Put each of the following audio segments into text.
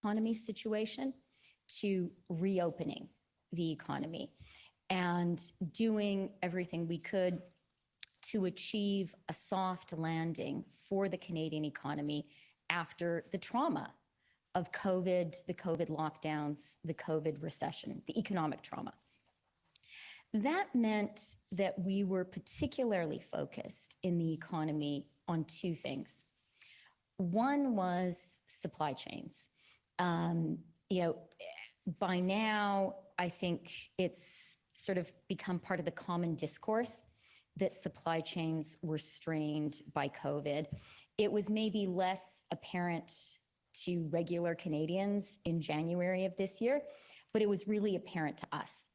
economy situation to reopening the economy and doing everything we could to achieve a soft landing for the Canadian economy after the trauma of COVID, the COVID lockdowns, the COVID recession, the economic trauma. That meant that we were particularly focused in the economy on two things. One was supply chains. By now, I think it's sort of become part of the common discourse that supply chains were strained by COVID. It was maybe less apparent to regular Canadians in January of this year, but it was really apparent to us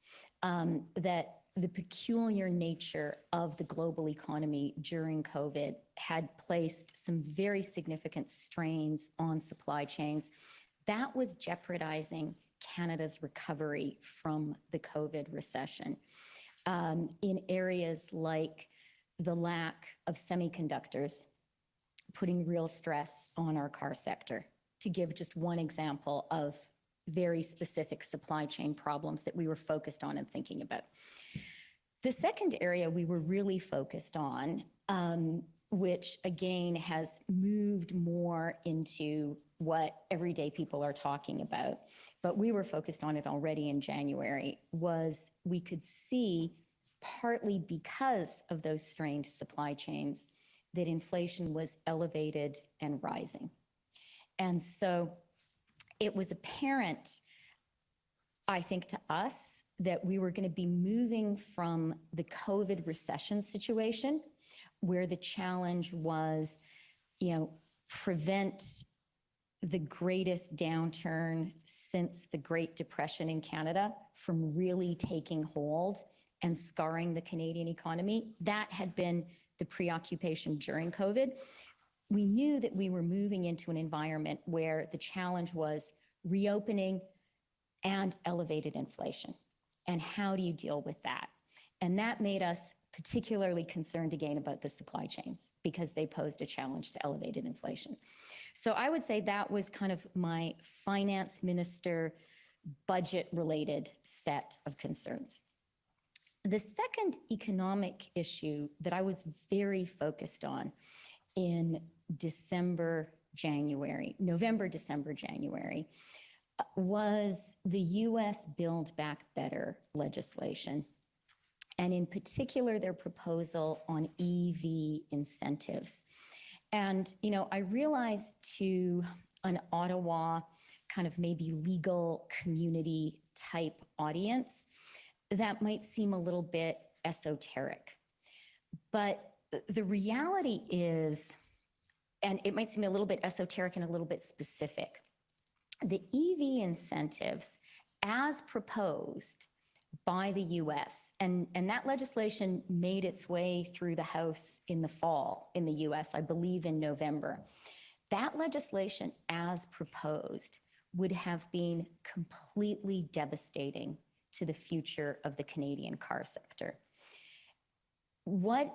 that the peculiar nature of the global economy during COVID had placed some very significant strains on supply chains. That was jeopardizing Canada's recovery from the COVID recession in areas like the lack of semiconductors, putting real stress on our car sector, to give just one example of very specific supply chain problems that we were focused on and thinking about. The second area we were really focused on, which again has moved more into what everyday people are talking about, but we were focused on it already in January, was we could see, partly because of those strained supply chains, that inflation was elevated and rising. And so it was apparent, I think, to us that we were going to be moving from the COVID recession situation, where the challenge was, prevent the greatest downturn since the Great Depression in Canada from really taking hold and scarring the Canadian economy. That had been the preoccupation during COVID. We knew that we were moving into an environment where the challenge was reopening and elevated inflation. And how do you deal with that? And that made us particularly concerned again about the supply chains, because they posed a challenge to elevated inflation. So I would say that was kind of my finance minister budget-related set of concerns. The second economic issue that I was very focused on in November, December, January, was the U.S. Build Back Better legislation, and in particular, their proposal on EV incentives. And, I realized to an Ottawa kind of maybe legal community type audience, that might seem a little bit esoteric. But the reality is, and it might seem a little bit esoteric and a little bit specific, the EV incentives as proposed by the US, and that legislation made its way through the House in the fall in the US, I believe in November. That legislation as proposed would have been completely devastating to the future of the Canadian car sector. What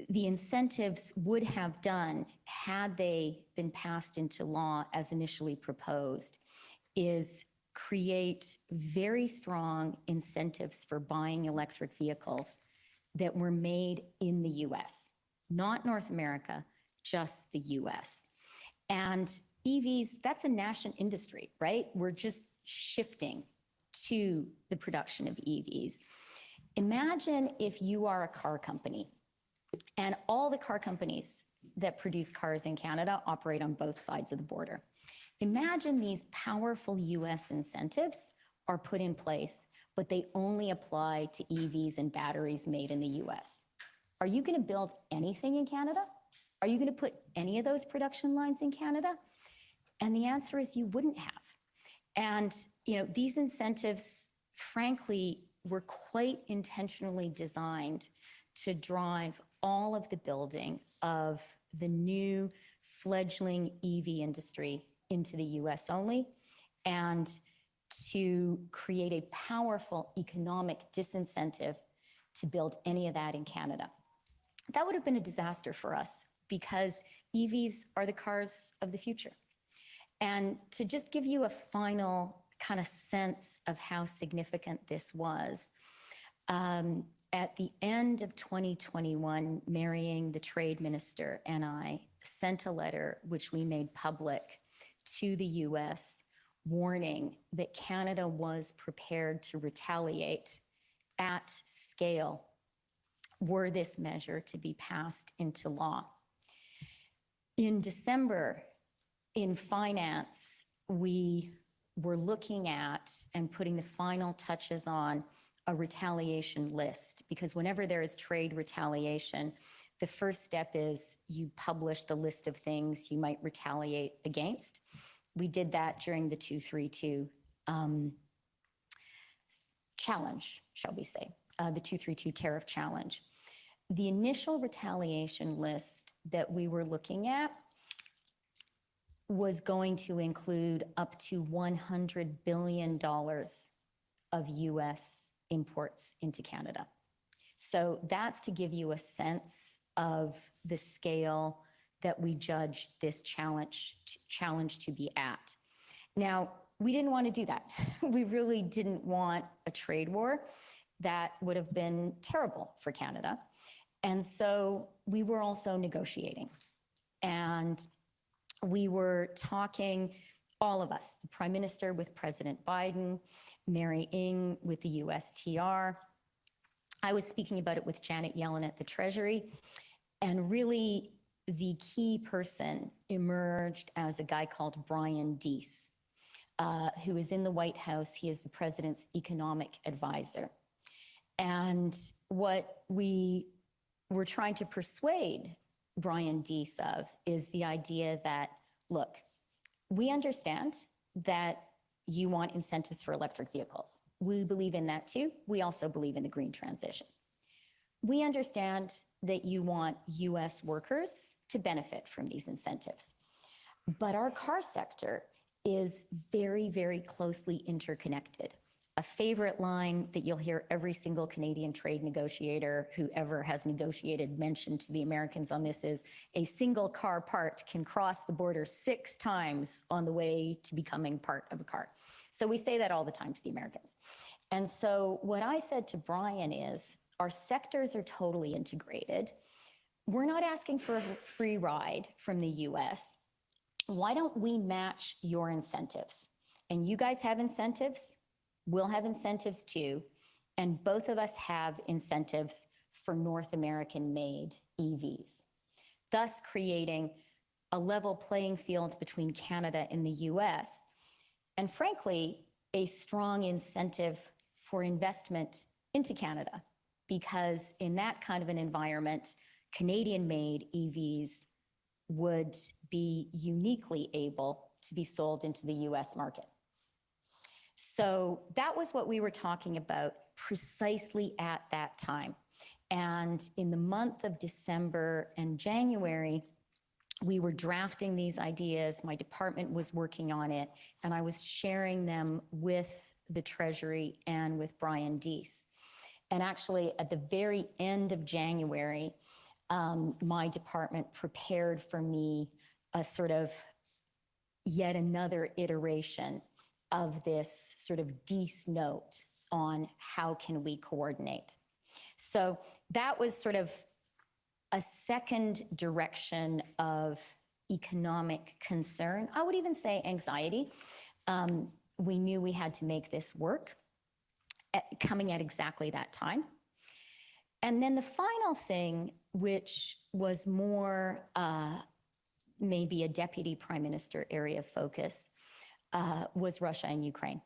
the incentives would have done, had they been passed into law as initially proposed, is create very strong incentives for buying electric vehicles that were made in the US, not North America, just the US. And EVs, that's a nascent industry, right? We're just shifting to the production of EVs. Imagine if you are a car company, and all the car companies that produce cars in Canada operate on both sides of the border. Imagine these powerful US incentives are put in place, but they only apply to EVs and batteries made in the US. Are you going to build anything in Canada? Are you going to put any of those production lines in Canada? And the answer is you wouldn't have. And these incentives, frankly, were quite intentionally designed to drive all of the building of the new fledgling EV industry into the US only, and to create a powerful economic disincentive to build any of that in Canada. That would have been a disaster for us, because EVs are the cars of the future. And to just give you a final kind of sense of how significant this was, at the end of 2021, Marrying, the trade minister, and I sent a letter which we made public to the US warning that Canada was prepared to retaliate at scale were this measure to be passed into law. In December, in finance, we were looking at and putting the final touches on a retaliation list, because whenever there is trade retaliation, the first step is you publish the list of things you might retaliate against. We did that during the 232 challenge, shall we say, the 232 tariff challenge. The initial retaliation list that we were looking at was going to include up to $100 billion of US imports into Canada. So that's to give you a sense of the scale that we judged this challenge to be at. Now, we didn't want to do that. We really didn't want a trade war. That would have been terrible for Canada. And so we were also negotiating. And we were talking, all of us, the Prime Minister with President Biden, Mary Ng with the USTR. I was speaking about it with Janet Yellen at the Treasury. And really, the key person emerged as a guy called Brian Deese, who is in the White House. He is the president's economic advisor. And what we were trying to persuade Brian Deese of is the idea that, look, we understand that you want incentives for electric vehicles. We believe in that too. We also believe in the green transition. We understand that you want US workers to benefit from these incentives. But our car sector is very, very closely interconnected. A favorite line that you'll hear every single Canadian trade negotiator who ever has negotiated mention to the Americans on this is, a single car part can cross the border 6 times on the way to becoming part of a car. So we say that all the time to the Americans. And so what I said to Brian is, our sectors are totally integrated. We're not asking for a free ride from the US. Why don't we match your incentives? And you guys have incentives, we'll have incentives too. And both of us have incentives for North American made EVs, thus creating a level playing field between Canada and the US. And frankly, a strong incentive for investment into Canada, because in that kind of an environment, Canadian-made EVs would be uniquely able to be sold into the US market. So that was what we were talking about precisely at that time. And in the month of December and January, we were drafting these ideas. My department was working on it, and I was sharing them with the Treasury and with Brian Deese. And actually, at the very end of January, my department prepared for me a sort of yet another iteration of this sort of Deese note on how can we coordinate. So that was sort of a second direction of economic concern. I would even say anxiety. We knew we had to make this work, coming at exactly that time. And then the final thing, which was more maybe a deputy prime minister area of focus, was Russia and Ukraine.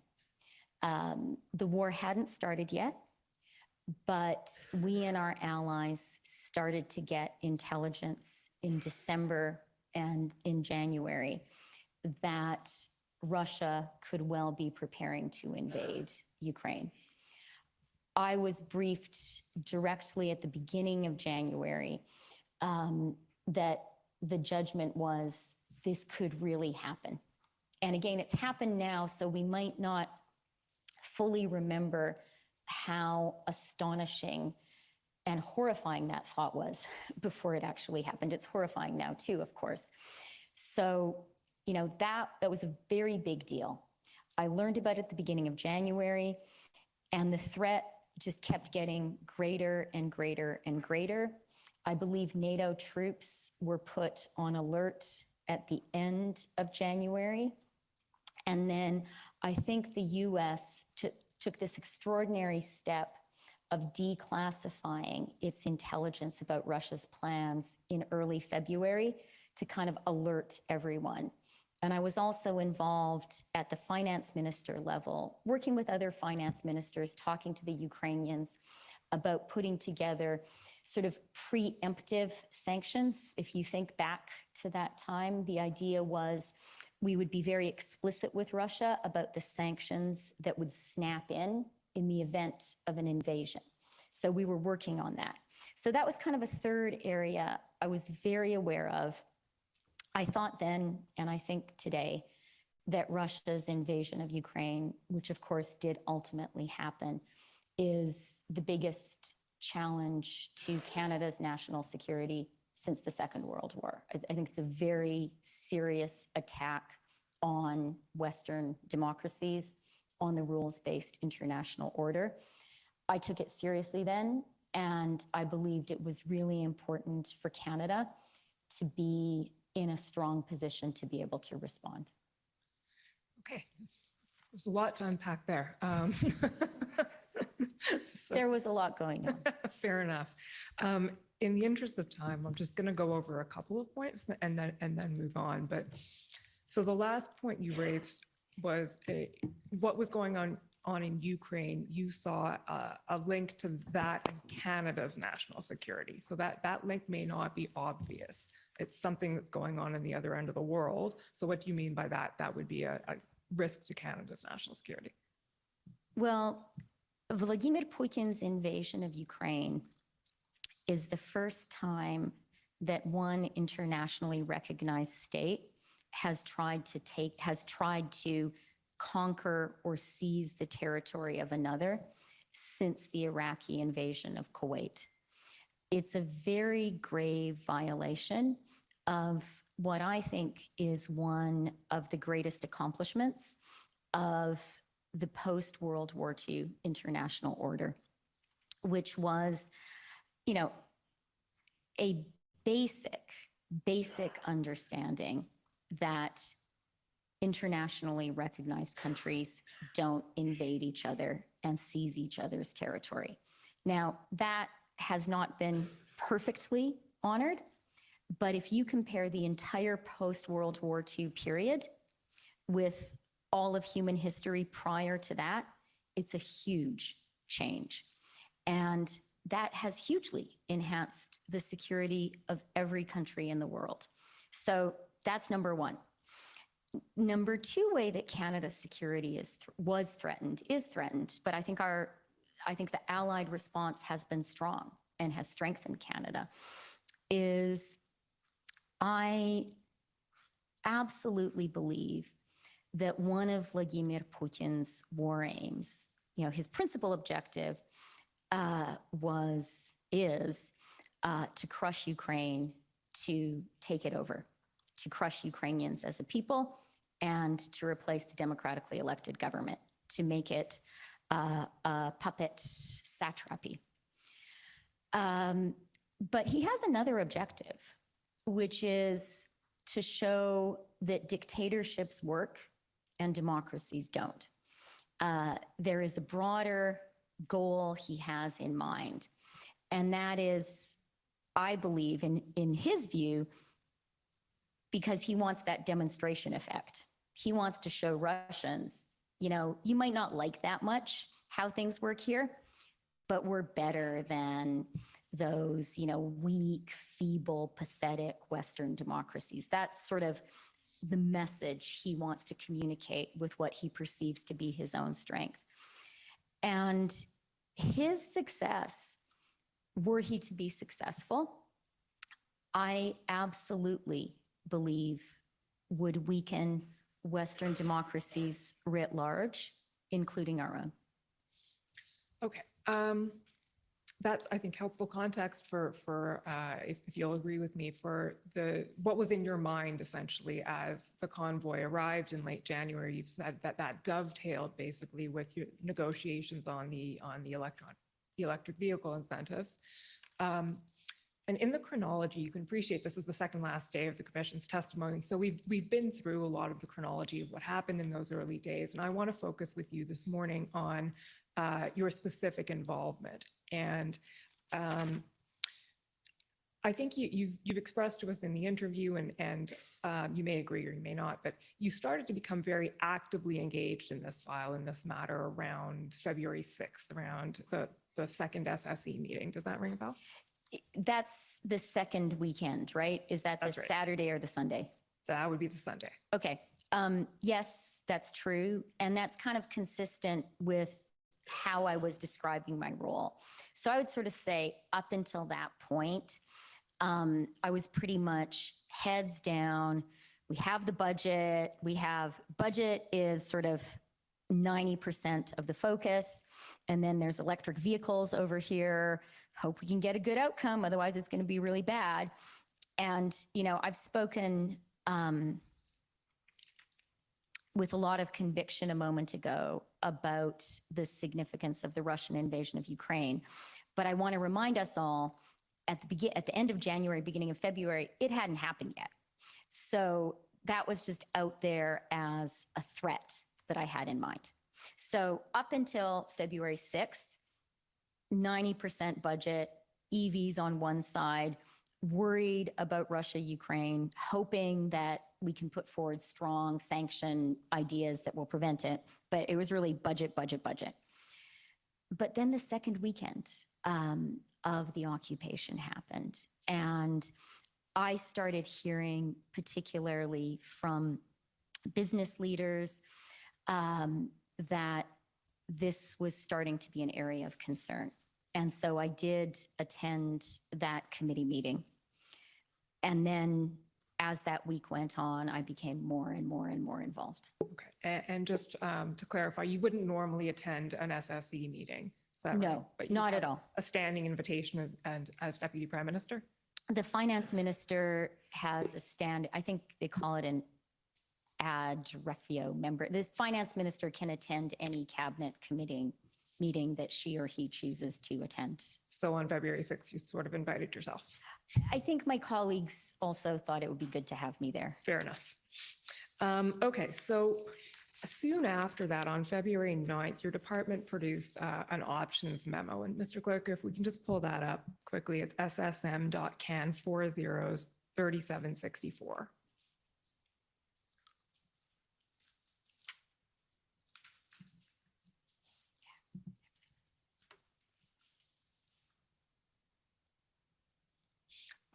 The war hadn't started yet, but we and our allies started to get intelligence in December and in January that Russia could well be preparing to invade Ukraine. I was briefed directly at the beginning of January that the judgment was this could really happen. And again, it's happened now, so we might not fully remember how astonishing and horrifying that thought was before it actually happened. It's horrifying now too, of course. So, that was a very big deal. I learned about it at the beginning of January, and the threat just kept getting greater and greater and greater. I believe NATO troops were put on alert at the end of January. And then I think the US took this extraordinary step of declassifying its intelligence about Russia's plans in early February to kind of alert everyone. And I was also involved at the finance minister level, working with other finance ministers, talking to the Ukrainians about putting together sort of preemptive sanctions. If you think back to that time, the idea was we would be very explicit with Russia about the sanctions that would snap in the event of an invasion. So we were working on that. So that was kind of a third area I was very aware of. I thought then, and I think today, that Russia's invasion of Ukraine, which of course did ultimately happen, is the biggest challenge to Canada's national security since the Second World War. I think it's a very serious attack on Western democracies, on the rules-based international order. I took it seriously then, and I believed it was really important for Canada to be in a strong position to be able to respond. Okay, there's a lot to unpack there. So, there was a lot going on. Fair enough. In the interest of time, I'm just going to go over a couple of points and then move on. But so the last point you raised was what was going on in Ukraine. You saw a link to that and Canada's national security. So that link may not be obvious. It's something that's going on in the other end of the world. So what do you mean by that? That would be a risk to Canada's national security. Well, Vladimir Putin's invasion of Ukraine is the first time that one internationally recognized state has tried to conquer or seize the territory of another since the Iraqi invasion of Kuwait. It's a very grave violation of what I think is one of the greatest accomplishments of the post-World War II international order, which was, a basic understanding that internationally recognized countries don't invade each other and seize each other's territory. Now, that has not been perfectly honored, but if you compare the entire post-World War II period with all of human history prior to that, it's a huge change. And that has hugely enhanced the security of every country in the world. So that's number one. Number two way that Canada's security is threatened, but I think the Allied response has been strong and has strengthened Canada, is I absolutely believe that one of Vladimir Putin's war aims, his principal objective is to crush Ukraine, to take it over, to crush Ukrainians as a people, and to replace the democratically elected government, to make it a puppet satrapy. But he has another objective, which is to show that dictatorships work and democracies don't. There is a broader goal he has in mind, and that is, I believe, in his view, because he wants that demonstration effect. He wants to show Russians, you might not like that much how things work here, but we're better than those, weak, feeble, pathetic Western democracies. That's sort of the message he wants to communicate with what he perceives to be his own strength. And his success, were he to be successful, I absolutely believe would weaken Western democracies writ large, including our own. Okay. that's, I think, helpful context for if you'll agree with me, for what was in your mind essentially as the convoy arrived in late January. You've said that dovetailed basically with your negotiations on the electric vehicle incentives. And in the chronology, you can appreciate this is the second last day of the commission's testimony. So we've been through a lot of the chronology of what happened in those early days. And I want to focus with you this morning on your specific involvement. And I think you've expressed to us in the interview, and you may agree or you may not, but you started to become very actively engaged in this file, in this matter, around February 6th, around the second SSE meeting. Does that ring a bell? That's the second weekend, right? Is that the Saturday or the Sunday? That would be the Sunday. Okay. Yes, that's true. And that's kind of consistent with how I was describing my role. So I would sort of say up until that point, I was pretty much heads down. We have the budget. Budget is sort of 90% of the focus. And then there's electric vehicles over here. Hope we can get a good outcome. Otherwise, it's going to be really bad. And, I've spoken with a lot of conviction a moment ago about the significance of the Russian invasion of Ukraine. But I want to remind us all, at the end of January, beginning of February, it hadn't happened yet. So that was just out there as a threat that I had in mind. So up until February 6th, 90% budget, EVs on one side, worried about Russia, Ukraine, hoping that we can put forward strong sanction ideas that will prevent it. But it was really budget, budget, budget. But then the second weekend of the occupation happened. And I started hearing, particularly from business leaders, that this was starting to be an area of concern. And so I did attend that committee meeting. And then as that week went on, I became more and more and more involved. Okay. And just to clarify, you wouldn't normally attend an SSE meeting? Is that No, right? But not at all. A standing invitation as Deputy Prime Minister? The finance minister has a I think they call it an ad refio member. The finance minister can attend any cabinet committee meeting that she or he chooses to attend. So on February 6th, you sort of invited yourself. I think my colleagues also thought it would be good to have me there. Fair enough. Okay, so soon after that, on February 9th, your department produced an options memo. And Mr. Clerk, if we can just pull that up quickly, it's SSM.can 403764.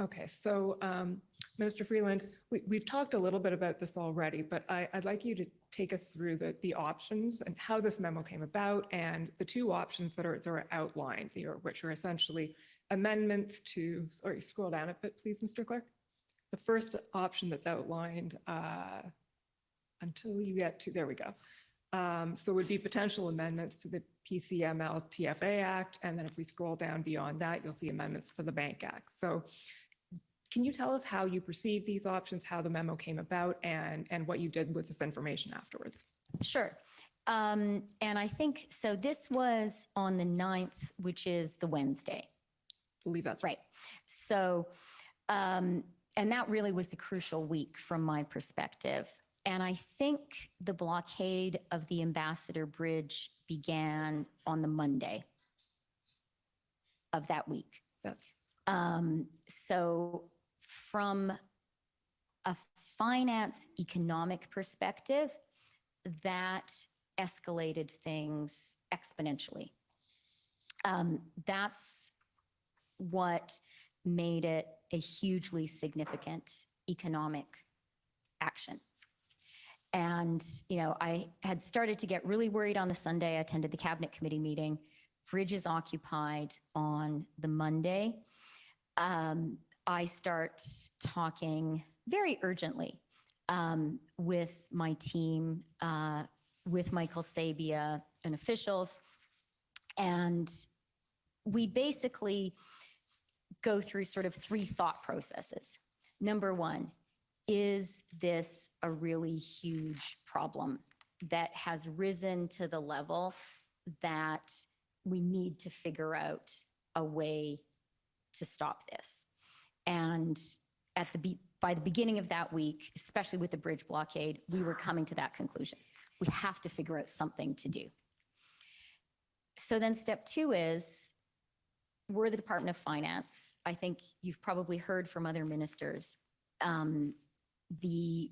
Okay, so Minister Freeland, we've talked a little bit about this already, but I'd like you to take us through the options and how this memo came about, and the two options that are outlined, which are essentially amendments to, sorry, scroll down a bit, please, Mr. Clerk. The first option that's outlined until you get to, there we go. So it would be potential amendments to the PCML TFA Act, and then if we scroll down beyond that, you'll see amendments to the Bank Act. So can you tell us how you perceived these options, how the memo came about, and what you did with this information afterwards? Sure. And I think, so this was on the 9th, which is the Wednesday. I believe that's right. So, and that really was the crucial week from my perspective. And I think the blockade of the Ambassador Bridge began on the Monday of that week. That's so from a finance economic perspective, that escalated things exponentially. That's what made it a hugely significant economic action. And, I had started to get really worried on the Sunday. I attended the cabinet committee meeting. Bridge is occupied on the Monday. I start talking very urgently with my team, with Michael Sabia and officials. And we basically go through sort of three thought processes. Number one, is this a really huge problem that has risen to the level that we need to figure out a way to stop this? And by the beginning of that week, especially with the bridge blockade, we were coming to that conclusion. We have to figure out something to do. So then step two is, we're the Department of Finance. I think you've probably heard from other ministers. The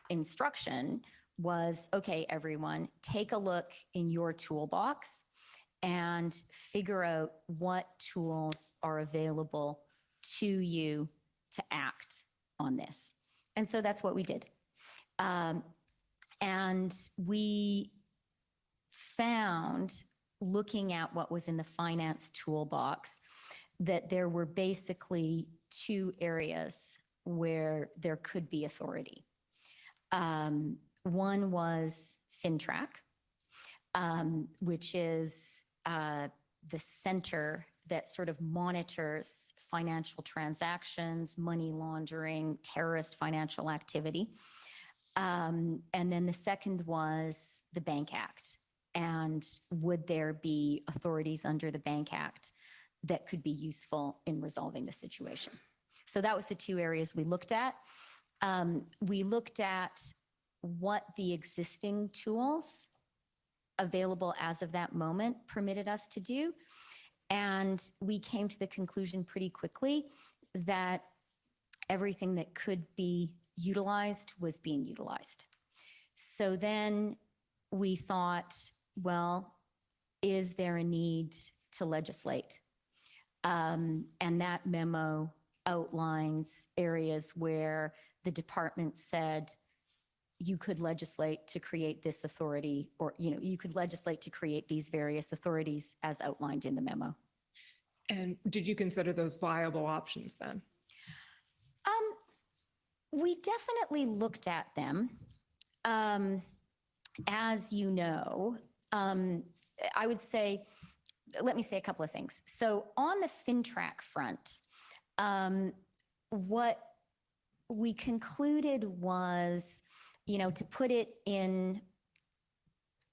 instruction was, okay, everyone, take a look in your toolbox and figure out what tools are available to you to act on this. And so that's what we did. And we found, looking at what was in the finance toolbox, that there were basically two areas where there could be authority. One was FINTRAC, which is the center that sort of monitors financial transactions, money laundering, terrorist financial activity. And then the second was the Bank Act. And would there be authorities under the Bank Act that could be useful in resolving the situation? So that was the two areas we looked at. We looked at what the existing tools available as of that moment permitted us to do. And we came to the conclusion pretty quickly that everything that could be utilized was being utilized. So then we thought, well, is there a need to legislate? And that memo outlines areas where the department said you could legislate to create this authority, or you could legislate to create these various authorities as outlined in the memo. And did you consider those viable options then? We definitely looked at them. As you know, I would say, let me say a couple of things. So on the FINTRAC front, what we concluded was, to put it in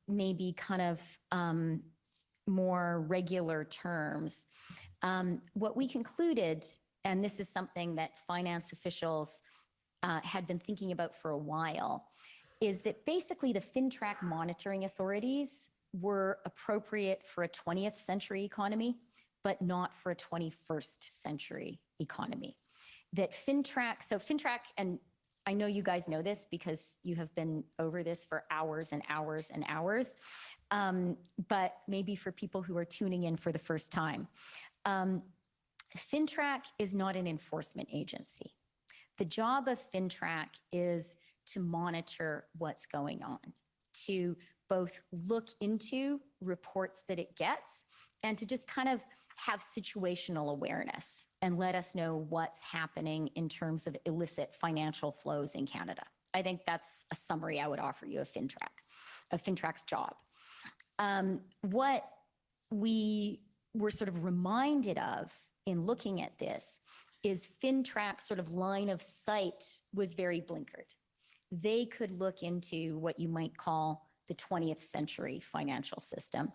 maybe kind of more regular terms, what we concluded, and this is something that finance officials had been thinking about for a while, is that basically the FINTRAC monitoring authorities were appropriate for a 20th century economy, but not for a 21st century economy. That FINTRAC, and I know you guys know this because you have been over this for hours and hours and hours, but maybe for people who are tuning in for the first time, FINTRAC is not an enforcement agency. The job of FINTRAC is to monitor what's going on, to both look into reports that it gets and to just kind of have situational awareness and let us know what's happening in terms of illicit financial flows in Canada. I think that's a summary I would offer you of FINTRAC's job. What we were sort of reminded of in looking at this is FINTRAC's sort of line of sight was very blinkered. They could look into what you might call the 20th century financial system,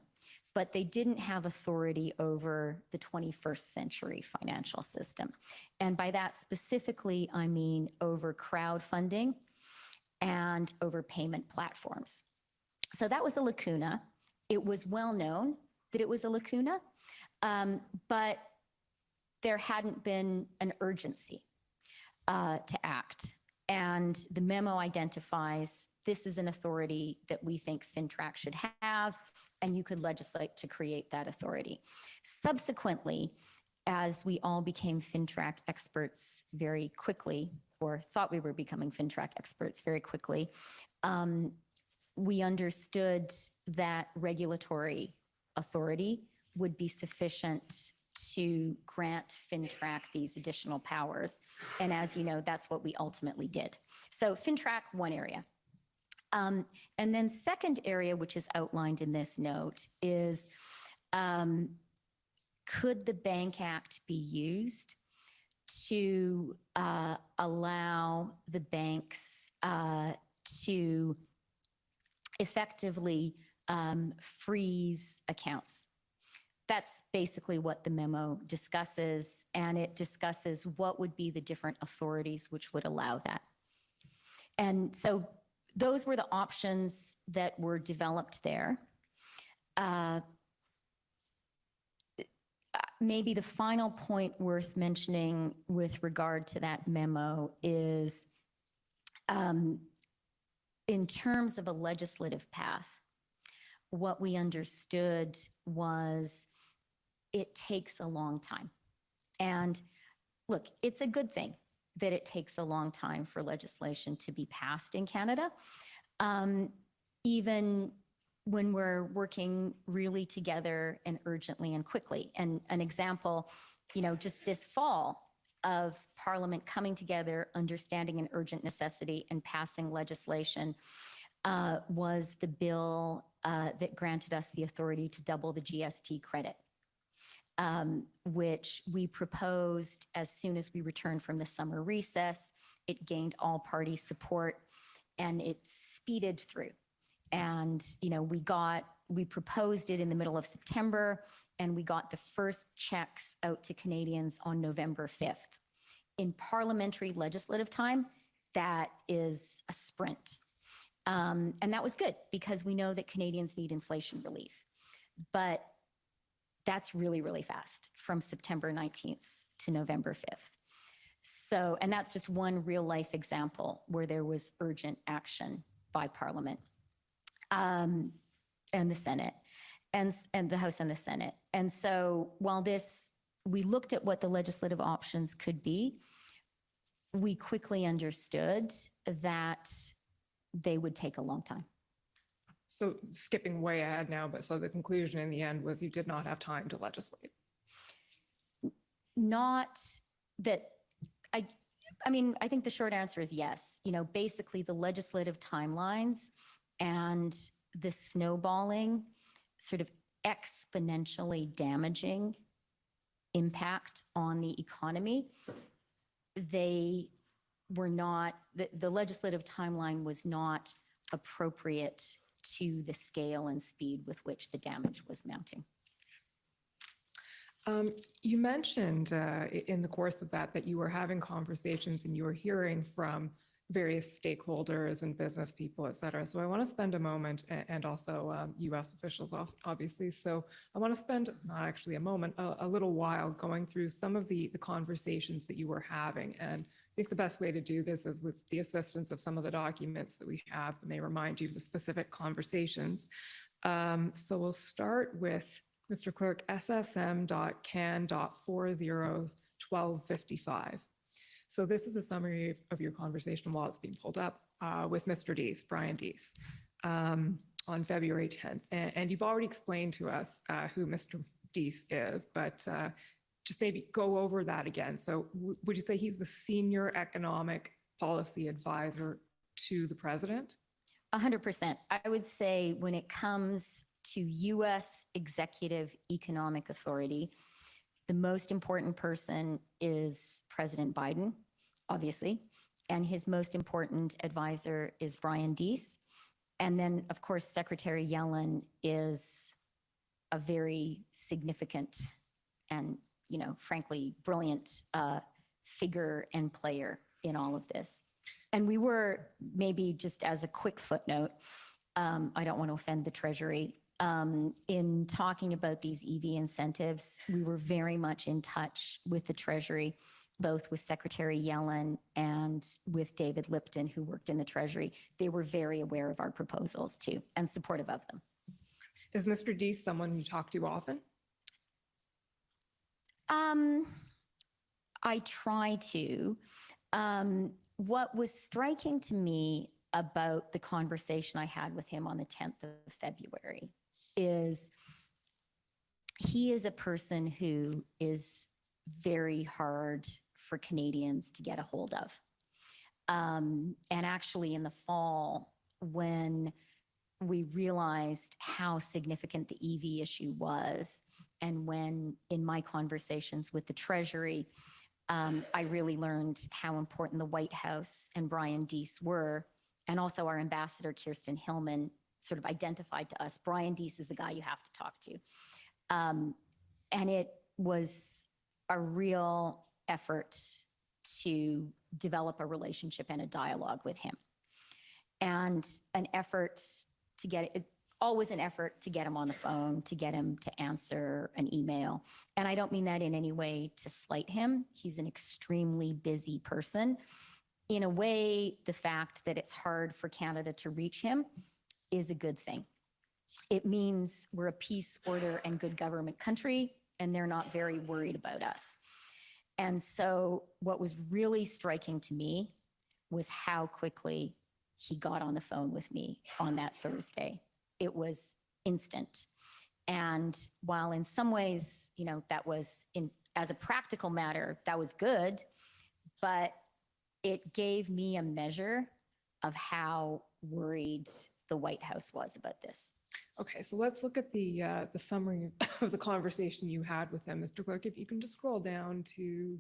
but they didn't have authority over the 21st century financial system. And by that specifically, I mean over crowdfunding and over payment platforms. So that was a lacuna. It was well known that it was a lacuna, but there hadn't been an urgency to act. And the memo identifies this is an authority that we think FINTRAC should have, and you could legislate to create that authority. Subsequently, as we all became FINTRAC experts very quickly, or thought we were becoming FINTRAC experts very quickly, we understood that regulatory authority would be sufficient to grant FINTRAC these additional powers. And as you know, that's what we ultimately did. So FINTRAC, one area. And then second area, which is outlined in this note, is could the Bank Act be used to allow the banks to effectively freeze accounts? That's basically what the memo discusses, and it discusses what would be the different authorities which would allow that. And so those were the options that were developed there. Maybe the final point worth mentioning with regard to that memo is in terms of a legislative path, what we understood was it takes a long time. And look, it's a good thing that it takes a long time for legislation to be passed in Canada. Even when we're working really together and urgently and quickly. And an example, just this fall of Parliament coming together, understanding an urgent necessity and passing legislation was the bill that granted us the authority to double the GST credit, which we proposed as soon as we returned from the summer recess. It gained all party support and it speeded through. And, we proposed it in the middle of September, and we got the first checks out to Canadians on November 5th. In parliamentary legislative time, that is a sprint. And that was good because we know that Canadians need inflation relief. But that's really, really fast from September 19th to November 5th. So, and that's just one real life example where there was urgent action by Parliament. And the Senate, and the House and the Senate. And so while we looked at what the legislative options could be, we quickly understood that they would take a long time. So skipping way ahead now, but so the conclusion in the end was you did not have time to legislate. Not that, I think the short answer is yes. Basically the legislative timelines and the snowballing, sort of exponentially damaging impact on the economy, they were not, the legislative timeline was not appropriate to the scale and speed with which the damage was mounting. You mentioned in the course of that you were having conversations and you were hearing from various stakeholders and business people, et cetera. So I want to spend a moment, and also US officials, obviously. So I want to spend, not actually a moment, a little while going through some of the conversations that you were having. And I think the best way to do this is with the assistance of some of the documents that we have that may remind you of the specific conversations. So we'll start with Mr. Clerk, SSM.can.401255. So this is a summary of your conversation while it's being pulled up with Mr. Deese, Brian Deese, on February 10th. And you've already explained to us who Mr. Deese is, but just maybe go over that again. So would you say he's the senior economic policy advisor to the president? 100%. I would say when it comes to U.S. executive economic authority, the most important person is President Biden, obviously, and his most important advisor is Brian Deese. And then, of course, Secretary Yellen is a very significant and, frankly, brilliant figure and player in all of this. And we were, maybe just as a quick footnote, I don't want to offend the Treasury, in talking about these EV incentives, we were very much in touch with the Treasury, both with Secretary Yellen and with David Lipton, who worked in the Treasury. They were very aware of our proposals too, and supportive of them. Is Mr. Deese someone you talk to often? I try to. What was striking to me about the conversation I had with him on the 10th of February is he is a person who is very hard for Canadians to get a hold of. And actually in the fall, when we realized how significant the EV issue was, and when in my conversations with the Treasury, I really learned how important the White House and Brian Deese were, and also our ambassador, Kirsten Hillman, sort of identified to us, Brian Deese is the guy you have to talk to. And it was a real effort to develop a relationship and a dialogue with him. And an effort to get, always an effort to get him on the phone, to get him to answer an email. And I don't mean that in any way to slight him. He's an extremely busy person. In a way, the fact that it's hard for Canada to reach him is a good thing. It means we're a peace, order, and good government country, and they're not very worried about us. And so what was really striking to me was how quickly he got on the phone with me on that Thursday. It was instant. And while in some ways, you know, that was, as a practical matter, that was good, but it gave me a measure of how worried the White House was about this. Okay, so let's look at the summary of the conversation you had with him. Mr. Clerk, if you can just scroll down to,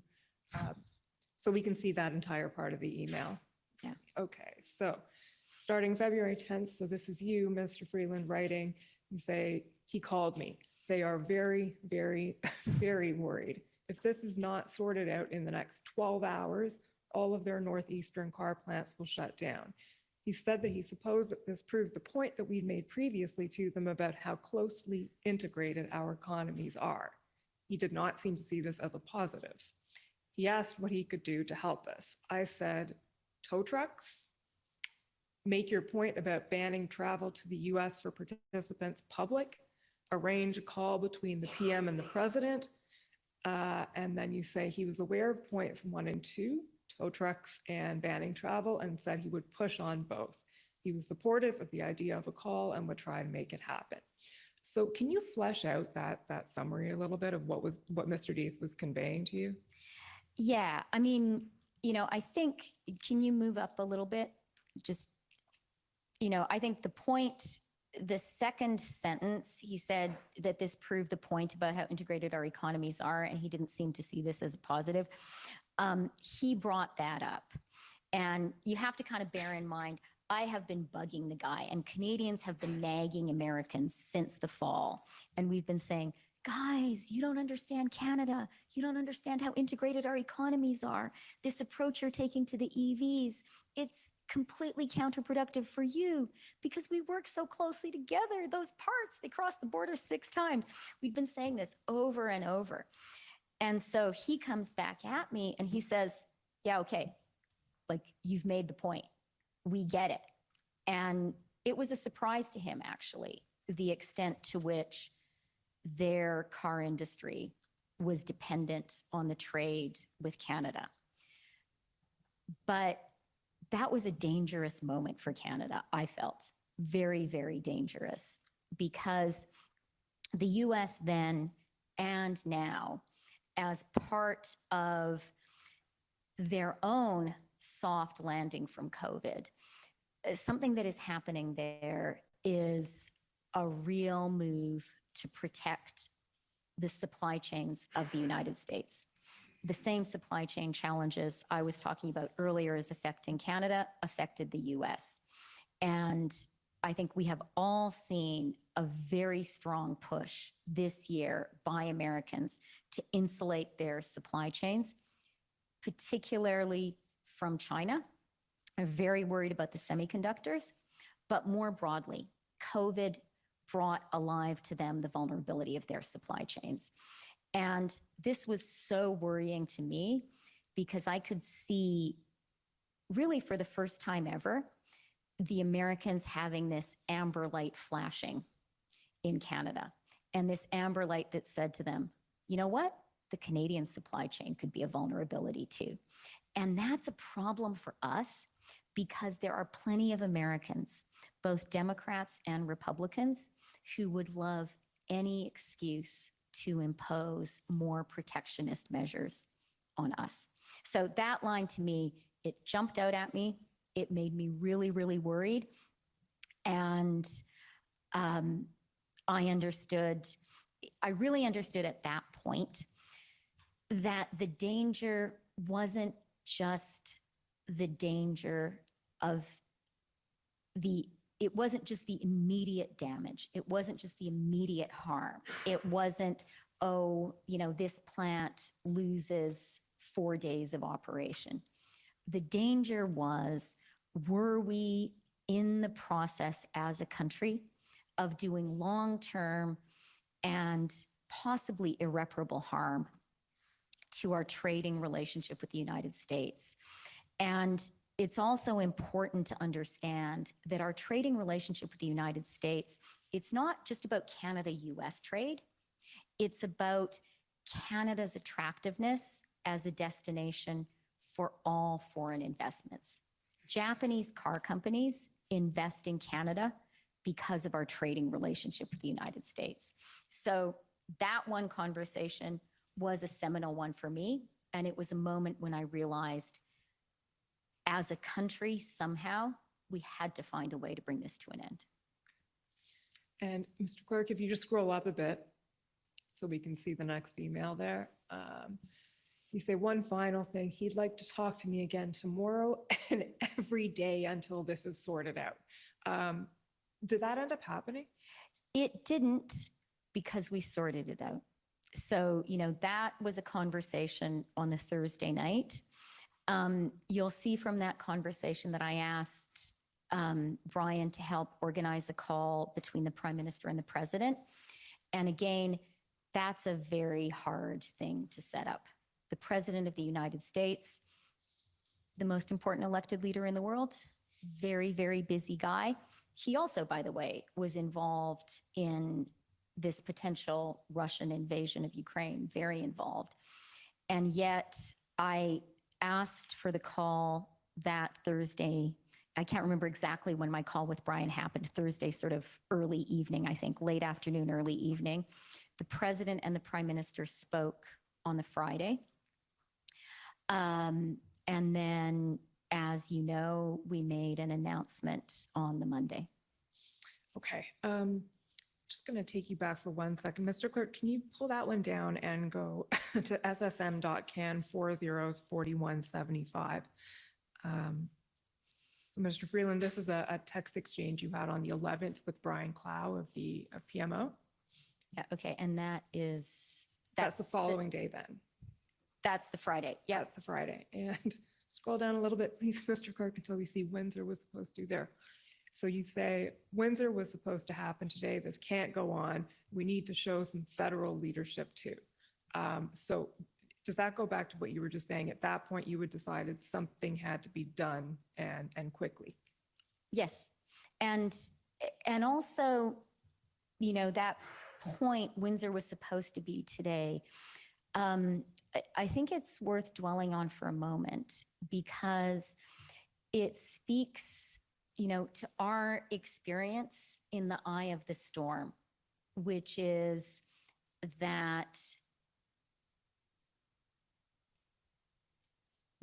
so we can see that entire part of the email. Yeah. Okay, so starting February 10th, so this is you, Mr. Freeland, writing, you say, he called me. They are very, very, very worried. If this is not sorted out in the next 12 hours, all of their northeastern car plants will shut down. He said that he supposed that this proved the point that we'd made previously to them about how closely integrated our economies are. He did not seem to see this as a positive. He asked what he could do to help us. I said, tow trucks, make your point about banning travel to the US for participants public, arrange a call between the PM and the president, and then you say he was aware of points 1 and 2, tow trucks and banning travel, and said he would push on both. He was supportive of the idea of a call and would try and make it happen. So can you flesh out that summary a little bit of what Mr. Deese was conveying to you? Yeah, I mean, you know, I think, can you move up a little bit? Just, you know, I think the point, the second sentence, he said that this proved the point about how integrated our economies are, and he didn't seem to see this as a positive. He brought that up. And you have to kind of bear in mind, I have been bugging the guy, and Canadians have been nagging Americans since the fall. And we've been saying, guys, you don't understand Canada. You don't understand how integrated our economies are. This approach you're taking to the EVs, it's completely counterproductive for you because we work so closely together. Those parts, they cross the border 6 times. We've been saying this over and over. And so he comes back at me and he says, yeah, okay, like you've made the point. We get it. And it was a surprise to him, actually, the extent to which their car industry was dependent on the trade with Canada. But that was a dangerous moment for Canada, I felt. Very, very dangerous. Because the US then and now, as part of their own soft landing from COVID, something that is happening there is a real move to protect the supply chains of the United States. The same supply chain challenges I was talking about earlier as affecting Canada affected the US. And I think we have all seen a very strong push this year by Americans to insulate their supply chains, particularly from China. I'm very worried about the semiconductors, but more broadly, COVID brought alive to them the vulnerability of their supply chains. And this was so worrying to me because I could see, really for the first time ever, the Americans having this amber light flashing in Canada. And this amber light that said to them, you know what? The Canadian supply chain could be a vulnerability too. And that's a problem for us because there are plenty of Americans, both Democrats and Republicans, who would love any excuse to impose more protectionist measures on us. So that line to me, it jumped out at me. It made me really, really worried. And I understood I really understood at that point that the danger wasn't just the danger of it wasn't just the immediate damage. It wasn't just the immediate harm. It wasn't, oh, this plant loses 4 days of operation. The danger was, were we in the process as a country of doing long-term and possibly irreparable harm to our trading relationship with the United States? And it's also important to understand that our trading relationship with the United States, it's not just about Canada-US trade. It's about Canada's attractiveness as a destination for all foreign investments. Japanese car companies invest in Canada because of our trading relationship with the United States. So that one conversation was a seminal one for me, and it was a moment when I realized, as a country, somehow, we had to find a way to bring this to an end. And Mr. Clerk, if you just scroll up a bit so we can see the next email there. You say one final thing, he'd like to talk to me again tomorrow and every day until this is sorted out. Did that end up happening? It didn't, because we sorted it out. So, that was a conversation on the Thursday night. You'll see from that conversation that I asked Brian to help organize a call between the Prime Minister and the President. And again, that's a very hard thing to set up. The President of the United States, the most important elected leader in the world, very, very busy guy. He also, by the way, was involved in this potential Russian invasion of Ukraine, very involved. And yet I asked for the call that Thursday. I can't remember exactly when my call with Brian happened, Thursday, sort of early evening, I think, late afternoon, early evening. The President and the Prime Minister spoke on the Friday. And then, as you know, we made an announcement on the Monday. Okay. Just going to take you back for 1 second. Mr. Clerk, can you pull that one down and go to ssm.can 404175? So, Mr. Freeland, this is a text exchange you had on the 11th with Brian Clow of PMO. Yeah, okay, and that's the following day then. That's the Friday. Yeah, that's the Friday. And scroll down a little bit, please, Mr. Clerk, until we see Windsor was supposed to there. So you say Windsor was supposed to happen today. This can't go on. We need to show some federal leadership too. So does that go back to what you were just saying? At that point, you had decided something had to be done and quickly. Yes, and also, that point, Windsor was supposed to be today. I think it's worth dwelling on for a moment, because it speaks, to our experience in the eye of the storm, which is that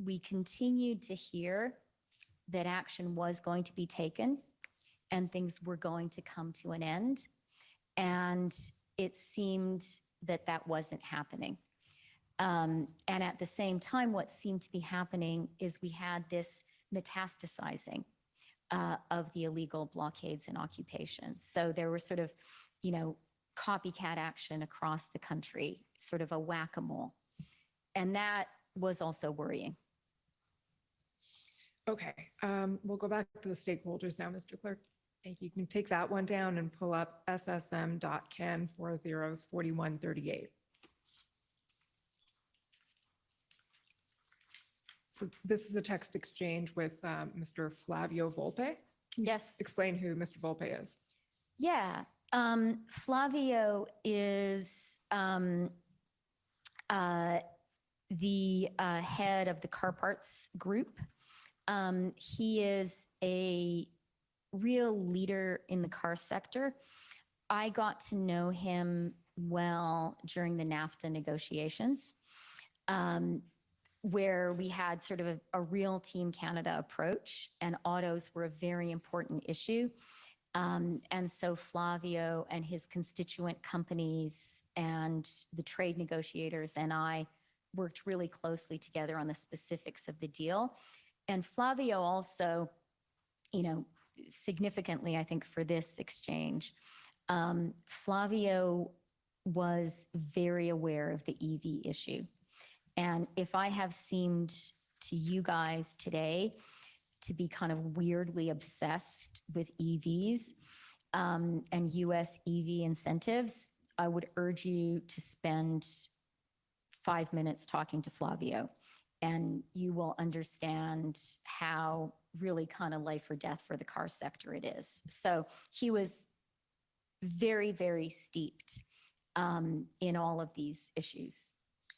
we continued to hear that action was going to be taken and things were going to come to an end. And it seemed that that wasn't happening. And at the same time, what seemed to be happening is we had this metastasizing of the illegal blockades and occupations. So there were sort of, copycat action across the country, sort of a whack-a-mole. And that was also worrying. Okay, we'll go back to the stakeholders now, Mr. Clerk. Thank you. You can take that one down and pull up ssm.can 404138. So this is a text exchange with Mr. Flavio Volpe. Can you Yes. explain who Mr. Volpe is? Yeah, Flavio is the head of the car parts group. He is a real leader in the car sector. I got to know him well during the NAFTA negotiations, where we had sort of a real Team Canada approach, and autos were a very important issue. And so Flavio and his constituent companies and the trade negotiators and I worked really closely together on the specifics of the deal. And Flavio also, significantly, I think, for this exchange, Flavio was very aware of the EV issue. And if I have seemed to you guys today to be kind of weirdly obsessed with EVs and US EV incentives, I would urge you to spend 5 minutes talking to Flavio, and you will understand how really kind of life or death for the car sector it is. So he was very, very steeped in all of these issues.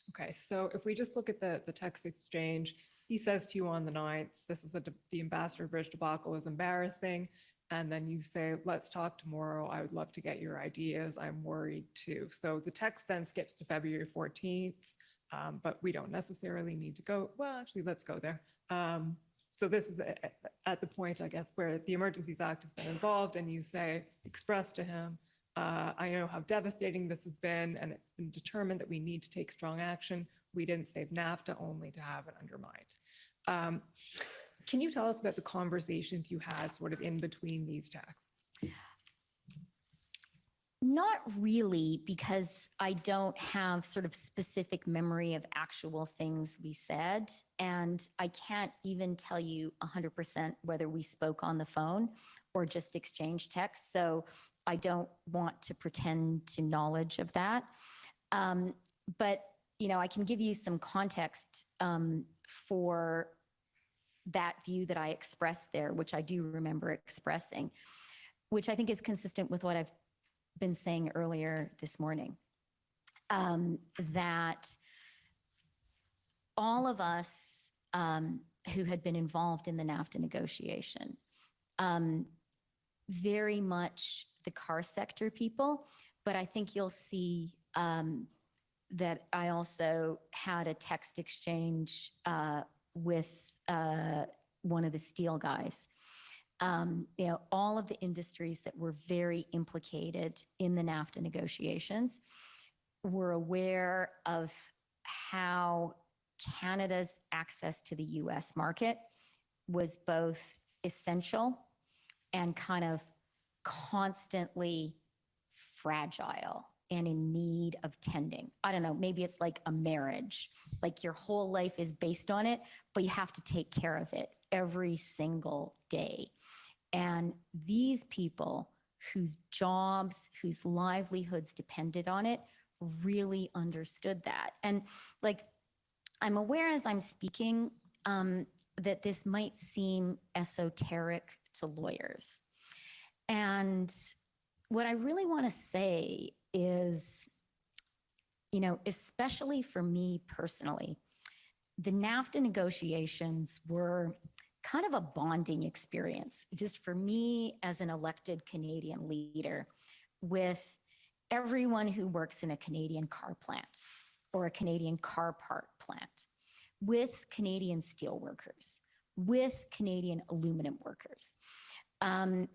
Okay, so if we just look at the text exchange, he says to you on the 9th, this is the Ambassador Bridge debacle is embarrassing. And then you say, let's talk tomorrow. I would love to get your ideas. I'm worried too. So the text then skips to February 14th, but we don't necessarily need to go. Well, actually, let's go there. So this is at the point, I guess, where the Emergencies Act has been involved, and you say, express to him, I know how devastating this has been, and it's been determined that we need to take strong action. We didn't save NAFTA only to have it undermined. Can you tell us about the conversations you had sort of in between these texts? Not really, because I don't have sort of specific memory of actual things we said. And I can't even tell you 100% whether we spoke on the phone or just exchanged texts. So I don't want to pretend to knowledge of that. But, I can give you some context for that view that I expressed there, which I do remember expressing, which I think is consistent with what I've been saying earlier this morning, that all of us who had been involved in the NAFTA negotiation, very much the car sector people, but I think you'll see that I also had a text exchange with one of the steel guys. All of the industries that were very implicated in the NAFTA negotiations were aware of how Canada's access to the US market was both essential and kind of constantly fragile and in need of tending. I don't know, maybe it's like a marriage, like your whole life is based on it, but you have to take care of it every single day. And these people whose jobs, whose livelihoods depended on it, really understood that. And I'm aware as I'm speaking that this might seem esoteric to lawyers. And what I really want to say is, especially for me personally, the NAFTA negotiations were kind of a bonding experience, just for me as an elected Canadian leader, with everyone who works in a Canadian car plant or a Canadian car part plant, with Canadian steel workers, with Canadian aluminum workers,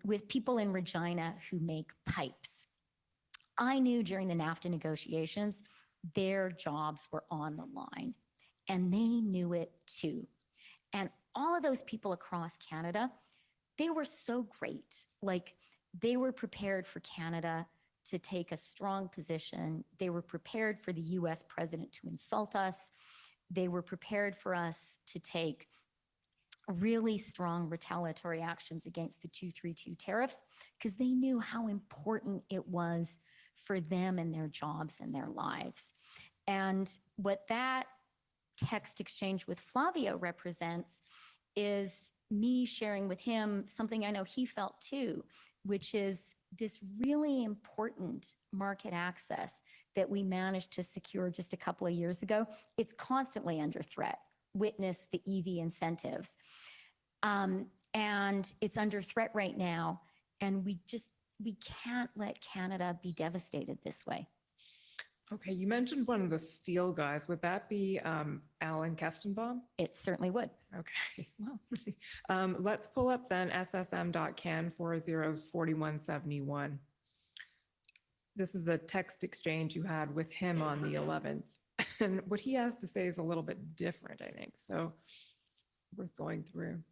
with people in Regina who make pipes. I knew during the NAFTA negotiations, their jobs were on the line, and they knew it too. And all of those people across Canada, they were so great. They were prepared for Canada to take a strong position. They were prepared for the US president to insult us. They were prepared for us to take really strong retaliatory actions against the 232 tariffs, because they knew how important it was for them and their jobs and their lives. And what that text exchange with Flavio represents is me sharing with him something I know he felt too, which is this really important market access that we managed to secure just a couple of years ago. It's constantly under threat. Witness the EV incentives. And it's under threat right now. And we can't let Canada be devastated this way. Okay, you mentioned one of the steel guys. Would that be Alan Kestenbaum? It certainly would. Okay, well, let's pull up then ssm.can 404171. This is a text exchange you had with him on the 11th. And what he has to say is a little bit different, I think. So it's worth going through.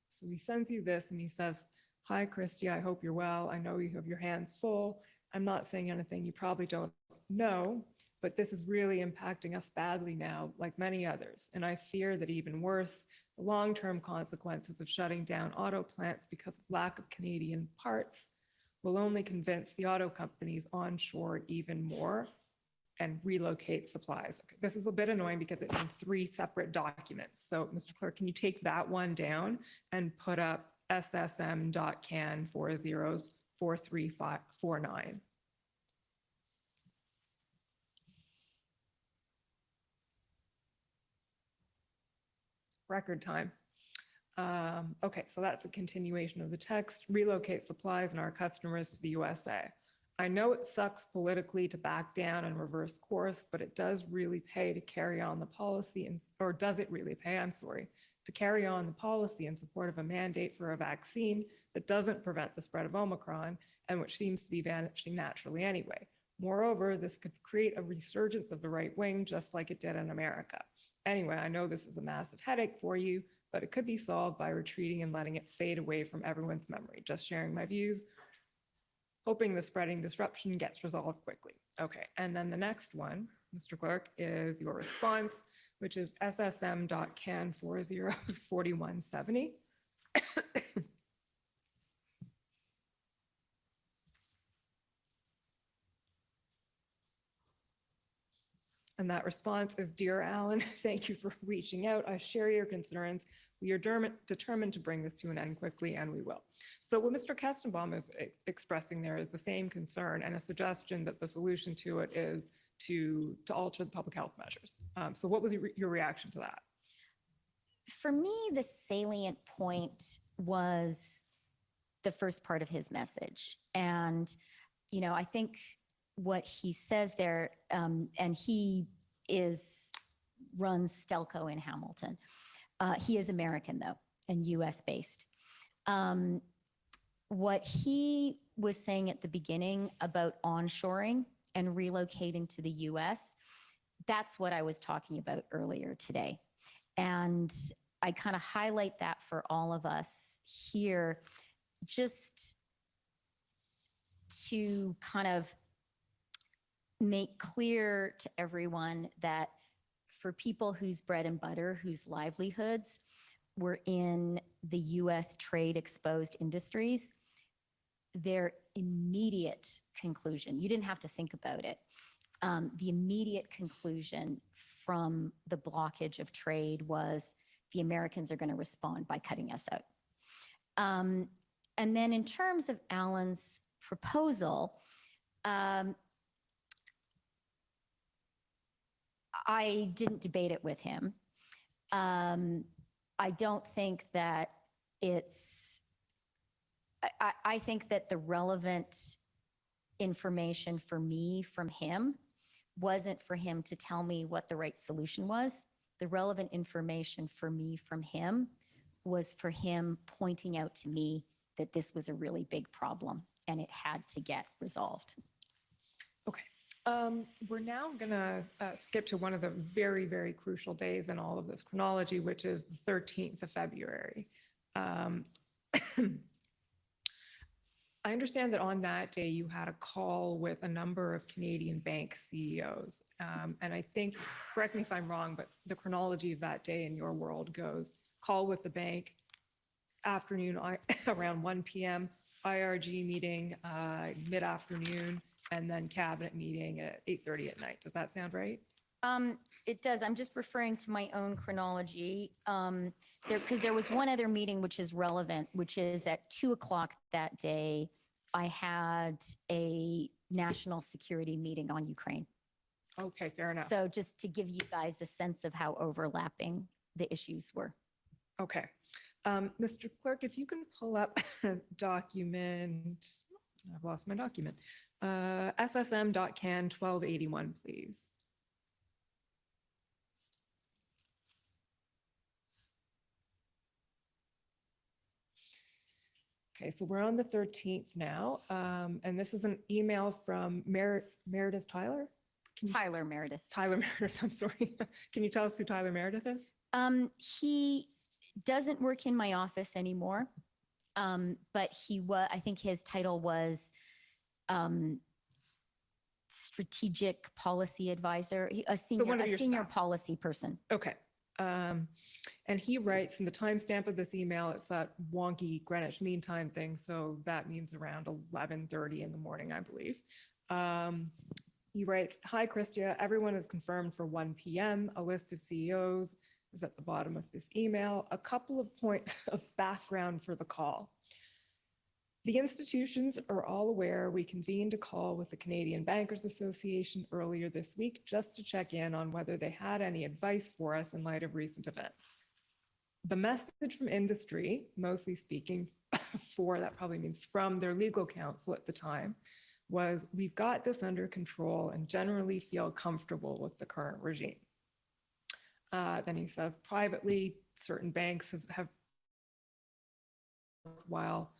So he sends you this and he says, "Hi, Chrystia, I hope you're well. I know you have your hands full. I'm not saying anything you probably don't know, but this is really impacting us badly now, like many others. And I fear that even worse, the long-term consequences of shutting down auto plants because of lack of Canadian parts will only convince the auto companies onshore even more and relocate supplies." Okay, this is a bit annoying because it's in 3 separate documents. So, Mr. Clerk, can you take that one down and put up ssm.can 404349? Record time. Okay, so that's a continuation of the text. Relocate supplies and our customers to the USA. I know it sucks politically to back down and reverse course, but it does really pay to carry on the policy, or does it really pay, I'm sorry, to carry on the policy in support of a mandate for a vaccine that doesn't prevent the spread of Omicron and which seems to be vanishing naturally anyway. Moreover, this could create a resurgence of the right wing, just like it did in America. Anyway, I know this is a massive headache for you, but it could be solved by retreating and letting it fade away from everyone's memory. Just sharing my views, hoping the spreading disruption gets resolved quickly. Okay, and then the next one, Mr. Clerk, is your response, which is ssm.can 404170. And that response is, "Dear Alan, thank you for reaching out. I share your concerns. We are determined to bring this to an end quickly, and we will." So what Mr. Kestenbaum is expressing there is the same concern and a suggestion that the solution to it is to alter the public health measures. So what was your reaction to that? For me, the salient point was the first part of his message. And, you know, I think what he says there, and he runs Stelco in Hamilton. He is American, though, and US based. What he was saying at the beginning about onshoring and relocating to the US, that's what I was talking about earlier today. And I kind of highlight that for all of us here, just to kind of make clear to everyone that for people whose bread and butter, whose livelihoods were in the US trade exposed industries, their immediate conclusion, you didn't have to think about it, the immediate conclusion from the blockage of trade was the Americans are going to respond by cutting us out. And then in terms of Alan's proposal, I didn't debate it with him. I don't think that I think that the relevant information for me from him wasn't for him to tell me what the right solution was. The relevant information for me from him was for him pointing out to me that this was a really big problem and it had to get resolved. Okay. We're now going to skip to one of the very, very crucial days in all of this chronology, which is the 13th of February. I understand that on that day you had a call with a number of Canadian bank CEOs. And I think, correct me if I'm wrong, but the chronology of that day in your world goes call with the bank, afternoon around 1 p.m., IRG meeting mid-afternoon, and then cabinet meeting at 8:30 at night. Does that sound right? It does. I'm just referring to my own chronology because there was one other meeting which is relevant, which is at 2:00 that day. I had a national security meeting on Ukraine. Okay, fair enough. So just to give you guys a sense of how overlapping the issues were. Okay. Mr. Clerk, if you can pull up document, I've lost my document, SSM.can 1281, please. Okay, so we're on the 13th now, and this is an email from Meredith Tyler? Tyler Meredith. Tyler Meredith, I'm sorry. Can you tell us who Tyler Meredith is? He doesn't work in my office anymore, but I think his title was strategic policy advisor, a senior policy person. Okay. And he writes, and the timestamp of this email, it's that wonky Greenwich Mean Time thing, so that means around 11:30 in the morning, I believe. He writes, "Hi, Chrystia. Everyone is confirmed for 1 p.m. A list of CEOs is at the bottom of this email. A couple of points of background for the call. The institutions are all aware we convened a call with the Canadian Bankers Association earlier this week just to check in on whether they had any advice for us in light of recent events. The message from industry, mostly speaking for, that probably means from their legal counsel at the time, was we've got this under control and generally feel comfortable with the current regime." Then he says, privately, certain banks have while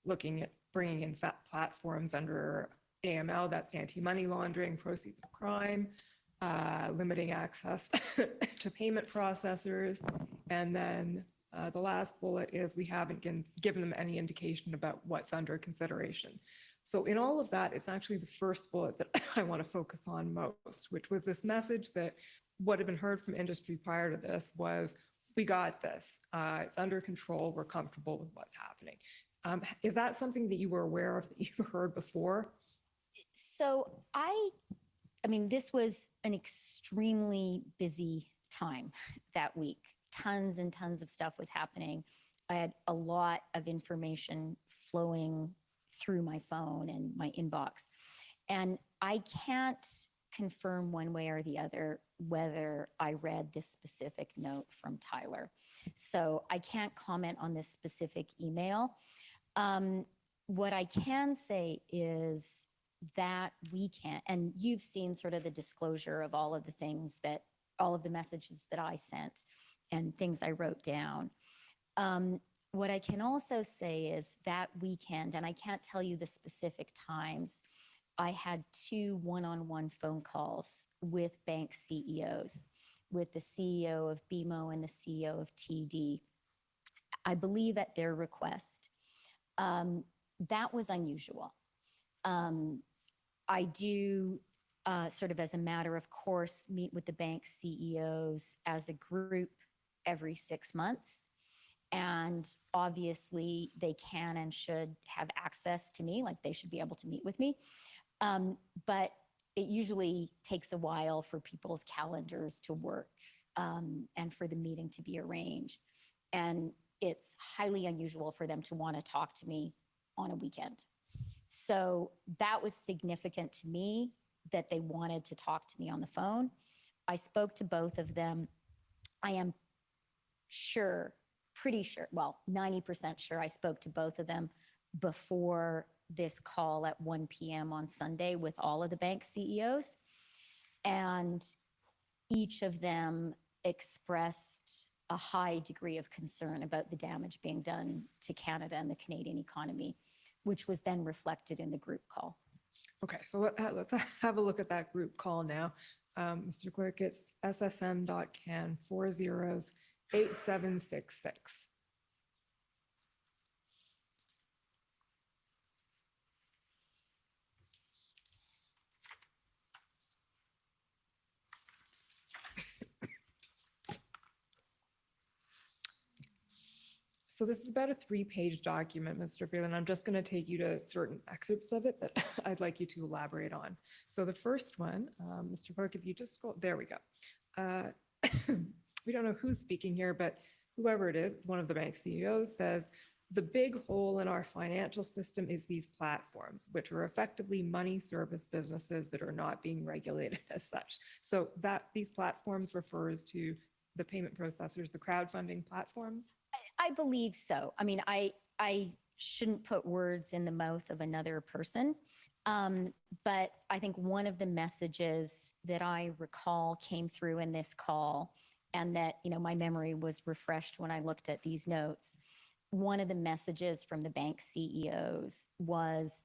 looking at bringing in platforms under AML, that's anti-money laundering, proceeds of crime, limiting access to payment processors. And then the last bullet is we haven't given them any indication about what's under consideration. So in all of that, it's actually the first bullet that I want to focus on most, which was this message that what had been heard from industry prior to this was, we got this, it's under control, we're comfortable with what's happening. Is that something that you were aware of, that you heard before? So I mean, this was an extremely busy time that week. Tons and tons of stuff was happening. I had a lot of information flowing through my phone and my inbox. And I can't confirm one way or the other whether I read this specific note from Tyler. So I can't comment on this specific email. What I can say is that we can't, and you've seen sort of the disclosure of all of the things that, all of the messages that I sent and things I wrote down. What I can also say is that weekend, and I can't tell you the specific times, I had 2 one-on-one phone calls with bank CEOs, with the CEO of BMO and the CEO of TD, I believe at their request. That was unusual. I do, sort of as a matter of course, meet with the bank CEOs as a group every 6 months. And obviously they can and should have access to me, like they should be able to meet with me. But it usually takes a while for people's calendars to work, and for the meeting to be arranged. And it's highly unusual for them to want to talk to me on a weekend. So that was significant to me that they wanted to talk to me on the phone. I spoke to both of them. I am sure, pretty sure, well, 90% sure I spoke to both of them before this call at 1 p.m. on Sunday with all of the bank CEOs. And each of them expressed a high degree of concern about the damage being done to Canada and the Canadian economy, which was then reflected in the group call. Okay, so let's have a look at that group call now. Mr. Clerk, it's ssm.can 408766. So this is about a 3-page document, Mr. Freeland. I'm just going to take you to certain excerpts of it that I'd like you to elaborate on. So the first one, Mr. Clerk, if you just scroll, there we go. We don't know who's speaking here, but whoever it is, it's one of the bank CEOs, says, the big hole in our financial system is these platforms, which are effectively money service businesses that are not being regulated as such. So that these platforms refers to the payment processors, the crowdfunding platforms? I believe so. I mean, I shouldn't put words in the mouth of another person. But I think one of the messages that I recall came through in this call, and that, my memory was refreshed when I looked at these notes. One of the messages from the bank CEOs was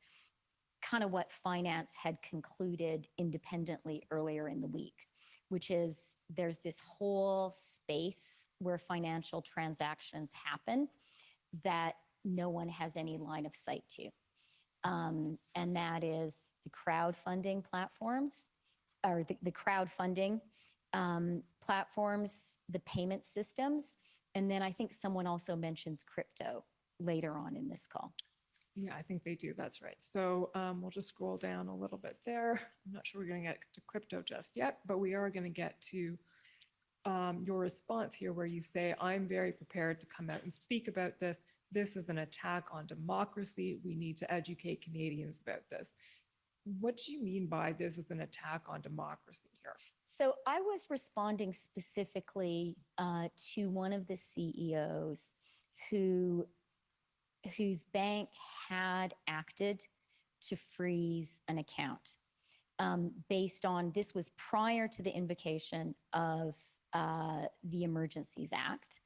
kind of what finance had concluded independently earlier in the week, which is there's this whole space where financial transactions happen that no one has any line of sight to. And that is the crowdfunding platforms, or the crowdfunding platforms, the payment systems. And then I think someone also mentions crypto later on in this call. Yeah, I think they do. That's right. So we'll just scroll down a little bit there. I'm not sure we're going to get to crypto just yet, but we are going to get to your response here where you say, I'm very prepared to come out and speak about this. This is an attack on democracy. We need to educate Canadians about this. What do you mean by this is an attack on democracy here? So I was responding specifically to one of the CEOs whose bank had acted to freeze an account based on, this was prior to the invocation of the Emergencies Act.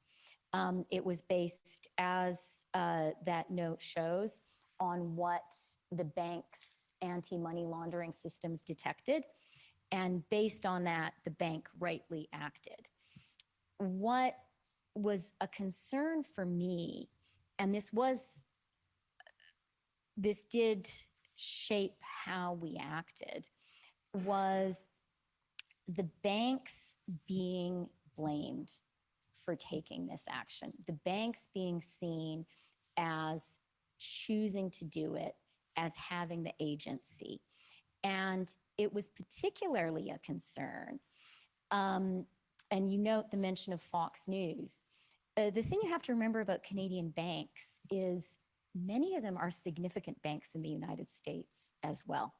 It was based, as that note shows, on what the bank's anti-money laundering systems detected. And based on that, the bank rightly acted. What was a concern for me, and this did shape how we acted, was the banks being blamed for taking this action. The banks being seen as choosing to do it, as having the agency. And it was particularly a concern. And you note the mention of Fox News. The thing you have to remember about Canadian banks is many of them are significant banks in the United States as well.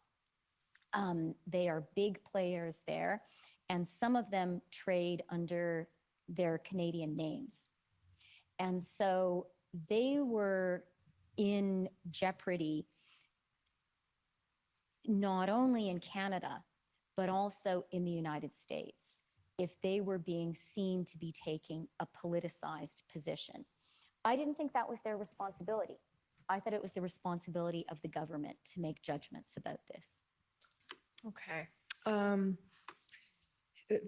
They are big players there, and some of them trade under their Canadian names. And so they were in jeopardy, not only in Canada, but also in the United States, if they were being seen to be taking a politicized position. I didn't think that was their responsibility. I thought it was the responsibility of the government to make judgments about this. Okay.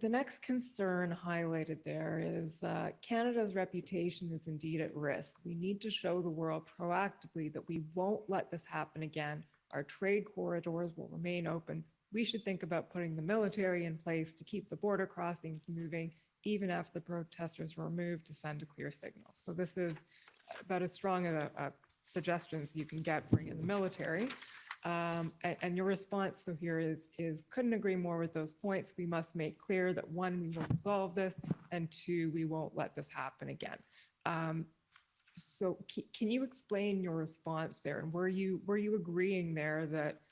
The next concern highlighted there is Canada's reputation is indeed at risk. We need to show the world proactively that we won't let this happen again. Our trade corridors will remain open. We should think about putting the military in place to keep the border crossings moving, even after the protesters were removed, to send a clear signal. So this is about as strong a suggestion as you can get, bring in the military. And your response though here is couldn't agree more with those points. We must make clear that one, we will resolve this, and two, we won't let this happen again. So can you explain your response there? And were you agreeing there that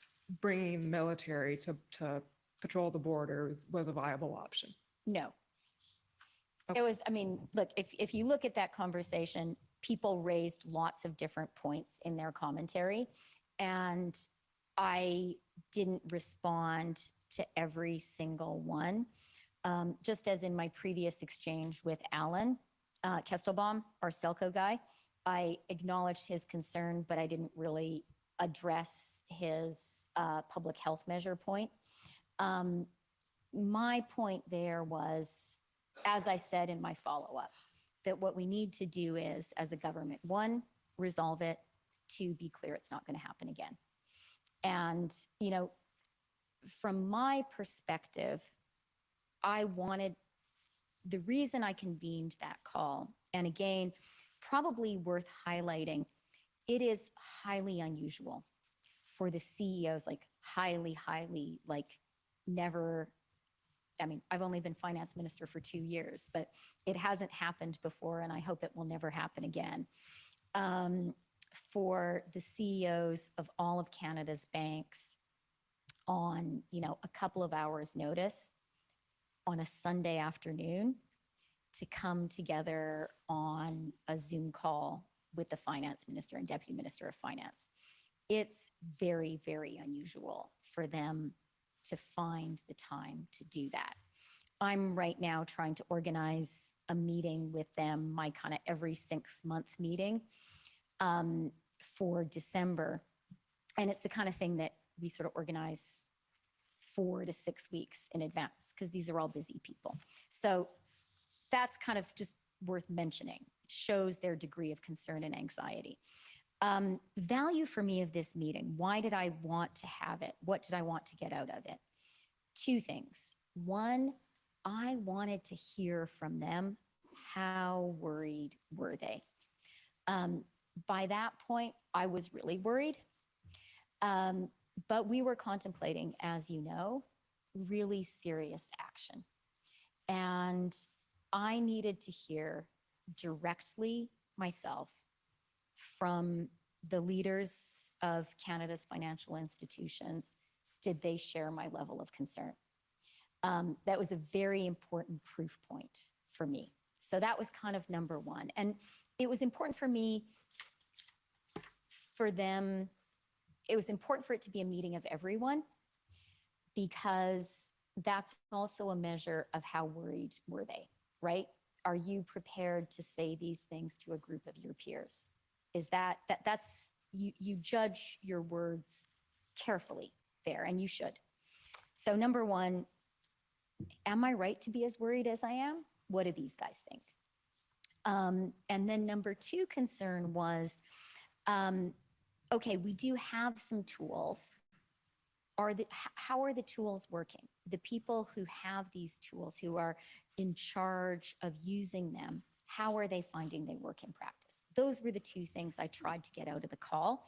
bringing the military to patrol the border was a viable option? No. Okay. It was, I mean, look, if you look at that conversation, people raised lots of different points in their commentary, and I didn't respond to every single one. Just as in my previous exchange with Alan Kestelbaum, our Stelco guy, I acknowledged his concern, but I didn't really address his public health measure point. My point there was, as I said in my follow-up, that what we need to do is, as a government, one, resolve it, two, be clear it's not going to happen again. And, from my perspective, the reason I convened that call, and again, probably worth highlighting, it is highly unusual for the CEOs, highly, never, I mean, I've only been finance minister for 2 years, but it hasn't happened before, and I hope it will never happen again. For the CEOs of all of Canada's banks on, a couple of hours notice on a Sunday afternoon to come together on a Zoom call with the finance minister and deputy minister of finance. It's very, very unusual for them to find the time to do that. I'm right now trying to organize a meeting with them, my kind of every 6-month meeting for December. And it's the kind of thing that we sort of organize 4 to 6 weeks in advance, because these are all busy people. So that's kind of just worth mentioning. Shows their degree of concern and anxiety. Value for me of this meeting. Why did I want to have it? What did I want to get out of it? 2 things. One, I wanted to hear from them. How worried were they? By that point, I was really worried. But we were contemplating, as you know, really serious action. And I needed to hear directly myself from the leaders of Canada's financial institutions. Did they share my level of concern? That was a very important proof point for me. So that was kind of number one. And it was important for me, for them, it was important for it to be a meeting of everyone, because that's also a measure of how worried were they, right? Are you prepared to say these things to a group of your peers? Is that's, you judge your words carefully there, and you should. So number one, am I right to be as worried as I am? What do these guys think? And then number 2 concern was, okay, we do have some tools. How are the tools working? The people who have these tools, who are in charge of using them, how are they finding they work in practice? Those were the 2 things I tried to get out of the call.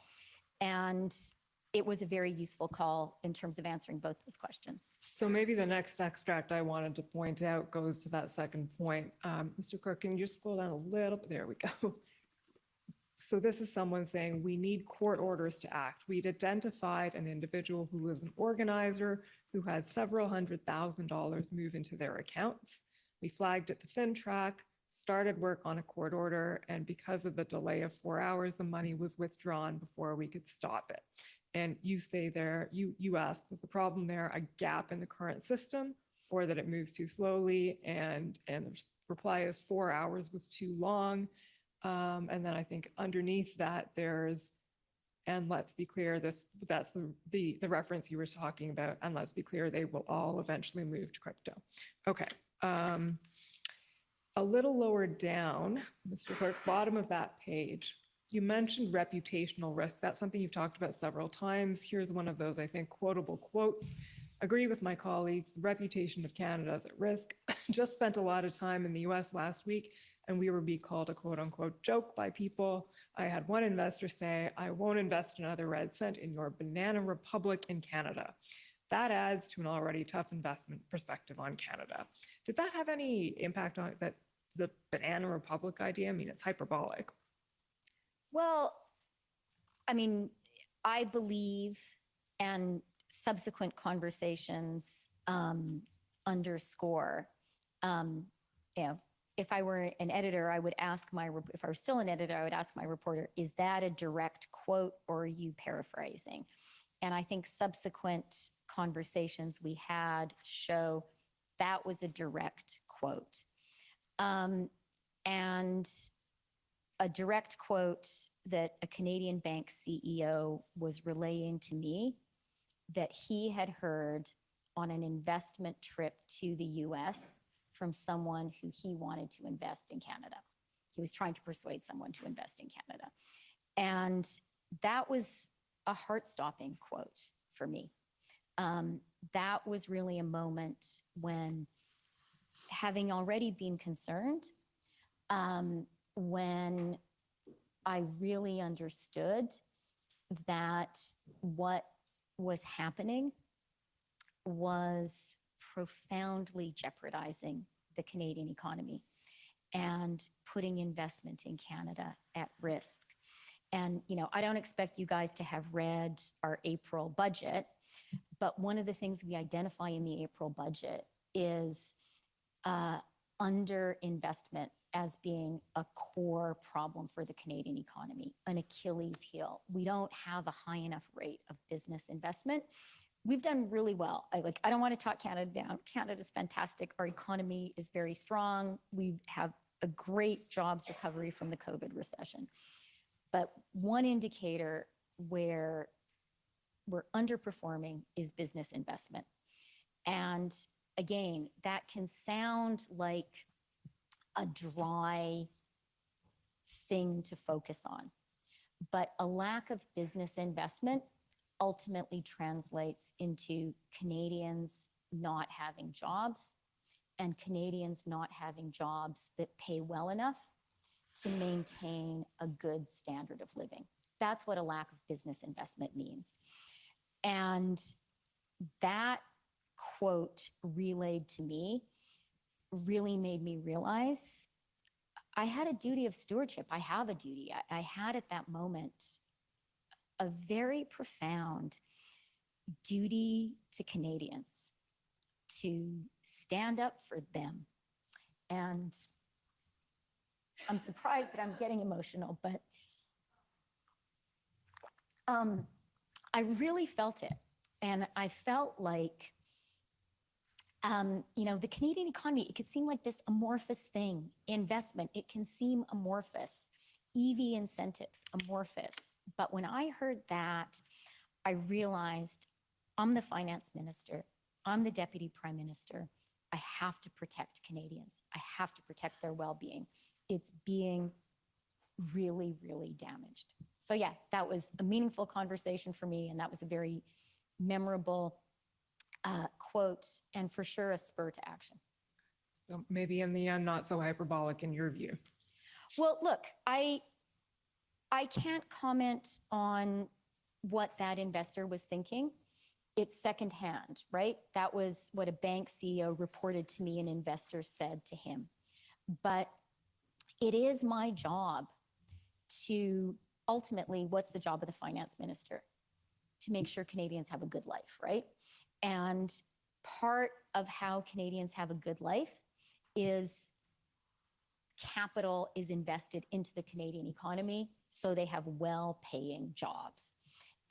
And it was a very useful call in terms of answering both those questions. So maybe the next extract I wanted to point out goes to that second point. Mr. Clerk, can you just scroll down a little bit? There we go. So this is someone saying, we need court orders to act. We'd identified an individual who was an organizer who had several $100,000 move into their accounts. We flagged it to FinTrack, started work on a court order, and because of the delay of 4 hours, the money was withdrawn before we could stop it. And you say there, you asked, was the problem there a gap in the current system, or that it moves too slowly? And the reply is 4 hours was too long. And then I think underneath that there's, and let's be clear, that's the reference you were talking about, and let's be clear, they will all eventually move to crypto. Okay. A little lower down, Mr. Clerk, bottom of that page, you mentioned reputational risk. That's something you've talked about several times. Here's one of those, I think, quotable quotes. Agree with my colleagues, the reputation of Canada is at risk. Just spent a lot of time in the US last week, and we were being called a quote unquote joke by people. I had one investor say, I won't invest another red cent in your banana republic in Canada. That adds to an already tough investment perspective on Canada. Did that have any impact on that, the banana republic idea? I mean, it's hyperbolic. Well, I mean, I believe, and subsequent conversations underscore, if I were an editor, I would ask if I were still an editor, I would ask my reporter, is that a direct quote or are you paraphrasing? And I think subsequent conversations we had show that was a direct quote. And a direct quote that a Canadian bank CEO was relaying to me that he had heard on an investment trip to the US from someone who he wanted to invest in Canada. He was trying to persuade someone to invest in Canada. And that was a heart-stopping quote for me. That was really a moment when, having already been concerned, when I really understood that what was happening was profoundly jeopardizing the Canadian economy and putting investment in Canada at risk. And, I don't expect you guys to have read our April budget, but one of the things we identify in the April budget is underinvestment as being a core problem for the Canadian economy, an Achilles heel. We don't have a high enough rate of business investment. We've done really well. I don't want to talk Canada down. Canada's fantastic. Our economy is very strong. We have a great jobs recovery from the COVID recession. But one indicator where we're underperforming is business investment. And again, that can sound like a dry thing to focus on, but a lack of business investment ultimately translates into Canadians not having jobs and Canadians not having jobs that pay well enough to maintain a good standard of living. That's what a lack of business investment means. And that quote relayed to me really made me realize I had a duty of stewardship. I have a duty. I had at that moment a very profound duty to Canadians to stand up for them. And I'm surprised that I'm getting emotional, but I really felt it. And I felt like, the Canadian economy, it could seem like this amorphous thing. Investment, it can seem amorphous. EV incentives, amorphous. But when I heard that, I realized I'm the finance minister. I'm the deputy prime minister. I have to protect Canadians. I have to protect their well-being. It's being really, really damaged. So yeah, that was a meaningful conversation for me, and that was a very memorable quote, and for sure a spur to action. So maybe in the end, not so hyperbolic in your view. Well, look, I can't comment on what that investor was thinking. It's secondhand, right? That was what a bank CEO reported to me an investor said to him. But it is my job to ultimately, what's the job of the finance minister? To make sure Canadians have a good life, right? And part of how Canadians have a good life is capital is invested into the Canadian economy so they have well-paying jobs.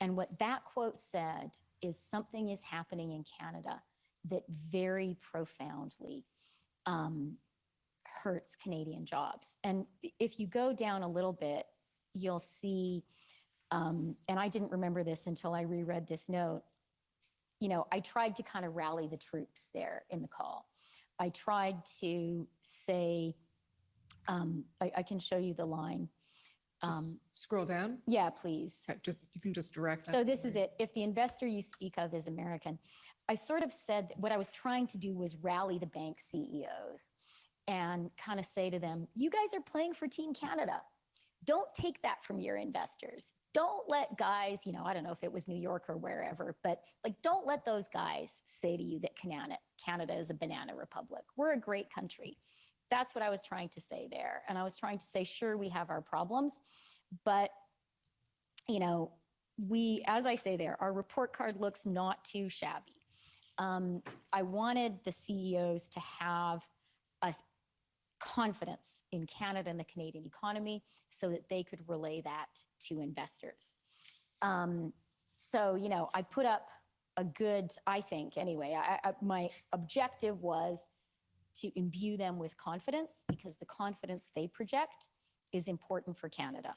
And what that quote said is something is happening in Canada that very profoundly hurts Canadian jobs. And if you go down a little bit, you'll see, and I didn't remember this until I reread this note, I tried to kind of rally the troops there in the call. I tried to say, I can show you the line. Just scroll down. Yeah, please. Okay, you can just direct that. So this is it. If the investor you speak of is American, I sort of said that what I was trying to do was rally the bank CEOs and kind of say to them, you guys are playing for Team Canada. Don't take that from your investors. Don't let guys, I don't know if it was New York or wherever, but don't let those guys say to you that Canada is a banana republic. We're a great country. That's what I was trying to say there. And I was trying to say, sure, we have our problems, but, as I say there, our report card looks not too shabby. I wanted the CEOs to have a confidence in Canada and the Canadian economy so that they could relay that to investors. So, I put up a good, I think anyway, my objective was to imbue them with confidence because the confidence they project is important for Canada.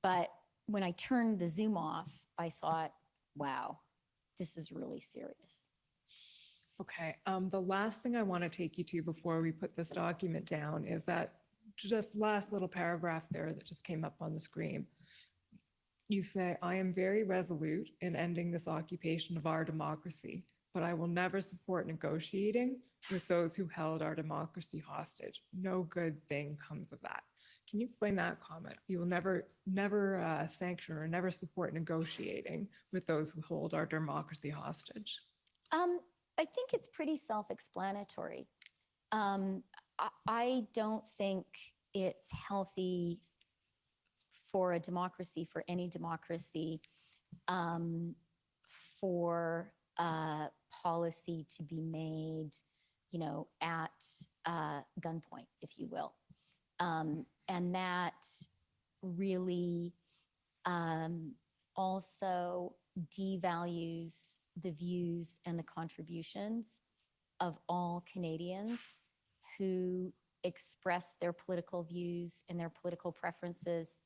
But when I turned the Zoom off, I thought, wow, this is really serious. Okay, the last thing I want to take you to before we put this document down is that just last little paragraph there that just came up on the screen. You say, I am very resolute in ending this occupation of our democracy, but I will never support negotiating with those who held our democracy hostage. No good thing comes of that. Can you explain that comment? You will never sanction or never support negotiating with those who hold our democracy hostage. I think it's pretty self-explanatory. I don't think it's healthy for a democracy, for any democracy, for policy to be made, at gunpoint, if you will. And that really also devalues the views and the contributions of all Canadians who express their political views and their political preferences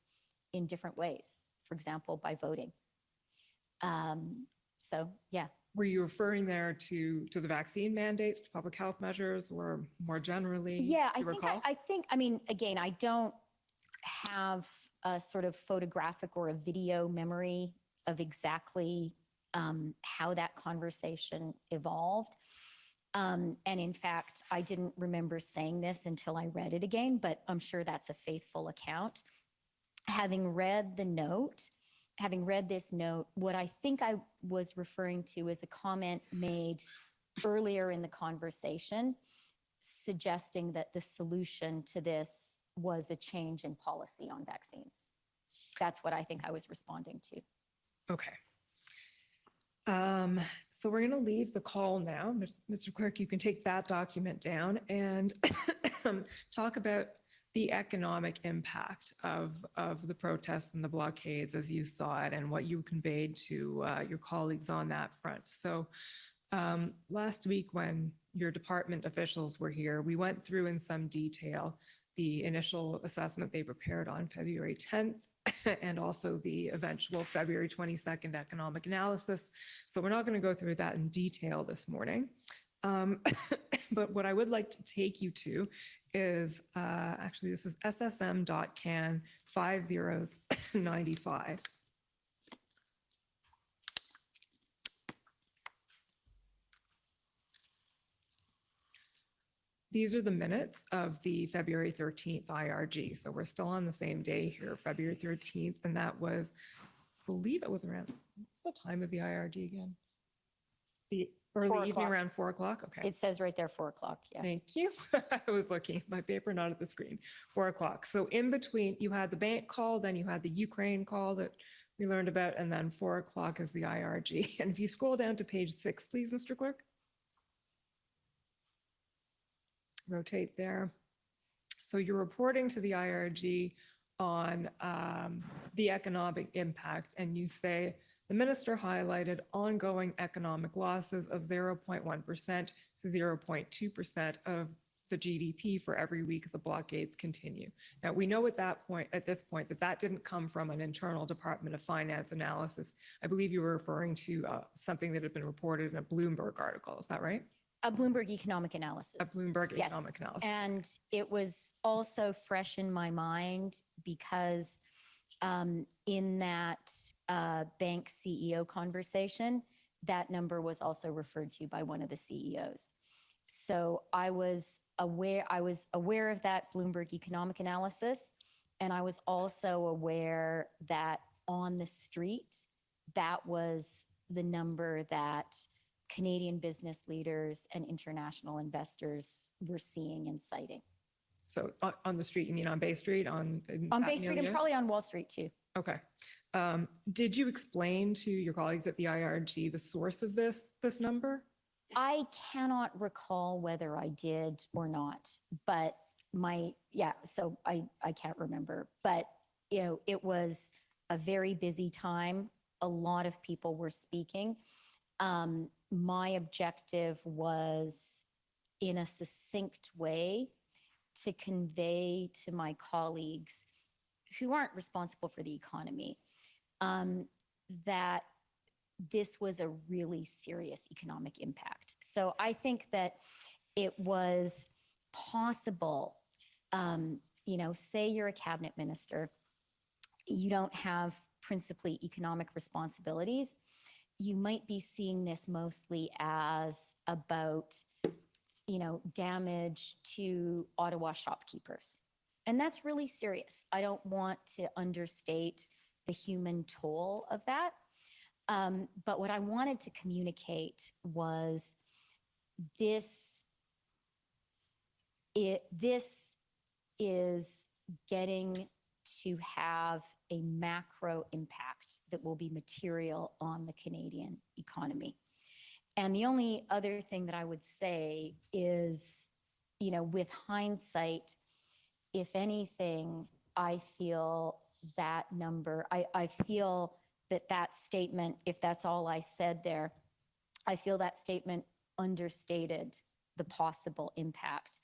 in different ways, for example, by voting. So, yeah. Were you referring there to the vaccine mandates, to public health measures, or more generally? Yeah, do you recall? I mean, again, I don't have a sort of photographic or a video memory of exactly how that conversation evolved. And in fact, I didn't remember saying this until I read it again, but I'm sure that's a faithful account. Having read this note, what I think I was referring to is a comment made earlier in the conversation suggesting that the solution to this was a change in policy on vaccines. That's what I think I was responding to. Okay. So we're going to leave the call now. Mr. Clerk, you can take that document down and talk about the economic impact of the protests and the blockades as you saw it and what you conveyed to your colleagues on that front. So last week when your department officials were here, we went through in some detail the initial assessment they prepared on February 10th and also the eventual February 22nd economic analysis. So we're not going to go through that in detail this morning. But what I would like to take you to is, actually this is SSM.can 5095. These are the minutes of the February 13th IRG. So we're still on the same day here, February 13th, and that was, I believe it was around, what's the time of the IRG again? The early evening around 4 o'clock? Okay. It says right there 4 o'clock, yeah. Thank you. I was looking at my paper, not at the screen. 4 o'clock. So in between, you had the bank call, then you had the Ukraine call that we learned about, and then 4 o'clock is the IRG. And if you scroll down to page 6, please, Mr. Clerk. Rotate there. So you're reporting to the IRG on the economic impact, and you say the minister highlighted ongoing economic losses of 0.1% to 0.2% of the GDP for every week the blockades continue. Now we know at this point that didn't come from an internal Department of Finance analysis. I believe you were referring to something that had been reported in a Bloomberg article. Is that right? A Bloomberg economic analysis. A Bloomberg economic analysis. And it was also fresh in my mind because in that bank CEO conversation, that number was also referred to by one of the CEOs. So I was aware of that Bloomberg economic analysis, and I was also aware that on the street, that was the number that Canadian business leaders and international investors were seeing and citing. So on the street, you mean on Bay Street? On Bay Street and probably on Wall Street too. Okay. Did you explain to your colleagues at the IRG the source of this number? I cannot recall whether I did or not, but so I can't remember. But, it was a very busy time. A lot of people were speaking. My objective was, in a succinct way, to convey to my colleagues who aren't responsible for the economy that this was a really serious economic impact. So I think that it was possible, say you're a cabinet minister, you don't have principally economic responsibilities. You might be seeing this mostly as about, damage to Ottawa shopkeepers. And that's really serious. I don't want to understate the human toll of that. But what I wanted to communicate was this is getting to have a macro impact that will be material on the Canadian economy. And the only other thing that I would say is, with hindsight, if anything, I feel that number, I feel that statement, if that's all I said there, I feel that statement understated the possible impact,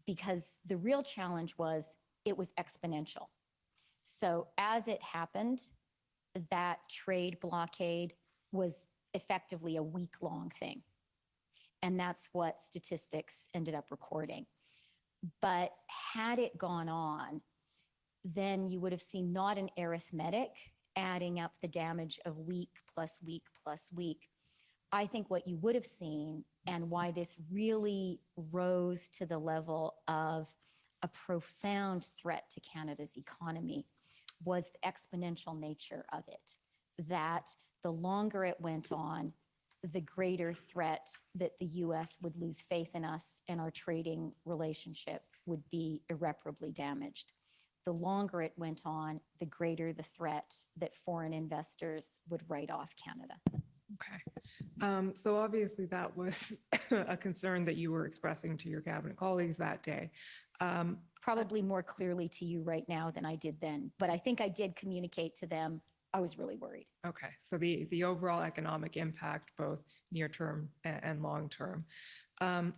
because the real challenge was it was exponential. So as it happened, that trade blockade was effectively a week-long thing. And that's what statistics ended up recording. But had it gone on, then you would have seen not an arithmetic adding up the damage of week plus week plus week. I think what you would have seen, and why this really rose to the level of a profound threat to Canada's economy, was the exponential nature of it. That the longer it went on, the greater threat that the US would lose faith in us and our trading relationship would be irreparably damaged. The longer it went on, the greater the threat that foreign investors would write off Canada. Okay. So obviously that was a concern that you were expressing to your cabinet colleagues that day. Probably more clearly to you right now than I did then, but I think I did communicate to them I was really worried. Okay, so the overall economic impact, both near term and long term.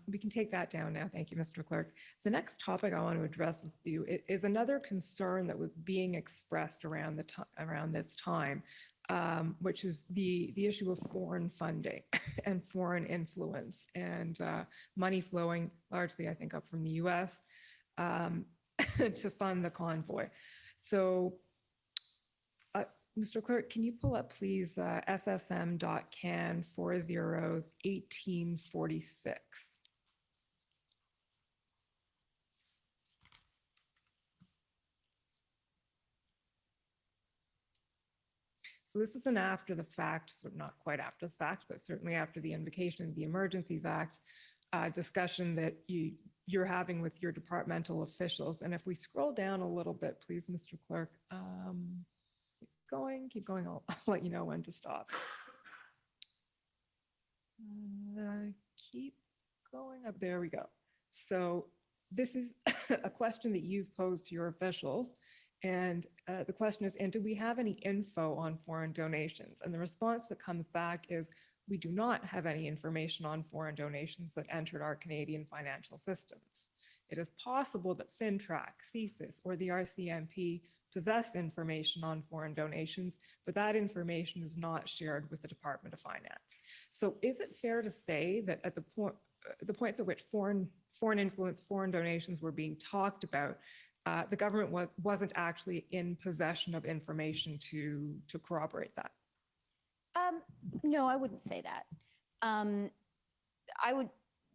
We can take that down now. Thank you, Mr. Clerk. The next topic I want to address with you is another concern that was being expressed around this time, which is the issue of foreign funding and foreign influence, and money flowing largely, I think, up from the US to fund the convoy. So, Mr. Clerk, can you pull up, please, SSM.can 401846? So this is an after the fact, so not quite after the fact, but certainly after the invocation of the Emergencies Act discussion that you're having with your departmental officials. And if we scroll down a little bit, please, Mr. Clerk, keep going. I'll let you know when to stop. Keep going up. There we go. So this is a question that you've posed to your officials. And the question is, and do we have any info on foreign donations? And the response that comes back is, we do not have any information on foreign donations that entered our Canadian financial systems. It is possible that FINTRAC, CSIS, or the RCMP possess information on foreign donations, but that information is not shared with the Department of Finance. So is it fair to say that at the points at which foreign influence, foreign donations were being talked about, the government wasn't actually in possession of information to corroborate that? No, I wouldn't say that.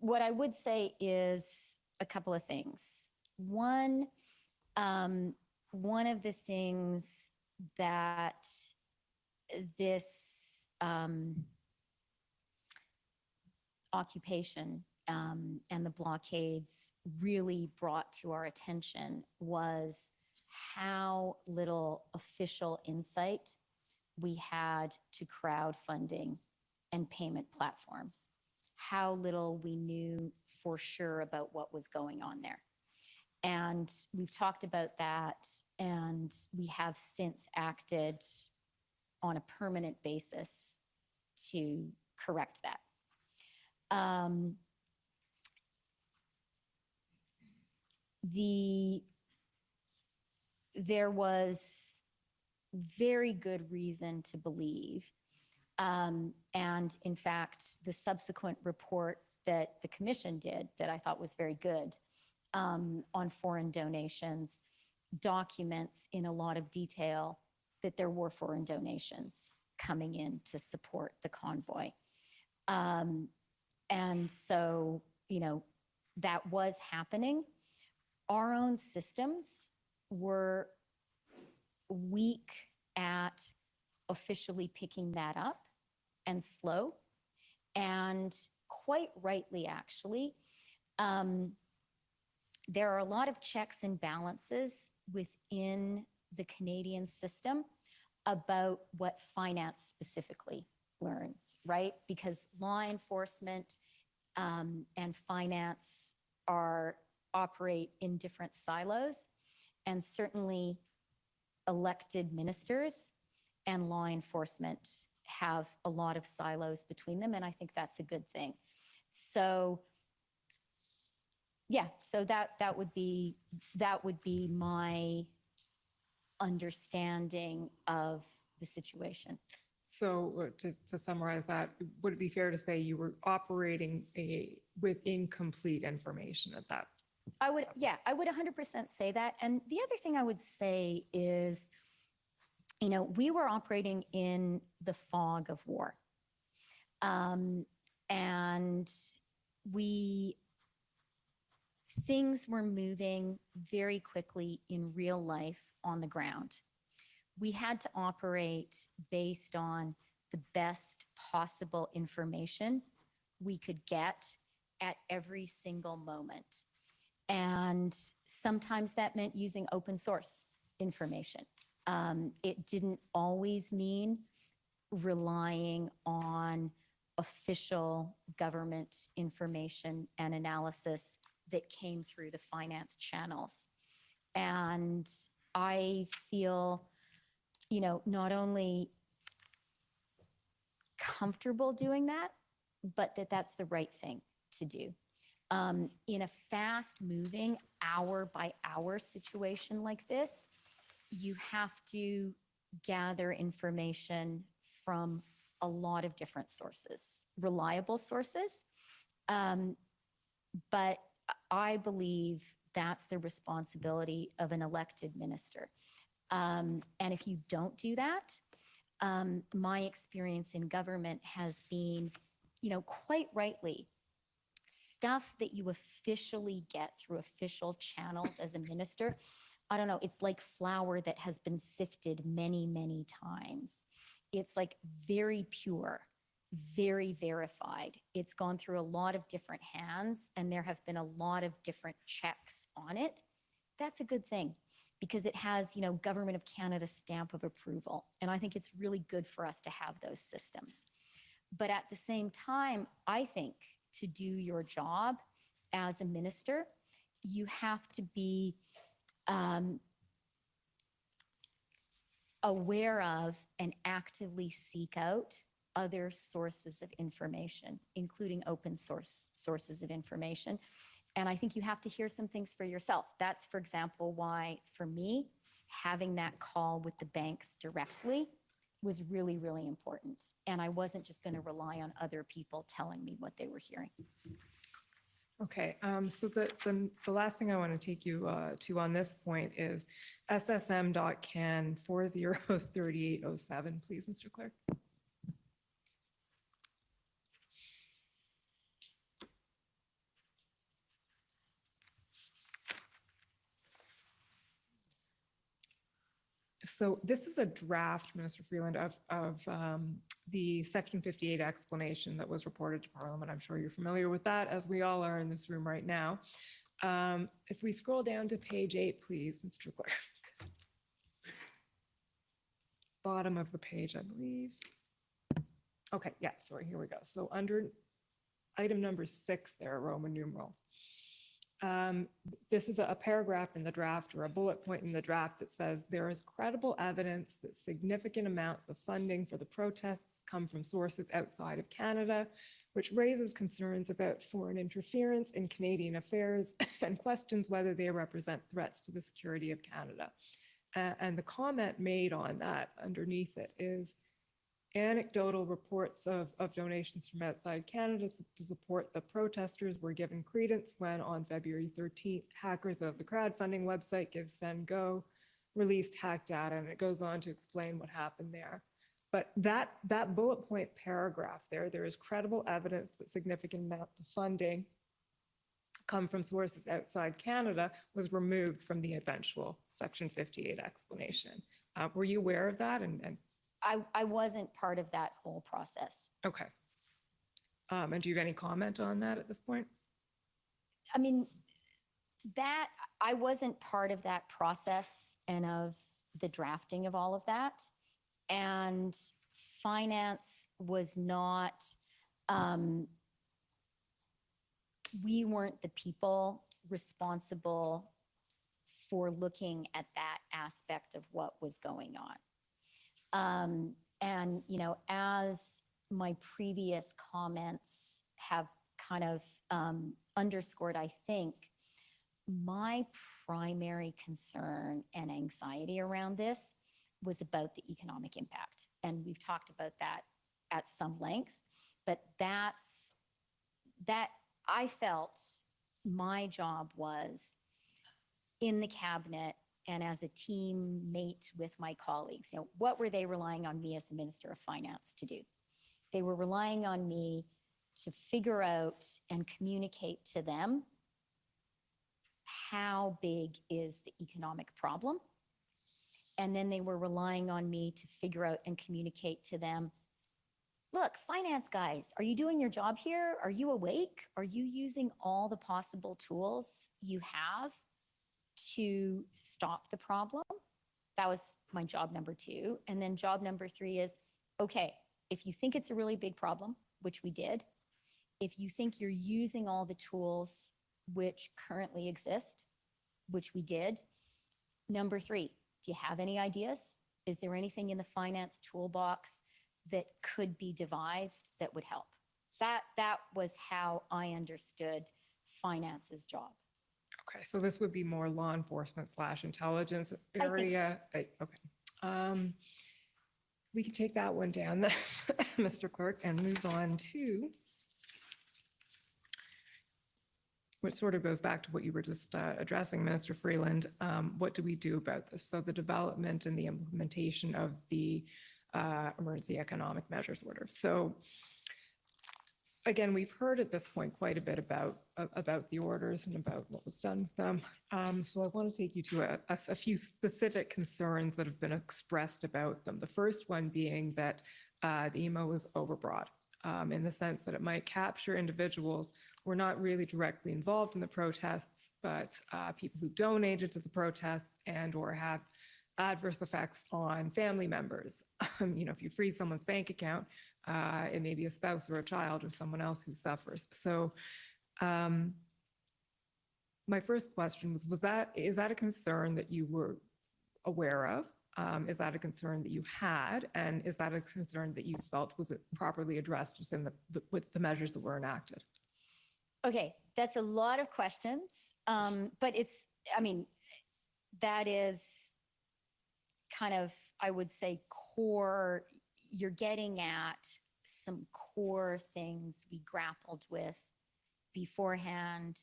What I would say is a couple of things. One of the things that this occupation and the blockades really brought to our attention was how little official insight we had to crowdfunding and payment platforms, how little we knew for sure about what was going on there. And we've talked about that, and we have since acted on a permanent basis to correct that. There was very good reason to believe, and in fact, the subsequent report that the commission did that I thought was very good on foreign donations documents in a lot of detail that there were foreign donations coming in to support the convoy. And so, that was happening. Our own systems were weak at officially picking that up, and slow. And quite rightly, actually, there are a lot of checks and balances within the Canadian system about what finance specifically learns, right? Because law enforcement and finance operate in different silos, and certainly elected ministers and law enforcement have a lot of silos between them, and I think that's a good thing. So yeah, so that would be my understanding of the situation. So to summarize that, would it be fair to say you were operating with incomplete information at that? I would 100% say that. And the other thing I would say is, we were operating in the fog of war. And things were moving very quickly in real life on the ground. We had to operate based on the best possible information we could get at every single moment. And sometimes that meant using open source information. It didn't always mean relying on official government information and analysis that came through the finance channels. And I feel, not only comfortable doing that, but that's the right thing to do. In a fast-moving, hour-by-hour situation like this, you have to gather information from a lot of different sources, reliable sources. But I believe that's the responsibility of an elected minister. And if you don't do that, my experience in government has been, quite rightly, stuff that you officially get through official channels as a minister, I don't know, it's like flour that has been sifted many, many times. It's like very pure, very verified. It's gone through a lot of different hands, and there have been a lot of different checks on it. That's a good thing, because it has, Government of Canada stamp of approval. And I think it's really good for us to have those systems. But at the same time, I think to do your job as a minister, you have to be aware of and actively seek out other sources of information, including open source sources of information. And I think you have to hear some things for yourself. That's, for example, why, for me, having that call with the banks directly was really, really important. And I wasn't just going to rely on other people telling me what they were hearing. Okay, so the last thing I want to take you to on this point is ssm.can 403807, please, Mr. Clerk. So this is a draft, Minister Freeland, of the Section 58 explanation that was reported to Parliament. I'm sure you're familiar with that, as we all are in this room right now. If we scroll down to page 8, please, Mr. Clerk. Bottom of the page, I believe. Okay, yeah, sorry, here we go. So under item number 6 there, Roman numeral. This is a paragraph in the draft, or a bullet point in the draft, that says there is credible evidence that significant amounts of funding for the protests come from sources outside of Canada, which raises concerns about foreign interference in Canadian affairs and questions whether they represent threats to the security of Canada. And the comment made on that underneath it is, anecdotal reports of donations from outside Canada to support the protesters were given credence when, on February 13th, hackers of the crowdfunding website GiveSendGo released hacked data, and it goes on to explain what happened there. But that bullet point paragraph there is credible evidence that significant amounts of funding come from sources outside Canada, was removed from the eventual Section 58 explanation. Were you aware of that? And I wasn't part of that whole process. Okay. And do you have any comment on that at this point? I mean, I wasn't part of that process and of the drafting of all of that. And finance was not, we weren't the people responsible for looking at that aspect of what was going on. And, you know, as my previous comments have kind of underscored, I think, my primary concern and anxiety around this was about the economic impact. And we've talked about that at some length, but that I felt my job was in the cabinet and as a teammate with my colleagues. You know, what were they relying on me as the Minister of Finance to do? They were relying on me to figure out and communicate to them how big is the economic problem. And then they were relying on me to figure out and communicate to them, look, finance guys, are you doing your job here? Are you awake? Are you using all the possible tools you have to stop the problem? That was my job number 2. And then job number 3 is, okay, if you think it's a really big problem, which we did, if you think you're using all the tools which currently exist, which we did, number 3, do you have any ideas? Is there anything in the finance toolbox that could be devised that would help? That was how I understood finance's job. Okay, so this would be more law enforcement / intelligence area. Okay. We can take that one down, then, Mr. Clerk, and move on to, which sort of goes back to what you were just addressing, Minister Freeland. What do we do about this? So the development and the implementation of the Emergency Economic Measures Order. So again, we've heard at this point quite a bit about the orders and about what was done with them. So I want to take you to a few specific concerns that have been expressed about them. The first one being that the EMO was overbroad in the sense that it might capture individuals who were not really directly involved in the protests, but people who donated to the protests and or have adverse effects on family members. You know, if you freeze someone's bank account, it may be a spouse or a child or someone else who suffers. So my first question was is that a concern that you were aware of? Is that a concern that you had? And is that a concern that you felt was properly addressed within with the measures that were enacted? Okay, that's a lot of questions, but it's, I mean, that is kind of, I would say, core, you're getting at some core things we grappled with beforehand,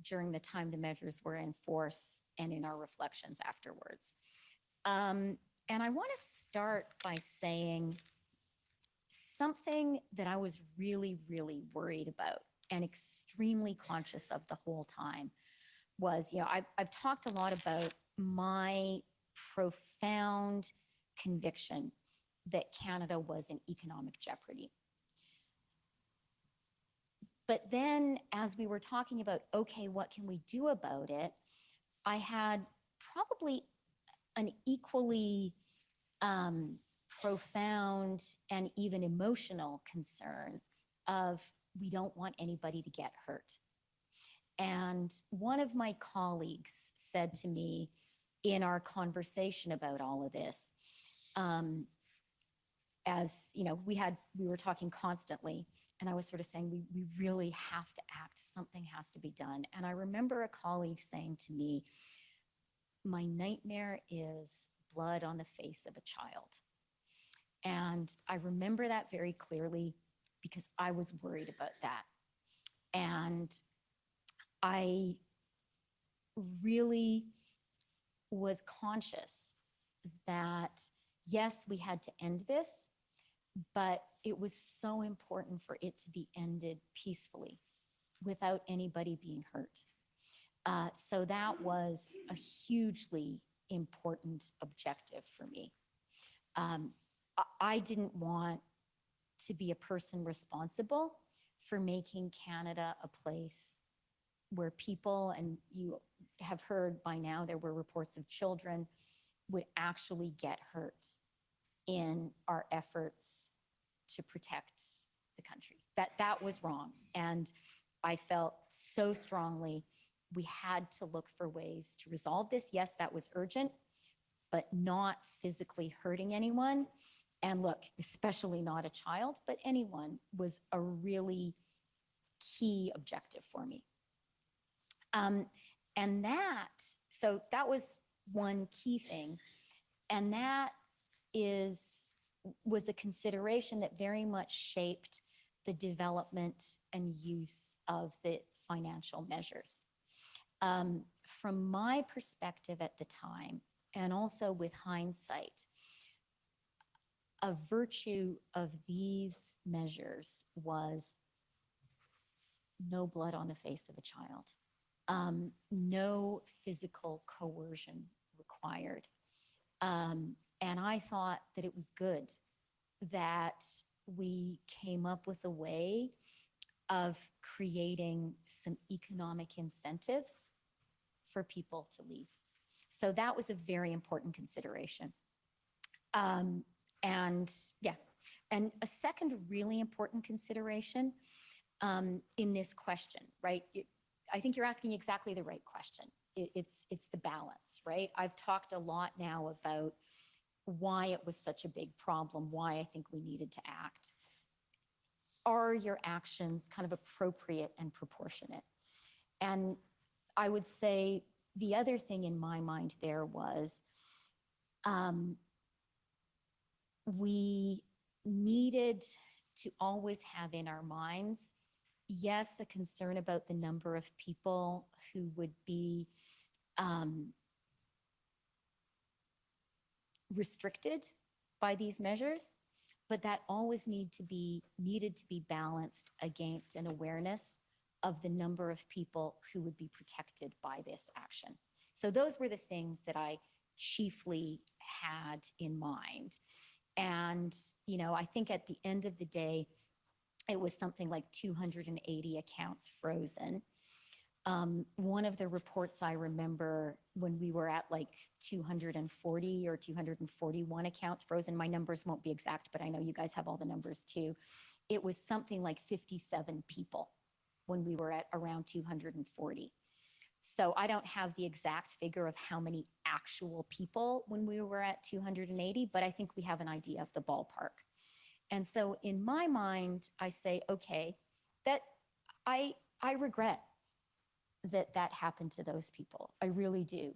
during the time the measures were in force, and in our reflections afterwards. And I want to start by saying something that I was really, really worried about and extremely conscious of the whole time was, you know, I've talked a lot about my profound conviction that Canada was in economic jeopardy. But then as we were talking about, okay, what can we do about it? I had probably an equally profound and even emotional concern of, we don't want anybody to get hurt. And one of my colleagues said to me in our conversation about all of this, as you know, we were talking constantly, and I was sort of saying, we really have to act, something has to be done. And I remember a colleague saying to me, my nightmare is blood on the face of a child. And I remember that very clearly because I was worried about that. And I really was conscious that, yes, we had to end this, but it was so important for it to be ended peacefully without anybody being hurt. So that was a hugely important objective for me. I didn't want to be a person responsible for making Canada a place where people, and you have heard by now, there were reports of children, would actually get hurt in our efforts to protect the country. That was wrong. And I felt so strongly we had to look for ways to resolve this. Yes, that was urgent, but not physically hurting anyone. And look, especially not a child, but anyone, was a really key objective for me. So that was one key thing. And that was a consideration that very much shaped the development and use of the financial measures. From my perspective at the time, and also with hindsight, a virtue of these measures was no blood on the face of a child, no physical coercion required. And I thought that it was good that we came up with a way of creating some economic incentives for people to leave. So that was a very important consideration. And a second really important consideration in this question, right? I think you're asking exactly the right question. It's the balance, right? I've talked a lot now about why it was such a big problem, why I think we needed to act. Are your actions kind of appropriate and proportionate? And I would say the other thing in my mind there was we needed to always have in our minds, yes, a concern about the number of people who would be restricted by these measures, but that always needed to be balanced against an awareness of the number of people who would be protected by this action. So those were the things that I chiefly had in mind. And, I think at the end of the day, it was something like 280 accounts frozen. One of the reports I remember when we were at like 240 or 241 accounts frozen, my numbers won't be exact, but I know you guys have all the numbers too. It was something like 57 people when we were at around 240. So I don't have the exact figure of how many actual people when we were at 280, but I think we have an idea of the ballpark. And so in my mind, I say, okay, that I regret that happened to those people. I really do.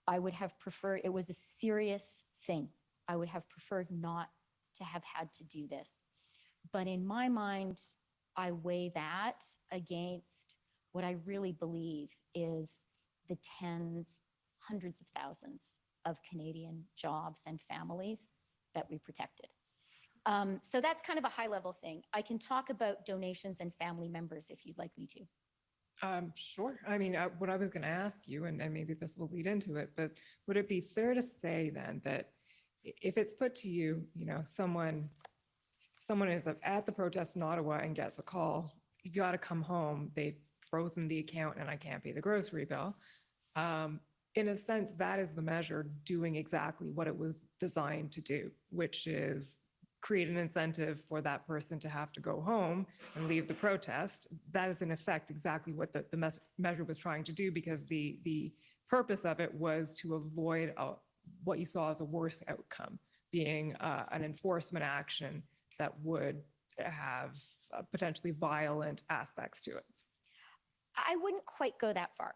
I would have preferred, it was a serious thing. I would have preferred not to have had to do this. But in my mind, I weigh that against what I really believe is the tens, hundreds of thousands of Canadian jobs and families that we protected. So that's kind of a high level thing. I can talk about donations and family members if you'd like me to. Sure. I mean, what I was going to ask you, and maybe this will lead into it, but would it be fair to say then that if it's put to you, someone is at the protest in Ottawa and gets a call, you got to come home, they've frozen the account and I can't pay the grocery bill. In a sense, that is the measure doing exactly what it was designed to do, which is create an incentive for that person to have to go home and leave the protest. That is in effect exactly what the measure was trying to do, because the purpose of it was to avoid what you saw as a worse outcome, being an enforcement action that would have potentially violent aspects to it. I wouldn't quite go that far.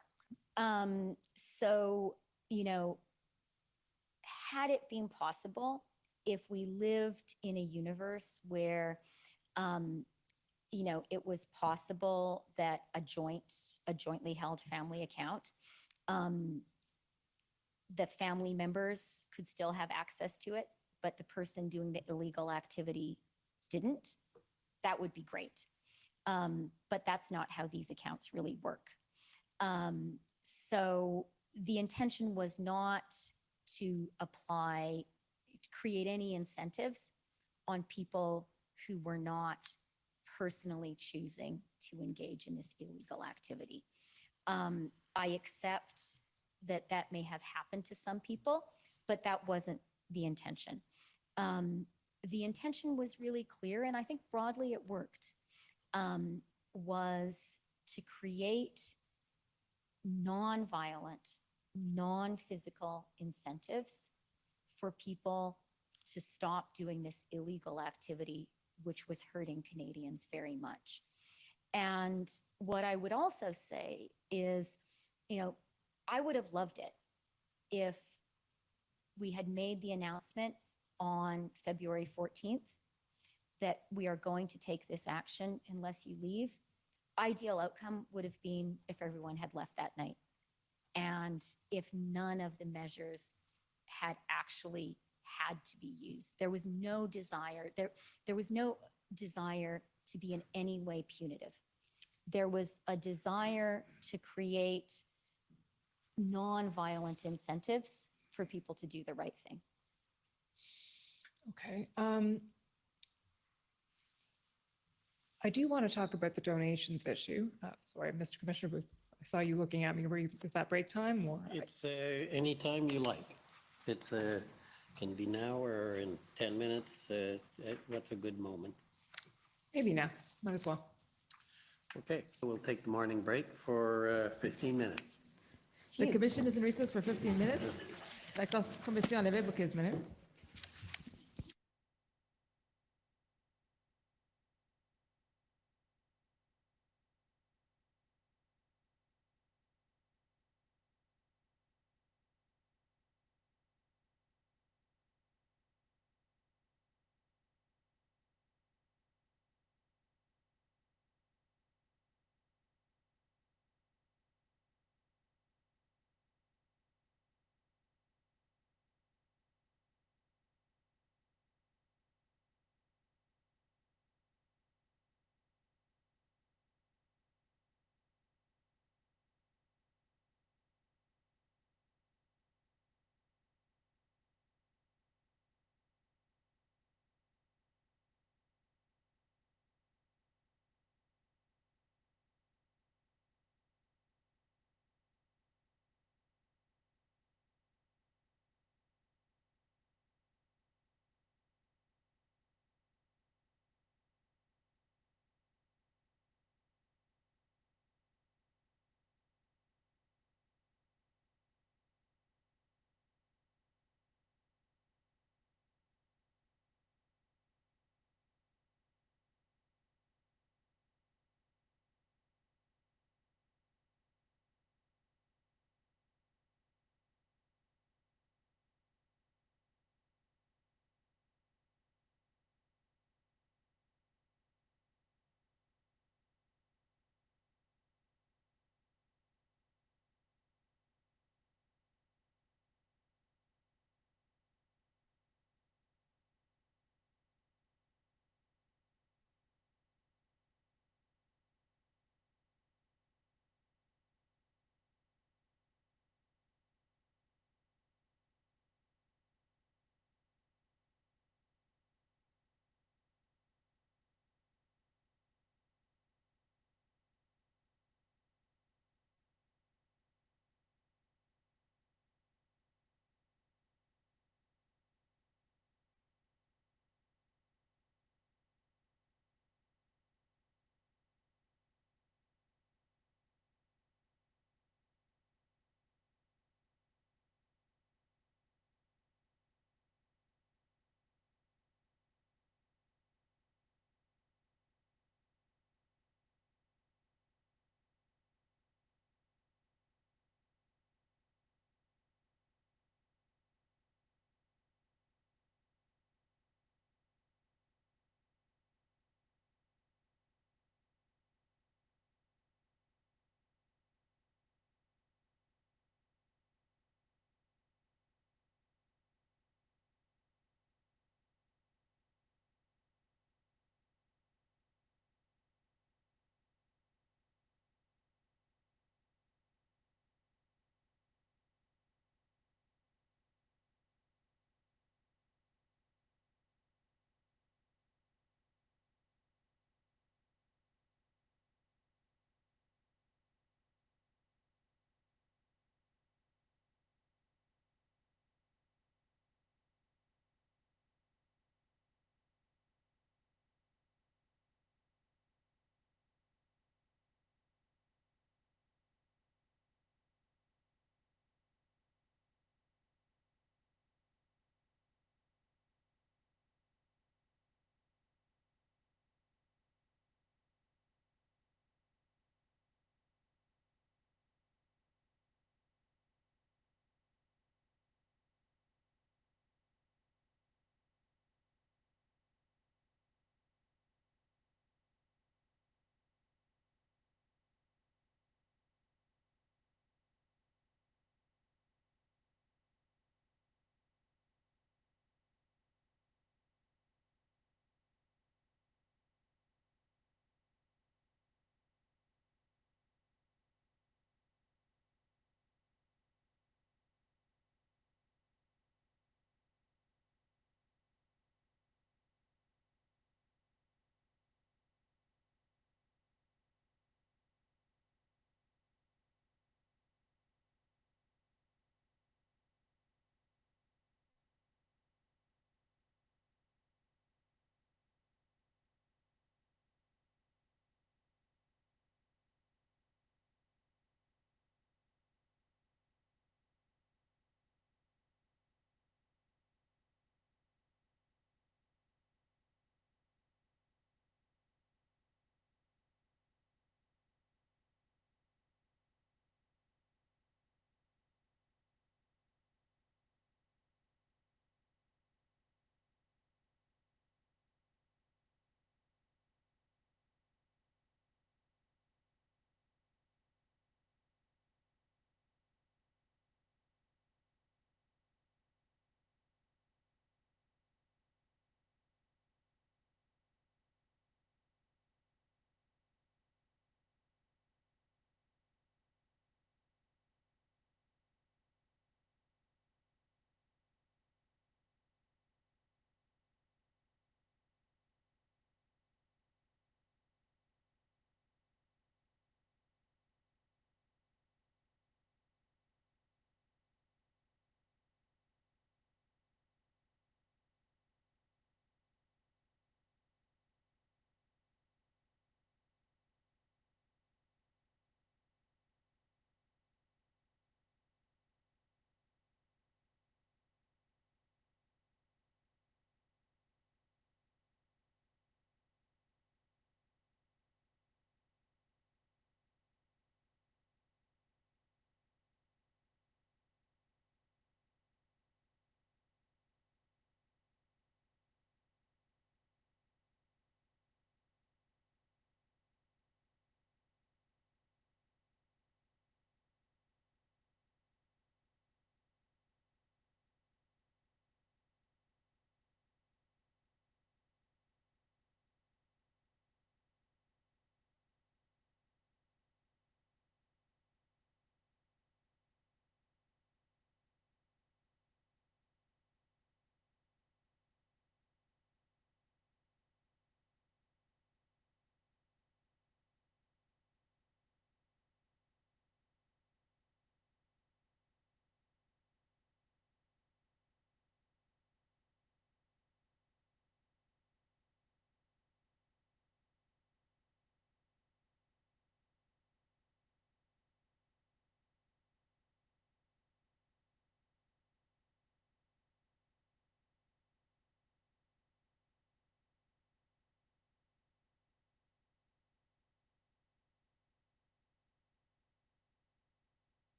Had it been possible, if we lived in a universe where, it was possible that a jointly held family account, the family members could still have access to it, but the person doing the illegal activity didn't, that would be great. But that's not how these accounts really work. So the intention was not to create any incentives on people who were not personally choosing to engage in this illegal activity. I accept that may have happened to some people, but that wasn't the intention. The intention was really clear, and I think broadly it worked, was to create non-violent, non-physical incentives for people to stop doing this illegal activity, which was hurting Canadians very much. And what I would also say is, I would have loved it if we had made the announcement on February 14th that we are going to take this action unless you leave. Ideal outcome would have been if everyone had left that night and if none of the measures had actually had to be used. There was no desire, there was no desire to be in any way punitive. There was a desire to create non-violent incentives for people to do the right thing. Okay. I do want to talk about the donations issue. Sorry, Mr. Commissioner, but I saw you looking at me. Is that break time or? It's any time you like. It's can be now or in 10 minutes. What's a good moment? Maybe now, might as well. Okay, so we'll take the morning break for 15 minutes. The commission is in recess for 15 minutes. La commission est levée pour 15 minutes.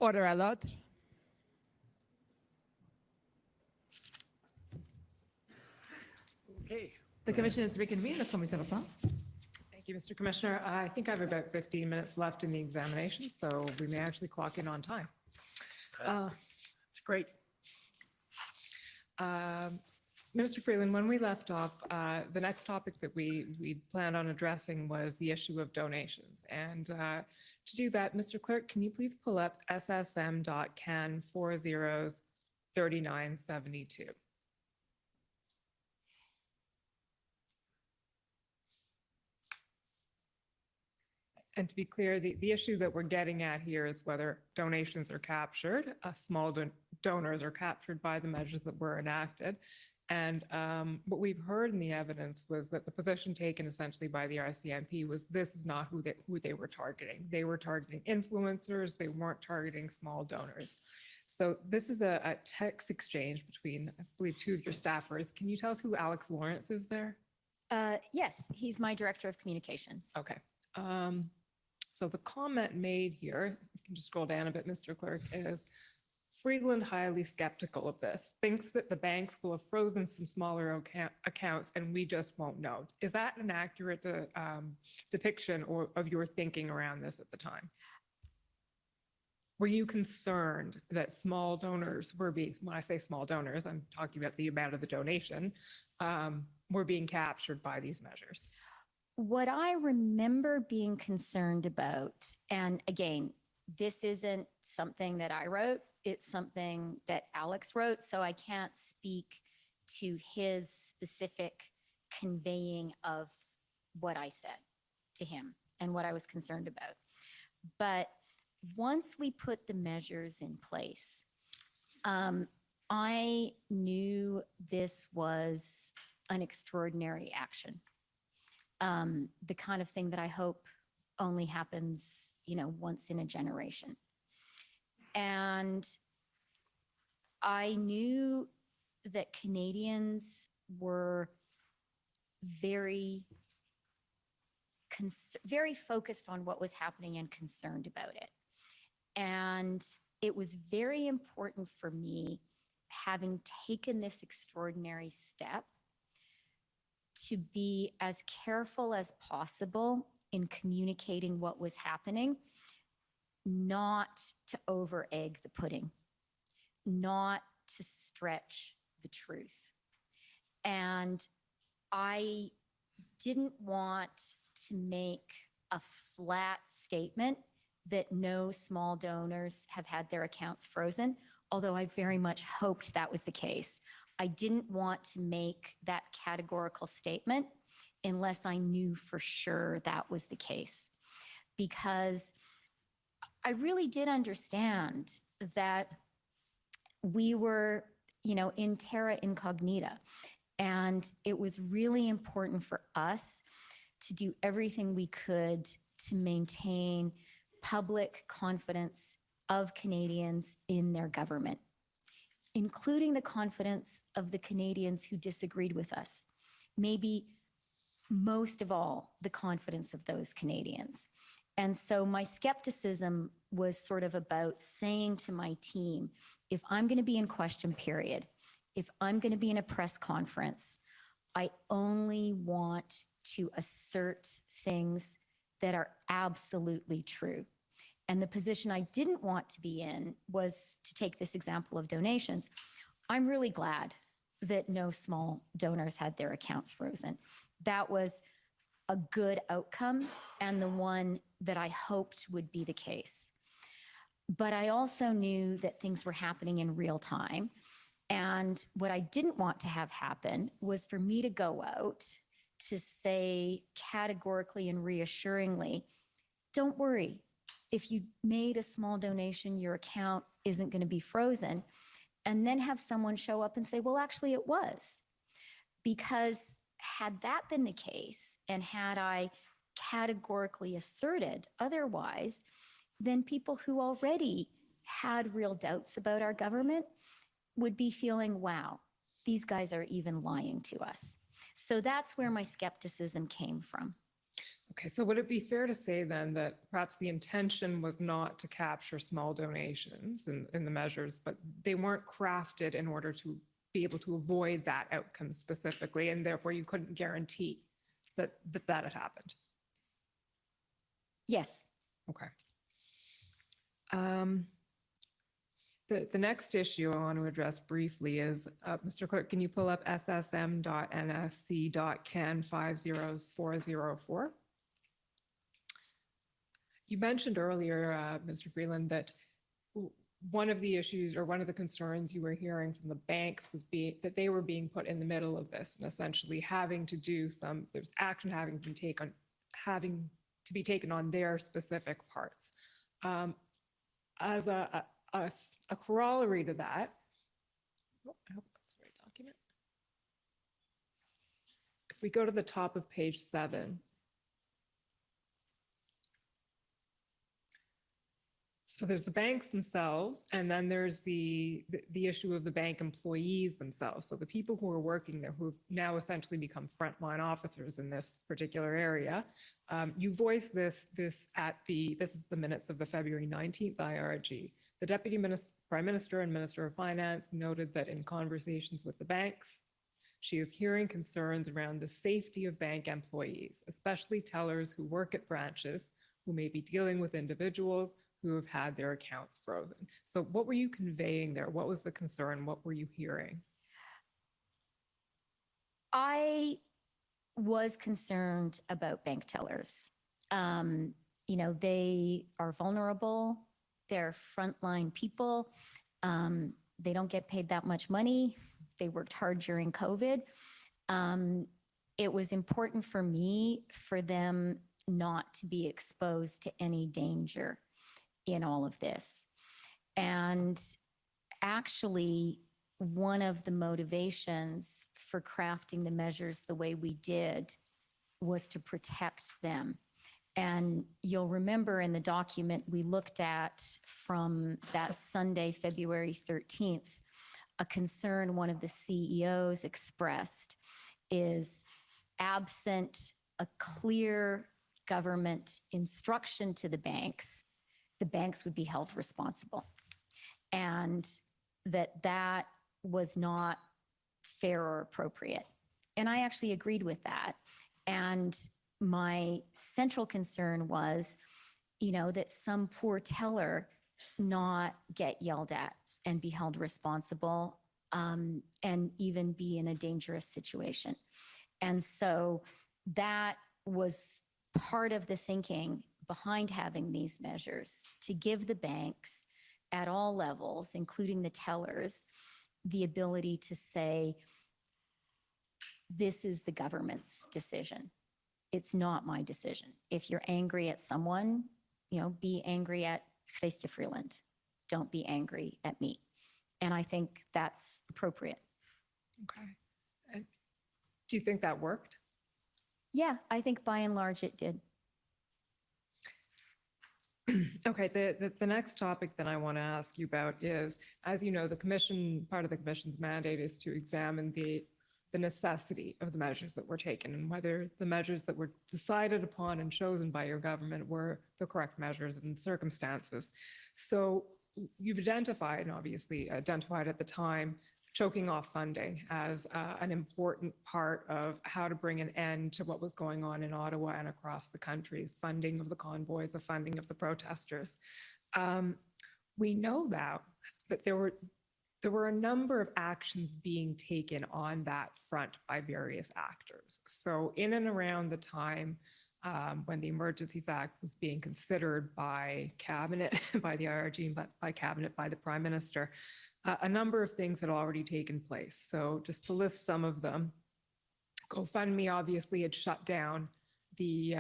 Order à l'ordre. Okay. The commission is reconvened. La commission reprend. Thank you, Mr. Commissioner. I think I have about 15 minutes left in the examination, so we may actually clock in on time. It's great. Minister Freeland, when we left off, the next topic that we planned on addressing was the issue of donations. And to do that, Mr. Clerk, can you please pull up SSM.can 403972? And to be clear, the issue that we're getting at here is whether donations are captured, small donors are captured by the measures that were enacted. And what we've heard in the evidence was that the position taken essentially by the RCMP was this is not who they were targeting. They were targeting influencers. They weren't targeting small donors. So this is a text exchange between, I believe, two of your staffers. Can you tell us who Alex Lawrence is there? Yes, he's my director of communications. Okay. So the comment made here, you can just scroll down a bit, Mr. Clerk, is Freeland highly skeptical of this, thinks that the banks will have frozen some smaller accounts and we just won't know. Is that an accurate depiction of your thinking around this at the time? Were you concerned that small donors when I say small donors, I'm talking about the amount of the donation, were being captured by these measures? What I remember being concerned about, and again, this isn't something that I wrote, it's something that Alex wrote, so I can't speak to his specific conveying of what I said to him and what I was concerned about. But once we put the measures in place, I knew this was an extraordinary action. The kind of thing that I hope only happens, once in a generation. And I knew that Canadians were very focused on what was happening and concerned about it. And it was very important for me, having taken this extraordinary step, to be as careful as possible in communicating what was happening, not to over egg the pudding, not to stretch the truth. And I didn't want to make a flat statement that no small donors have had their accounts frozen, although I very much hoped that was the case. I didn't want to make that categorical statement unless I knew for sure that was the case, because I really did understand that we were, in terra incognita, and it was really important for us to do everything we could to maintain public confidence of Canadians in their government, including the confidence of the Canadians who disagreed with us. Maybe most of all, the confidence of those Canadians. And so my skepticism was sort of about saying to my team, if I'm going to be in question period, if I'm going to be in a press conference, I only want to assert things that are absolutely true. And the position I didn't want to be in was to take this example of donations. I'm really glad that no small donors had their accounts frozen. That was a good outcome and the one that I hoped would be the case. But I also knew that things were happening in real time. And what I didn't want to have happen was for me to go out to say categorically and reassuringly, don't worry, if you made a small donation, your account isn't going to be frozen, and then have someone show up and say, well, actually it was. Because had that been the case, and had I categorically asserted otherwise, then people who already had real doubts about our government would be feeling, wow, these guys are even lying to us. So that's where my skepticism came from. Okay, so would it be fair to say then that perhaps the intention was not to capture small donations in the measures, but they weren't crafted in order to be able to avoid that outcome specifically, and therefore you couldn't guarantee that had happened? Yes. Okay. The next issue I want to address briefly is, Mr. Clerk, can you pull up ssm.nsc.can 50404? You mentioned earlier, Mr. Freeland, that one of the issues or one of the concerns you were hearing from the banks was that they were being put in the middle of this and essentially having to do there's action having to be taken on their specific parts. As a corollary to that, I hope that's the right document. If we go to the top of page 7, so there's the banks themselves, and then there's the issue of the bank employees themselves. So the people who are working there, who have now essentially become frontline officers in this particular area. You voiced this is the minutes of the February 19th IRG. The Deputy Prime Minister and Minister of Finance noted that in conversations with the banks, she is hearing concerns around the safety of bank employees, especially tellers who work at branches, who may be dealing with individuals who have had their accounts frozen. So what were you conveying there? What was the concern? What were you hearing? I was concerned about bank tellers. They are vulnerable. They're frontline people. They don't get paid that much money. They worked hard during COVID. It was important for me for them not to be exposed to any danger in all of this. And actually, one of the motivations for crafting the measures the way we did was to protect them. And you'll remember in the document we looked at from that Sunday, February 13th, a concern one of the CEOs expressed is absent a clear government instruction to the banks would be held responsible. And that was not fair or appropriate. And I actually agreed with that. And my central concern was, that some poor teller not get yelled at and be held responsible, and even be in a dangerous situation. And so that was part of the thinking behind having these measures, to give the banks at all levels, including the tellers, the ability to say, this is the government's decision. It's not my decision. If you're angry at someone, be angry at Chrystia Freeland. Don't be angry at me. And I think that's appropriate. Okay. And do you think that worked? Yeah, I think by and large it did. Okay, the next topic that I want to ask you about is, as you know, part of the commission's mandate is to examine the necessity of the measures that were taken and whether the measures that were decided upon and chosen by your government were the correct measures in the circumstances. So you've identified, and obviously identified at the time, choking off funding as an important part of how to bring an end to what was going on in Ottawa and across the country, funding of the convoys, the funding of the protesters. We know that there were a number of actions being taken on that front by various actors. So in and around the time when the Emergencies Act was being considered by Cabinet, by the IRG, but by Cabinet, by the Prime Minister, a number of things had already taken place. So just to list some of them, GoFundMe obviously had shut down the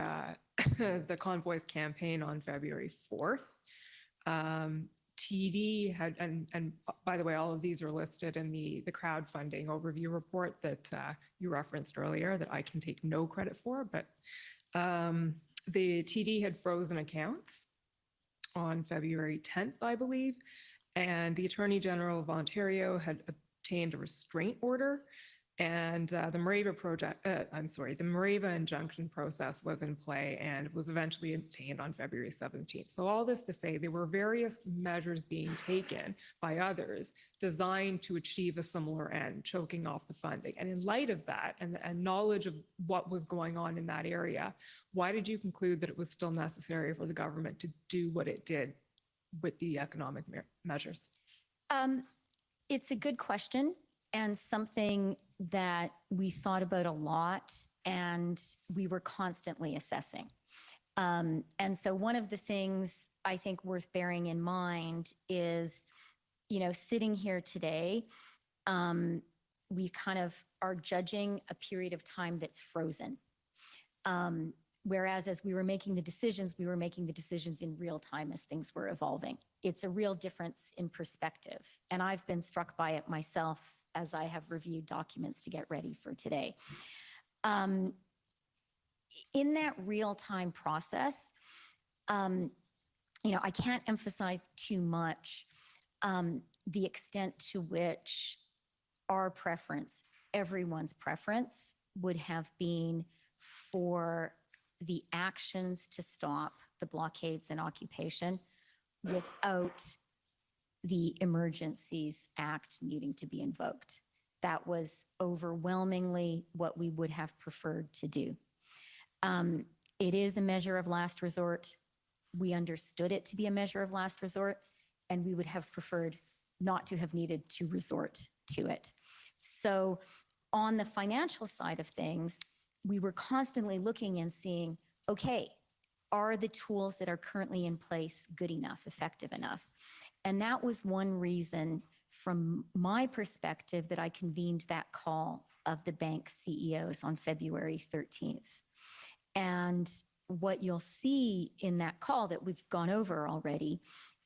convoys campaign on February 4th. TD had, and by the way, all of these are listed in the crowdfunding overview report that you referenced earlier that I can take no credit for, but the TD had frozen accounts on February 10th, I believe, and the Attorney General of Ontario had obtained a restraint order And the Morava injunction process was in play and was eventually obtained on February 17th. So all this to say, there were various measures being taken by others designed to achieve a similar end, choking off the funding. And in light of that and knowledge of what was going on in that area, why did you conclude that it was still necessary for the government to do what it did with the economic measures? It's a good question and something that we thought about a lot and we were constantly assessing. And so one of the things I think worth bearing in mind is, sitting here today, we kind of are judging a period of time that's frozen. Whereas as we were making the decisions in real time as things were evolving. It's a real difference in perspective. And I've been struck by it myself as I have reviewed documents to get ready for today. In that real-time process, I can't emphasize too much the extent to which our preference, everyone's preference, would have been for the actions to stop the blockades and occupation without the Emergencies Act needing to be invoked. That was overwhelmingly what we would have preferred to do. It is a measure of last resort. We understood it to be a measure of last resort, and we would have preferred not to have needed to resort to it. So on the financial side of things, we were constantly looking and seeing, okay, are the tools that are currently in place good enough, effective enough? And that was one reason, from my perspective, that I convened that call of the bank CEOs on February 13th. And what you'll see in that call that we've gone over already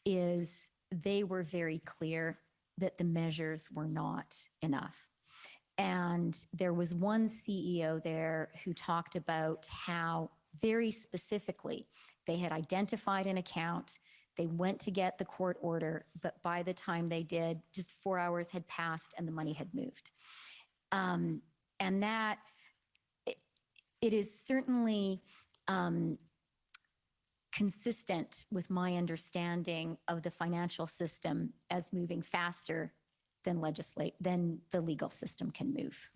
is they were very clear that the measures were not enough. And there was one CEO there who talked about how very specifically they had identified an account, they went to get the court order, but by the time they did, just 4 hours had passed and the money had moved. And that, it is certainly consistent with my understanding of the financial system as moving faster than the legal system can move.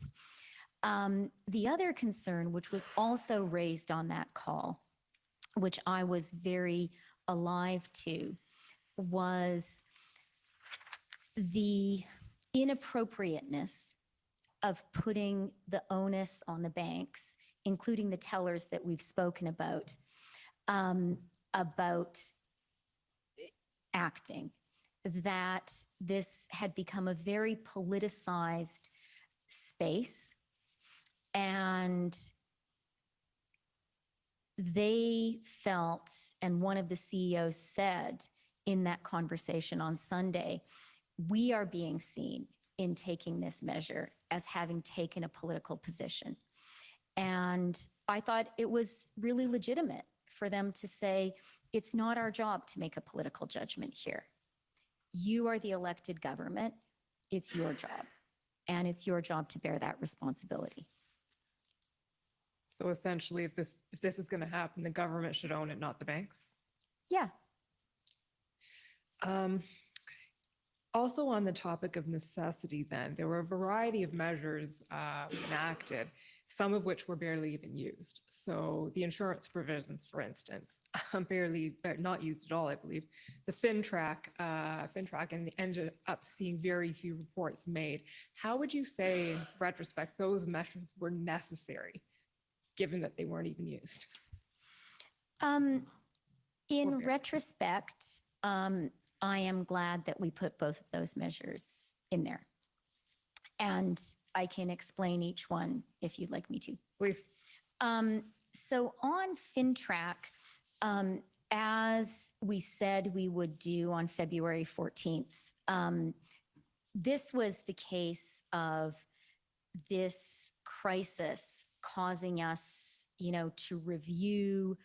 The other concern, which was also raised on that call, which I was very alive to, was the inappropriateness of putting the onus on the banks, including the tellers that we've spoken about acting, that this had become a very politicized space, and they felt, and one of the CEOs said in that conversation on Sunday, we are being seen in taking this measure as having taken a political position. And I thought it was really legitimate for them to say, it's not our job to make a political judgment here. You are the elected government. It's your job. And it's your job to bear that responsibility. So essentially, if this is going to happen, the government should own it, not the banks? Yeah. Also on the topic of necessity then, there were a variety of measures enacted, some of which were barely even used. So the insurance provisions, for instance, not used at all, I believe. The FinTrack, and ended up seeing very few reports made. How would you say, in retrospect, those measures were necessary, given that they weren't even used? In retrospect, I am glad that we put both of those measures in there. And I can explain each one if you'd like me to. Please. So on FinTrack, as we said we would do on February 14th, this was the case of this crisis causing us, to review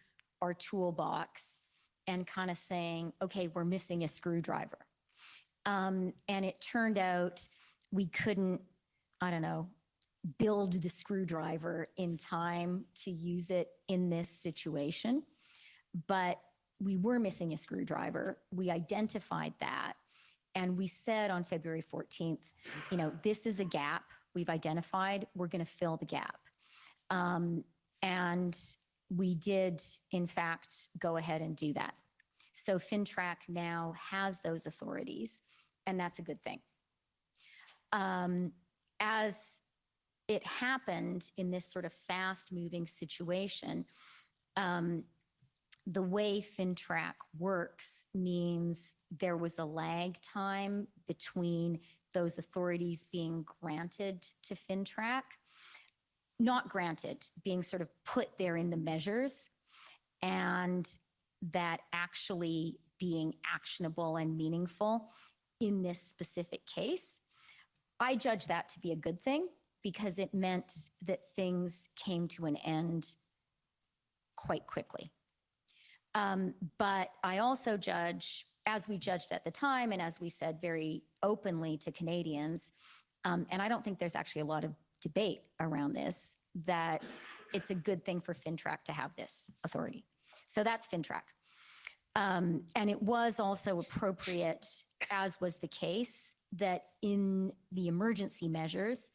our toolbox and kind of saying, okay, we're missing a screwdriver. And it turned out we couldn't, build the screwdriver in time to use it in this situation. But we were missing a screwdriver. We identified that. And we said on February 14th, this is a gap we've identified. We're going to fill the gap. And we did, in fact, go ahead and do that. So FINTRAC now has those authorities, and that's a good thing. As it happened in this sort of fast-moving situation, the way FINTRAC works means there was a lag time between those authorities being granted to FINTRAC, not granted, being sort of put there in the measures, and that actually being actionable and meaningful in this specific case. I judge that to be a good thing because it meant that things came to an end quite quickly. But I also judge, as we judged at the time and as we said very openly to Canadians, and I don't think there's actually a lot of debate around this, that it's a good thing for FINTRAC to have this authority. So that's FINTRAC. And it was also appropriate, as was the case, that in the emergency measures,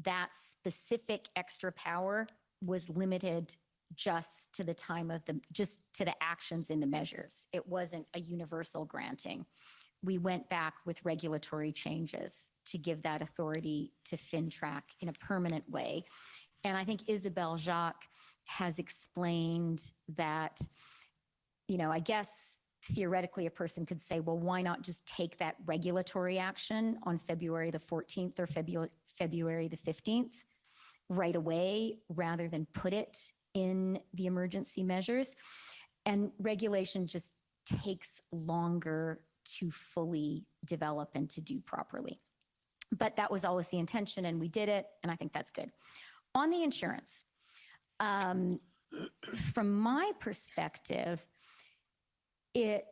that specific extra power was limited just to the time of just to the actions in the measures. It wasn't a universal granting. We went back with regulatory changes to give that authority to FINTRAC in a permanent way. And I think Isabelle Jacques has explained that, I guess theoretically a person could say, well, why not just take that regulatory action on February the 14th or February the 15th right away rather than put it in the emergency measures? And regulation just takes longer to fully develop and to do properly. But that was always the intention, and we did it, and I think that's good. On the insurance, from my perspective, it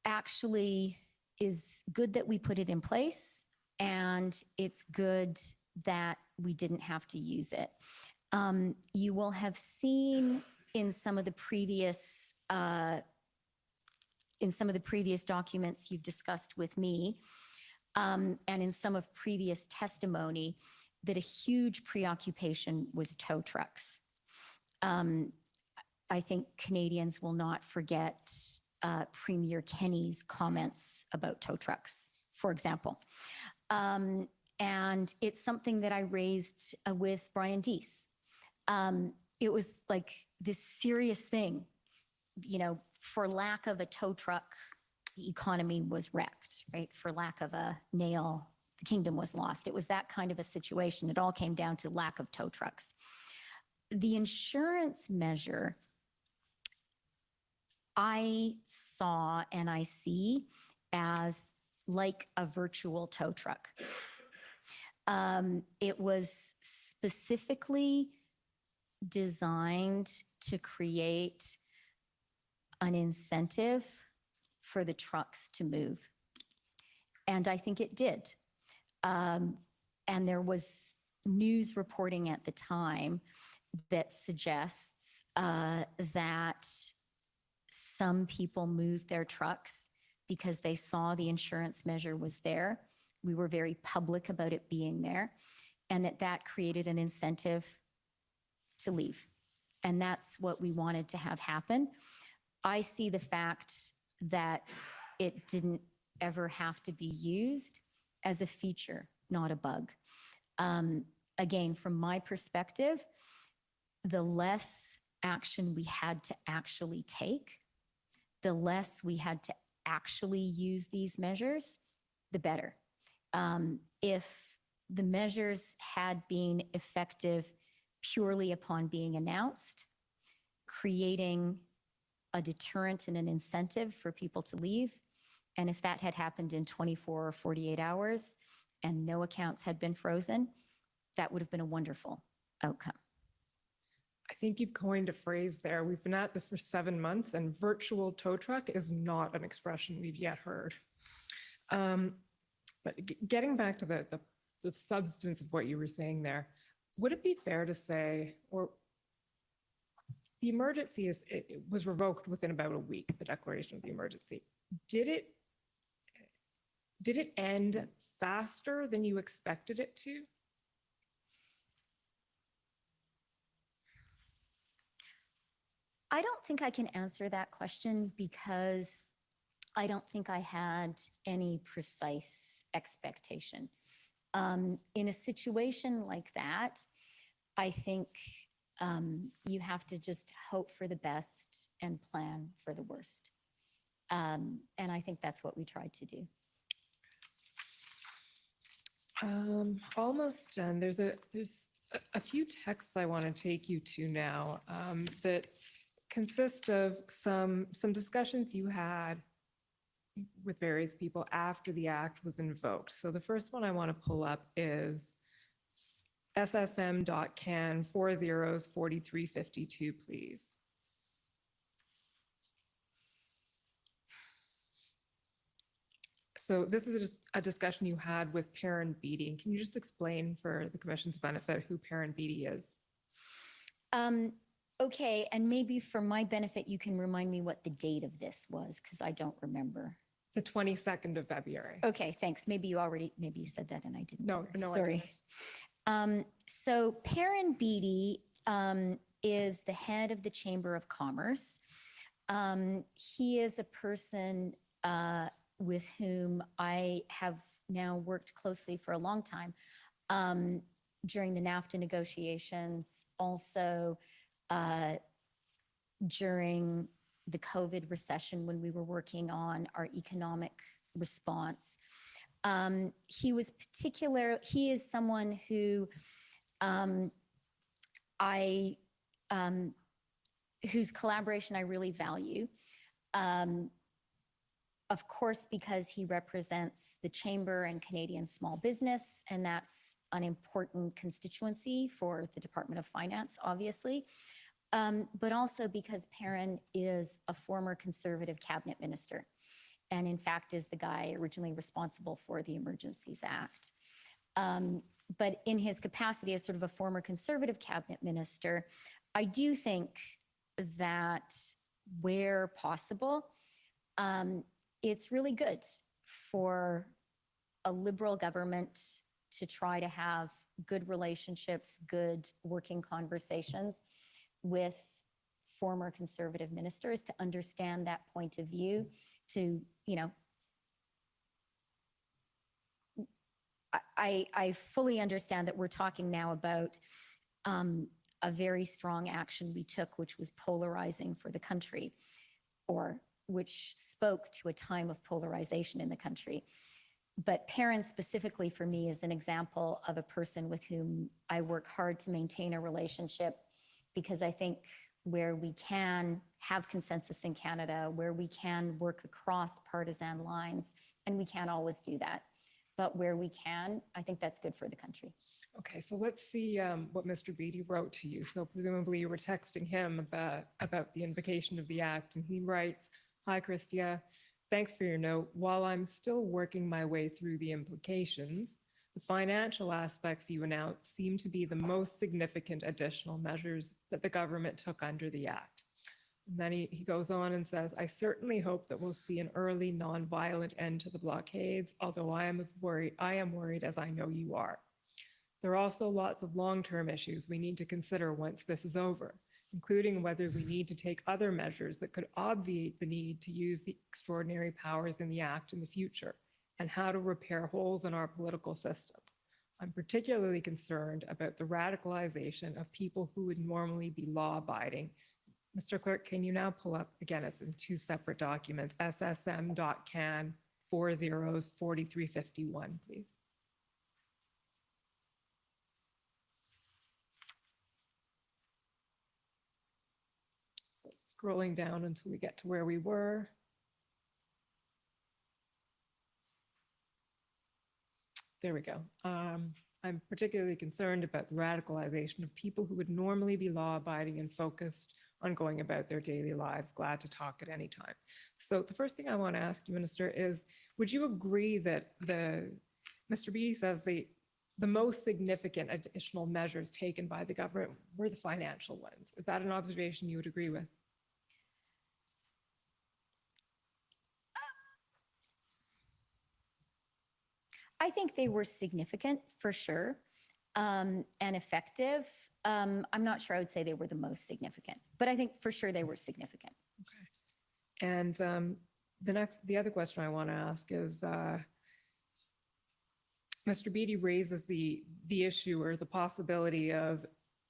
actually is good that we put it in place, and it's good that we didn't have to use it. You will have seen in some of the previous documents you've discussed with me, and in some of previous testimony, that a huge preoccupation was tow trucks. I think Canadians will not forget Premier Kenney's comments about tow trucks, for example. And it's something that I raised with Brian Deese. It was like this serious thing, for lack of a tow truck, the economy was wrecked, right? For lack of a nail, the kingdom was lost. It was that kind of a situation. It all came down to lack of tow trucks. The insurance measure, I saw and I see as like a virtual tow truck. It was specifically designed to create an incentive for the trucks to move. And I think it did. And there was news reporting at the time that suggests that some people moved their trucks because they saw the insurance measure was there. We were very public about it being there, and that created an incentive to leave. And that's what we wanted to have happen. I see the fact that it didn't ever have to be used as a feature, not a bug. Again, from my perspective, the less action we had to actually take, the less we had to actually use these measures, the better. If the measures had been effective purely upon being announced, creating a deterrent and an incentive for people to leave, and if that had happened in 24 or 48 hours and no accounts had been frozen, that would have been a wonderful outcome. I think you've coined a phrase there. We've been at this for 7 months, and virtual tow truck is not an expression we've yet heard. But getting back to the the substance of what you were saying there. Would it be fair to say, or the emergency it was revoked within about a week, the declaration of the emergency. Did it end faster than you expected it to? I don't think I can answer that question because I don't think I had any precise expectation. In a situation like that, I think you have to just hope for the best and plan for the worst. And I think that's what we tried to do. Almost done. There's a few texts I want to take you to now that consist of some discussions you had with various people after the act was invoked. So the first one I want to pull up is ssm.can 40s4352, please. So this is a discussion you had with Perrin Beatty. Can you just explain for the Commission's benefit who Perrin Beatty is? Okay, and maybe for my benefit, you can remind me what the date of this was, because I don't remember. The 22nd of February. Okay, thanks. Maybe you said that and I didn't. No, Sorry. So Perrin Beatty is the head of the Chamber of Commerce. He is a person with whom I have now worked closely for a long time during the NAFTA negotiations, also during the COVID recession when we were working on our economic response. He is someone who whose collaboration I really value. Of course, because he represents the Chamber and Canadian small business, and that's an important constituency for the Department of Finance, obviously. But also because Perrin is a former Conservative cabinet minister, and in fact is the guy originally responsible for the Emergencies Act. But in his capacity as sort of a former Conservative cabinet minister, I do think that where possible, it's really good for a Liberal government to try to have good relationships, good working conversations with former Conservative ministers, to understand that point of view, to, I fully understand that we're talking now about a very strong action we took, which was polarizing for the country, or which spoke to a time of polarization in the country. But Perrin specifically for me is an example of a person with whom I work hard to maintain a relationship, because I think where we can have consensus in Canada, where we can work across partisan lines, and we can't always do that, but where we can, I think that's good for the country. Okay, so let's see what Mr. Beatty wrote to you. So presumably you were texting him about the invocation of the act, and he writes, "Hi, Chrystia. Thanks for your note. While I'm still working my way through the implications, the financial aspects you announced seem to be the most significant additional measures that the government took under the act." And then he goes on and says, "I certainly hope that we'll see an early non-violent end to the blockades, although I am worried as I know you are. There are also lots of long-term issues we need to consider once this is over, including whether we need to take other measures that could obviate the need to use the extraordinary powers in the act in the future, and how to repair holes in our political system. I'm particularly concerned about the radicalization of people who would normally be law-abiding." Mr. Clerk, can you now pull up, again, it's in two separate documents, ssm.can 40s4351, please. So scrolling down until we get to where we were. There we go. I'm particularly concerned about the radicalization of people who would normally be law-abiding and focused on going about their daily lives, glad to talk at any time. So the first thing I want to ask you, Minister, is would you agree that Mr. Beatty says the the most significant additional measures taken by the government were the financial ones. Is that an observation you would agree with? I think they were significant for sure, and effective. I'm not sure I would say they were the most significant, but I think for sure they were significant. And the other question I want to ask is, Mr. Beattie raises the issue or the possibility of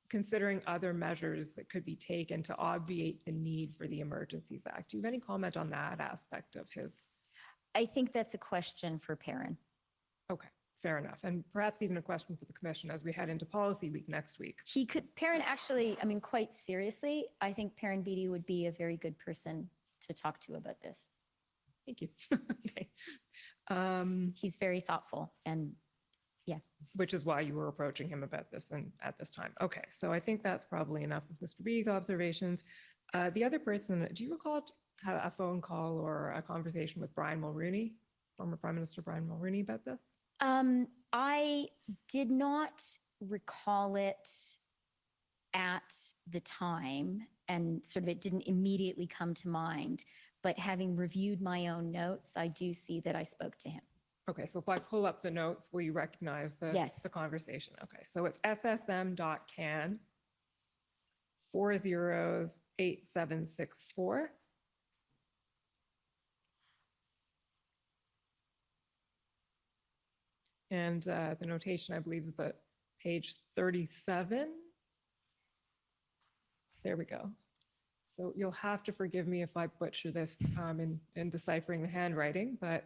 considering other measures that could be taken to obviate the need for the Emergencies Act. Do you have any comment on that aspect of his? I think that's a question for Perrin. Okay, fair enough. And perhaps even a question for the commission as we head into policy week next week. Perrin actually, I mean, quite seriously, I think Perrin Beattie would be a very good person to talk to about this. Thank you. Okay. He's very thoughtful and yeah. Which is why you were approaching him about this and at this time. Okay, so I think that's probably enough of Mr. Beattie's observations. The other person, do you recall a phone call or a conversation with Brian Mulroney, former Prime Minister Brian Mulroney, about this? I did not recall it at the time, and sort of it didn't immediately come to mind, but having reviewed my own notes, I do see that I spoke to him. Okay, so if I pull up the notes, will you recognize Yes. the conversation? Okay, so it's ssm.can 408764. And the notation, I believe, is at page 37. There we go. So you'll have to forgive me if I butcher this in deciphering the handwriting, but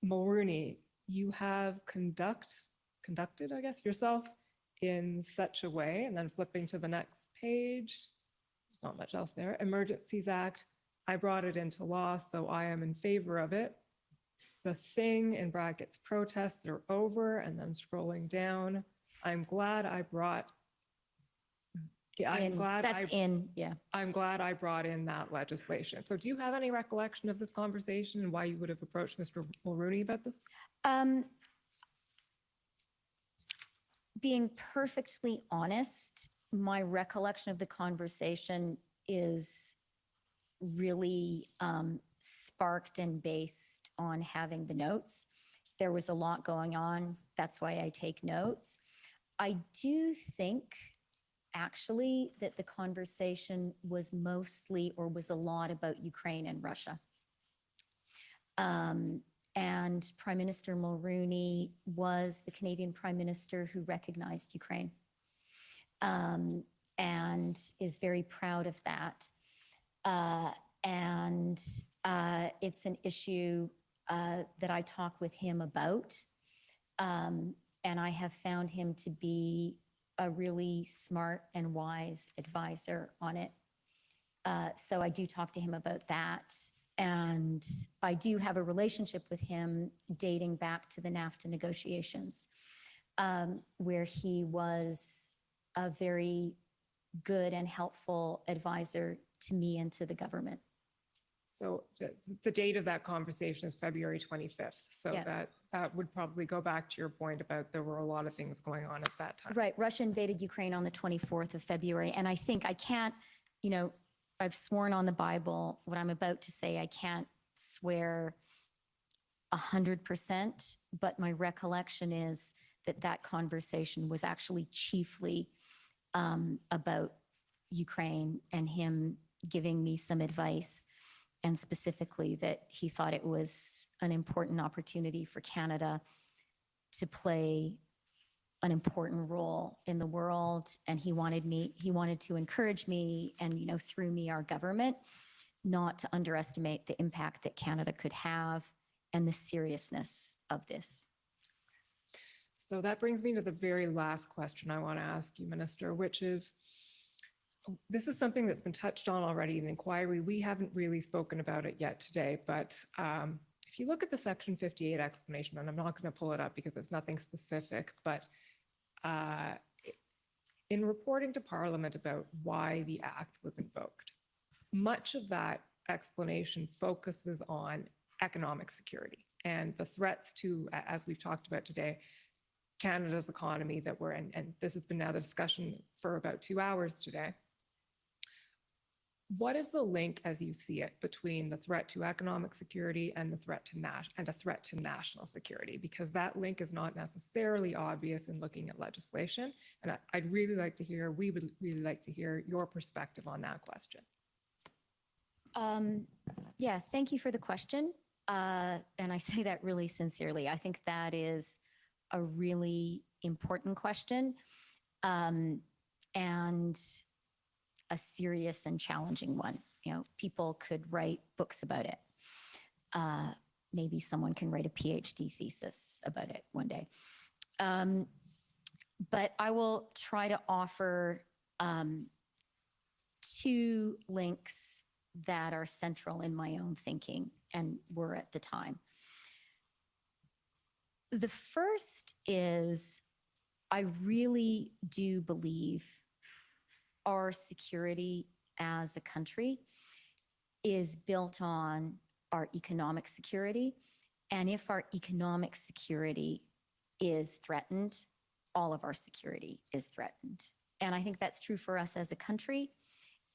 Mulroney, you have conducted, I guess, yourself in such a way, and then flipping to the next page, there's not much else there. Emergencies Act, I brought it into law, so I am in favor of it. The thing in brackets protests are over, and then scrolling down, I'm glad I brought. Yeah, I'm glad I brought in that legislation. So do you have any recollection of this conversation and why you would have approached Mr. Mulroney about this? Being perfectly honest, my recollection of the conversation is really sparked and based on having the notes. There was a lot going on. That's why I take notes. I do think actually that the conversation was mostly or was a lot about Ukraine and Russia. And Prime Minister Mulroney was the Canadian Prime Minister who recognized Ukraine and is very proud of that. It's an issue that I talk with him about. And I have found him to be a really smart and wise advisor on it. So I do talk to him about that. And I do have a relationship with him dating back to the NAFTA negotiations, where he was a very good and helpful advisor to me and to the government. So the date of that conversation is February 25th. So Yeah. that would probably go back to your point about there were a lot of things going on at that time. Right. Russia invaded Ukraine on the 24th of February. And I think I can't, I've sworn on the Bible what I'm about to say. I can't swear 100%, but my recollection is that that conversation was actually chiefly about Ukraine and him giving me some advice, and specifically that he thought it was an important opportunity for Canada to play an important role in the world. And he wanted to encourage me and, through me, our government, not to underestimate the impact that Canada could have and the seriousness of this. So that brings me to the very last question I want to ask you, Minister, which is, this is something that's been touched on already in the inquiry. We haven't really spoken about it yet today, but if you look at the Section 58 explanation, and I'm not going to pull it up because it's nothing specific, but in reporting to Parliament about why the Act was invoked, much of that explanation focuses on economic security and the threats to, as we've talked about today, Canada's economy that we're in, and this has been now the discussion for about 2 hours today. What is the link, as you see it, between the threat to economic security and the threat to a threat to national security? Because that link is not necessarily obvious in looking at legislation. And I'd really like to hear, we would really like to hear your perspective on that question. Yeah, thank you for the question. And I say that really sincerely. I think that is a really important question, and a serious and challenging one. You know, people could write books about it. Maybe someone can write a PhD thesis about it one day. But I will try to offer two links that are central in my own thinking and were at the time. The first is, I really do believe our security as a country is built on our economic security. And if our economic security is threatened, all of our security is threatened. And I think that's true for us as a country,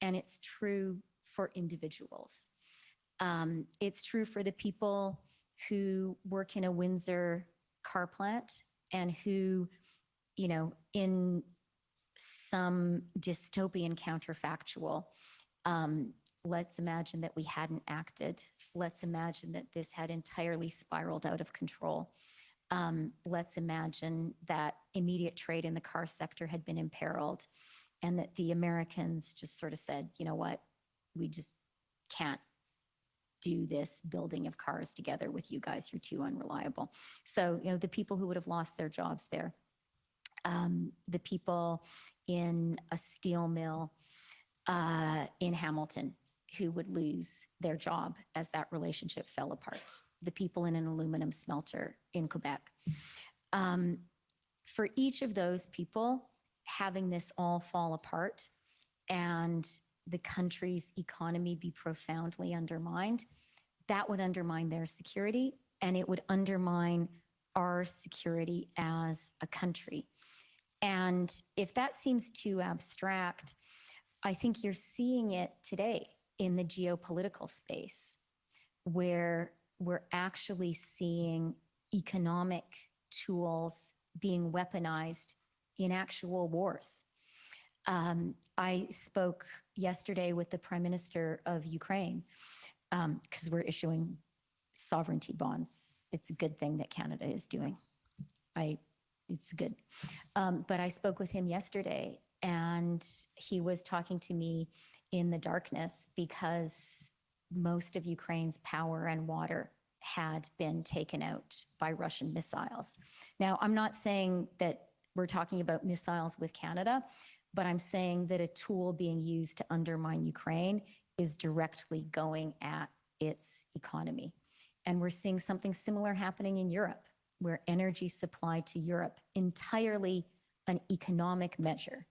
and it's true for individuals. It's true for the people who work in a Windsor car plant and who, you know, in some dystopian counterfactual, let's imagine that we hadn't acted. Let's imagine that this had entirely spiraled out of control. Let's imagine that immediate trade in the car sector had been imperiled, and that the Americans just sort of said, you know what, we just can't do this building of cars together with you guys. You're too unreliable. So, you know, the people who would have lost their jobs there, the people in a steel mill in Hamilton who would lose their job as that relationship fell apart, the people in an aluminum smelter in Quebec. For each of those people, having this all fall apart and the country's economy be profoundly undermined, that would undermine their security, and it would undermine our security as a country. And if that seems too abstract, I think you're seeing it today in the geopolitical space, where we're actually seeing economic tools being weaponized in actual wars. I spoke yesterday with the Prime Minister of Ukraine, because we're issuing sovereignty bonds. It's a good thing that Canada is doing. It's good. But I spoke with him yesterday, and he was talking to me in the darkness because most of Ukraine's power and water had been taken out by Russian missiles. Now, I'm not saying that we're talking about missiles with Canada, but I'm saying that a tool being used to undermine Ukraine is directly going at its economy. And we're seeing something similar happening in Europe, where energy supply to Europe, entirely an economic measure,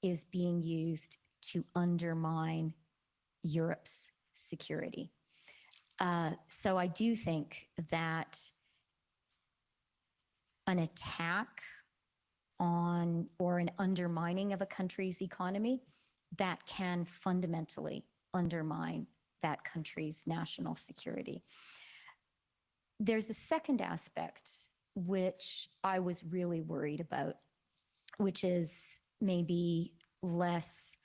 is being used to undermine Europe's security. So I do think that an attack on or an undermining of a country's economy, that can fundamentally undermine that country's national security. There's a second aspect which I was really worried about, which is maybe less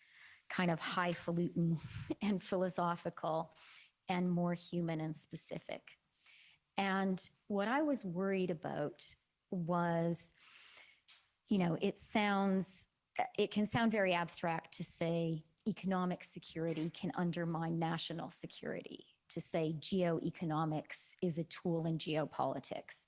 kind of highfalutin and philosophical and more human and specific. And what I was worried about was, you know, it can sound very abstract to say economic security can undermine national security, to say geoeconomics is a tool in geopolitics.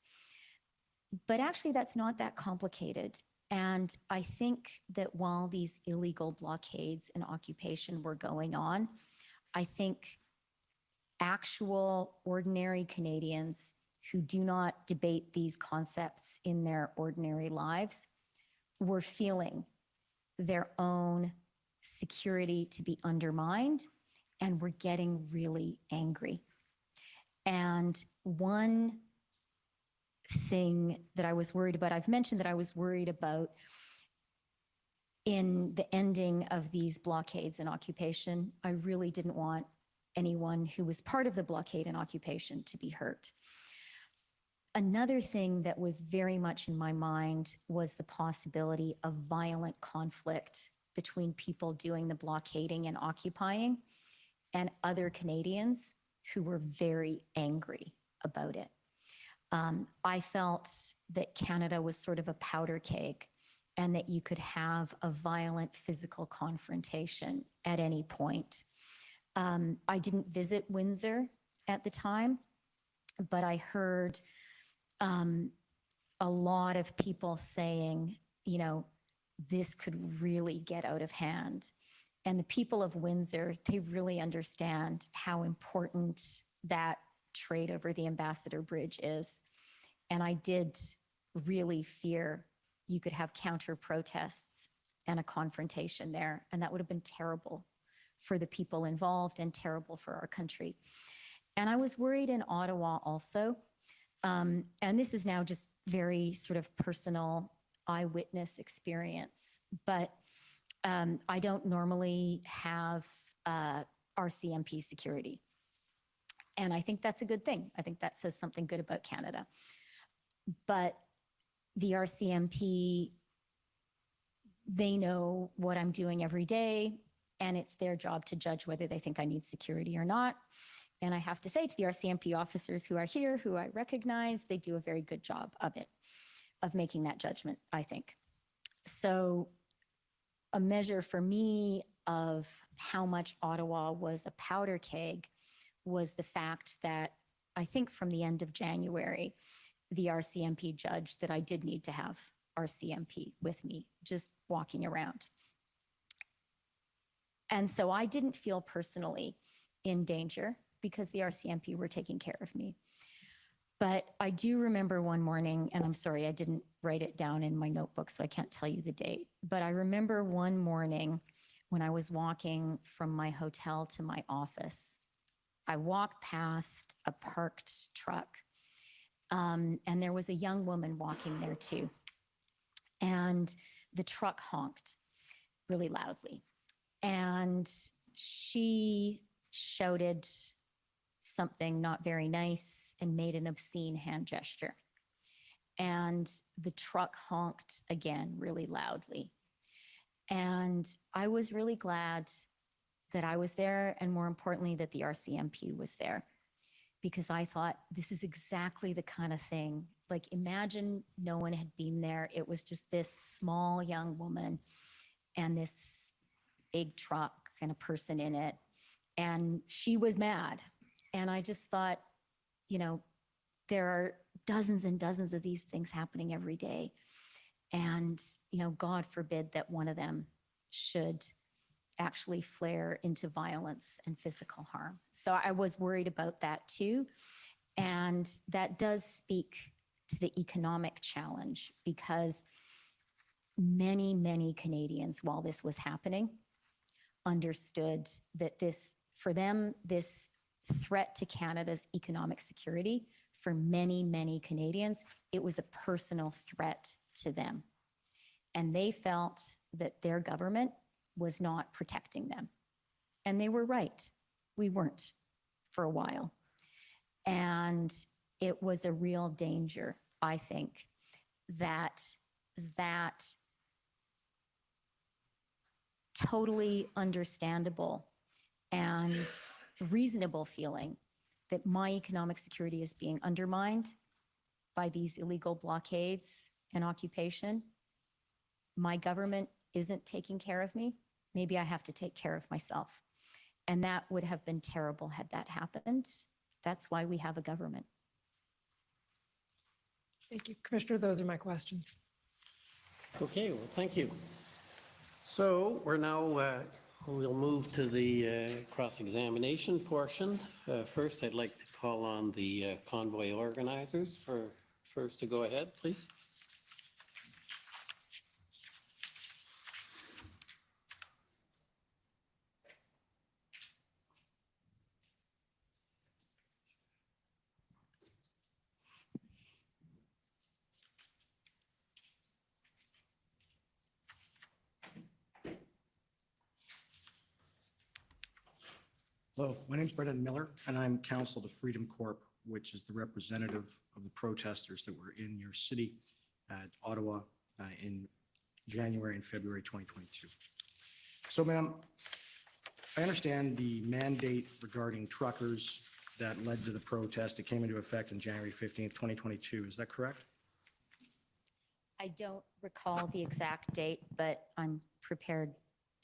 But actually, that's not that complicated. And I think that while these illegal blockades and occupation were going on, I think actual ordinary Canadians who do not debate these concepts in their ordinary lives were feeling their own security to be undermined, and were getting really angry. And one thing that I was worried about. I've mentioned that I was worried about in the ending of these blockades and occupation. I really didn't want anyone who was part of the blockade and occupation to be hurt. Another thing that was very much in my mind was the possibility of violent conflict between people doing the blockading and occupying and other Canadians who were very angry about it. I felt that Canada was sort of a powder keg and that you could have a violent physical confrontation at any point. I didn't visit Windsor at the time, but I heard a lot of people saying, you know, this could really get out of hand. And the people of Windsor, they really understand how important that trade over the Ambassador Bridge is. And I did really fear you could have counter protests and a confrontation there. And that would have been terrible for the people involved and terrible for our country. And I was worried in Ottawa also. And this is now just very sort of personal eyewitness experience, but I don't normally have RCMP security. And I think that's a good thing. I think that says something good about Canada. But the RCMP, they know what I'm doing every day, and it's their job to judge whether they think I need security or not. And I have to say to the RCMP officers who are here, who I recognize, they do a very good job of it, of making that judgment, I think. So a measure for me of how much Ottawa was a powder keg was the fact that I think from the end of January, the RCMP judged that I did need to have RCMP with me, just walking around. And so I didn't feel personally in danger because the RCMP were taking care of me. But I do remember one morning, and I'm sorry, I didn't write it down in my notebook, so I can't tell you the date. But I remember one morning when I was walking from my hotel to my office, I walked past a parked truck, and there was a young woman walking there too. And the truck honked really loudly. And she shouted something not very nice and made an obscene hand gesture. And the truck honked again really loudly. And I was really glad that I was there, and more importantly, that the RCMP was there, because I thought this is exactly the kind of thing. Like, imagine no one had been there. It was just this small young woman and this big truck and a person in it. And she was mad. And I just thought, you know, there are dozens and dozens of these things happening every day. And, you know, God forbid that one of them should actually flare into violence and physical harm. So I was worried about that too. And that does speak to the economic challenge, because many, many Canadians, while this was happening, understood that this, for them, this threat to Canada's economic security, for many, many Canadians, it was a personal threat to them. And they felt that their government was not protecting them. And they were right. We weren't for a while. And it was a real danger, I think, that totally understandable and reasonable feeling that my economic security is being undermined by these illegal blockades and occupation. My government isn't taking care of me. Maybe I have to take care of myself. And that would have been terrible had that happened. That's why we have a government. Thank you, Commissioner. Those are my questions. Okay, well, thank you. So we're now, we'll move to the cross-examination portion. First, I'd like to call on the convoy organizers for first to go ahead, please. Hello, my name's Brendan Miller, and I'm counsel to Freedom Corp, which is the representative of the protesters that were in your city at Ottawa in January and February 2022. So, ma'am, I understand the mandate regarding truckers that led to the protest that came into effect on January 15th, 2022. Is that correct? I don't recall the exact date, but I'm prepared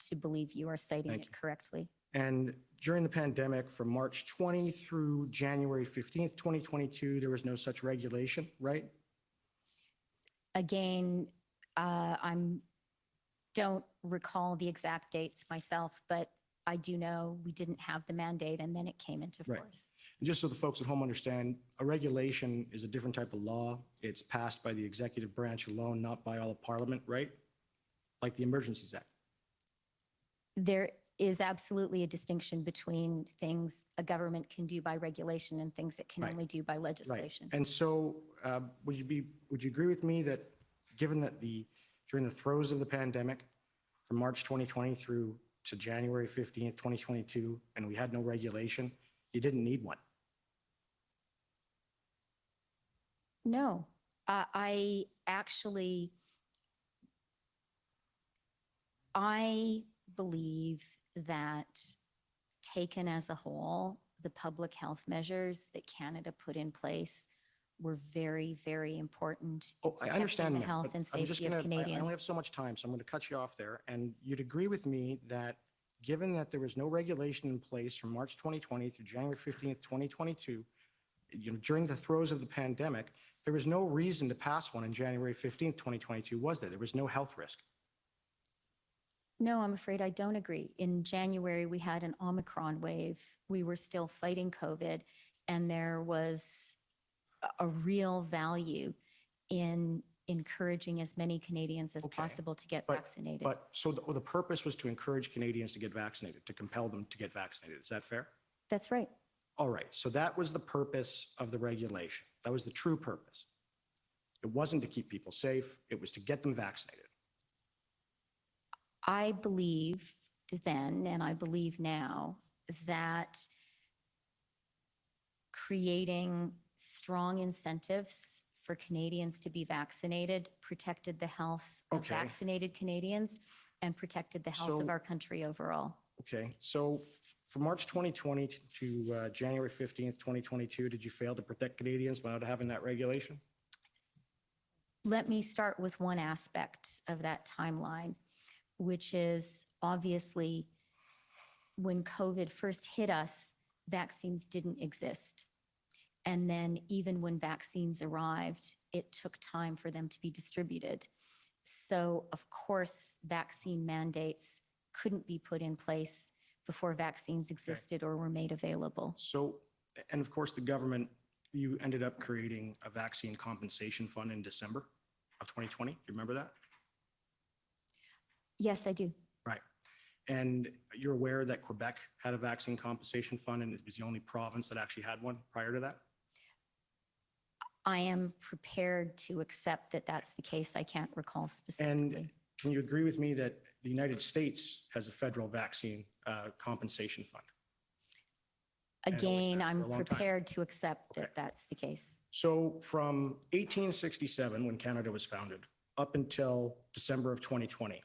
to believe you are citing Thank it correctly. And during the pandemic, from March 20 through January 15th, 2022, there was no such regulation, right? Again, don't recall the exact dates myself, but I do know we didn't have the mandate and then it came into Right. force. And just so the folks at home understand, a regulation is a different type of law. It's passed by the executive branch alone, not by all of Parliament, right? Like the Emergencies Act. There is absolutely a distinction between things a government can do by regulation and things it can Right. only do by Right. legislation. And so would you agree with me that given that during the throes of the pandemic, from March 2020 through to January 15th, 2022, and we had no regulation, you didn't need one? No, I believe that taken as a whole, the public health measures that Canada put in place were very, very important. in Oh, I understand, protecting the ma'am, health but and I'm just safety of gonna, I only Canadians. have so much time, so I'm going to cut you off there. And you'd agree with me that given that there was no regulation in place from March 2020 through January 15th, 2022, during the throes of the pandemic, there was no reason to pass one on January 15th, 2022, was there? There was no health risk. No, I'm afraid I don't agree. In January, we had an Omicron wave. We were still fighting COVID, and there was a real value in encouraging as many Canadians as Okay, possible to get But, vaccinated. but so the purpose was to encourage Canadians to get vaccinated, to compel them to get vaccinated. Is that fair? That's right. All right, so that was the purpose of the regulation. That was the true purpose. It wasn't to keep people safe, it was to get them vaccinated. I believed then, and I believe now, that creating strong incentives for Canadians to be vaccinated protected the health of Okay. vaccinated Canadians and protected the health of So- our country overall. Okay, so from March 2020 to January 15th, 2022, did you fail to protect Canadians by not having that regulation? Let me start with one aspect of that timeline, which is obviously when COVID first hit us, vaccines didn't exist. And then even when vaccines arrived, it took time for them to be distributed. So of course, vaccine mandates couldn't be put in place before vaccines existed or were made available. So, and of course, the government, you ended up creating a vaccine compensation fund in December of 2020. Do you remember that? Yes, I do. Right. And you're aware that Quebec had a vaccine compensation fund and it was the only province that actually had one prior to that? I am prepared to accept that that's the case. I can't recall specifically. And can you agree with me that the United States has a federal vaccine compensation fund? always Again, has for a I'm long time. prepared to accept Okay. that that's the case. So from 1867, when Canada was founded, up until December of 2020,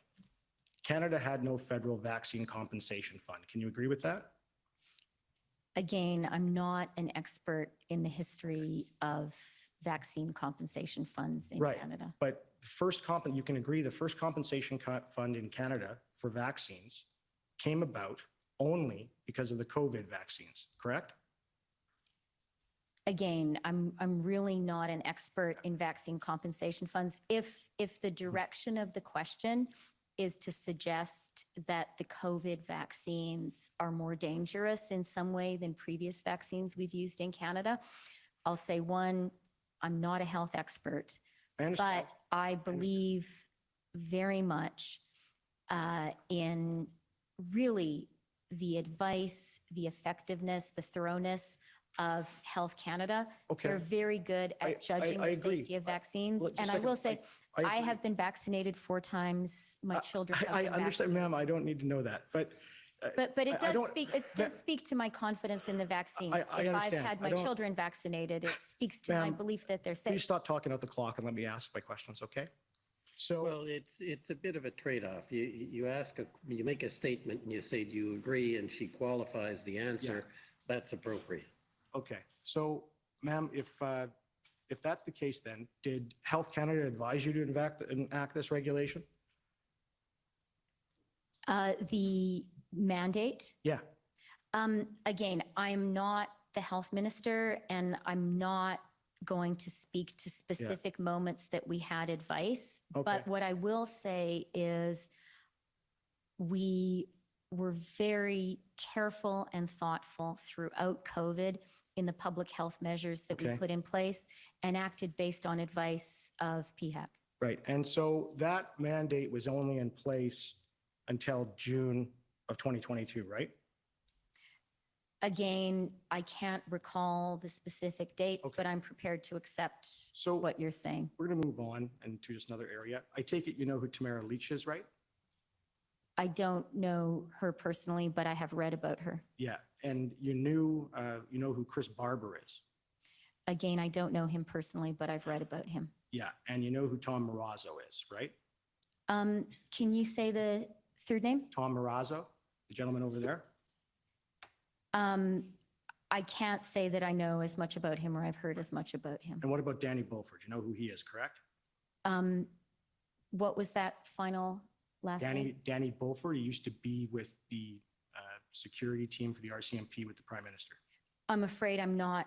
Canada had no federal vaccine compensation fund. Can you agree with that? Again, I'm not an expert in the history of vaccine compensation funds in Right. Canada. But you can agree the first compensation fund in Canada for vaccines came about only because of the COVID vaccines, correct? Again, I'm really not an expert in vaccine compensation funds. If the direction of the question is to suggest that the COVID vaccines are more dangerous in some way than previous vaccines we've used in Canada, I'll say one, I'm not a health expert, I understand. but I believe very much in really the advice, the effectiveness, the thoroughness of Health Canada. Okay. They're very good I- at judging I the agree. safety of vaccines. Just And a I second. will say, I agree. have been vaccinated 4 times. My children have I been understand, vaccinated. ma'am, I don't need to know that. But But it I does don't- speak, it does speak to my confidence in the vaccines. I If I've understand. had I my don't- children vaccinated, it speaks to my Ma'am, belief that they're Please safe. stop talking out the clock and let me ask my questions, okay? So, Well, it's a bit of a trade-off. You make a statement and you say, do you agree? And she qualifies the answer. That's appropriate. okay, so ma'am, if that's the case, then did Health Canada advise you to enact this regulation? The mandate, Yeah, again, I'm not the health minister, and I'm not going to speak to specific moments that we had advice. But Okay. what I will say is we were very careful and thoughtful throughout COVID in the public health measures that we Okay. put in place and acted based on advice of PHAC. right. And so that mandate was only in place until June of 2022, right? Again, I can't recall the specific dates, Okay. but I'm prepared to accept So what you're saying. we're going to move on and to just another area. I take it you know who Tamara Leach is, right? I don't know her personally, but I have read about her. Yeah, and you know who Chris Barber is? Again, I don't know him personally, but I've read about him. Yeah, and you know who Tom Marazzo is, right? Can you say the third name? Tom Marazzo, the gentleman over there? I can't say that I know as much about him or I've heard as much about him. And what about Danny Bulford? You know who he is, correct? What was that final last name? Danny Bulford, he used to be with the security team for the RCMP with the Prime Minister. I'm afraid I'm not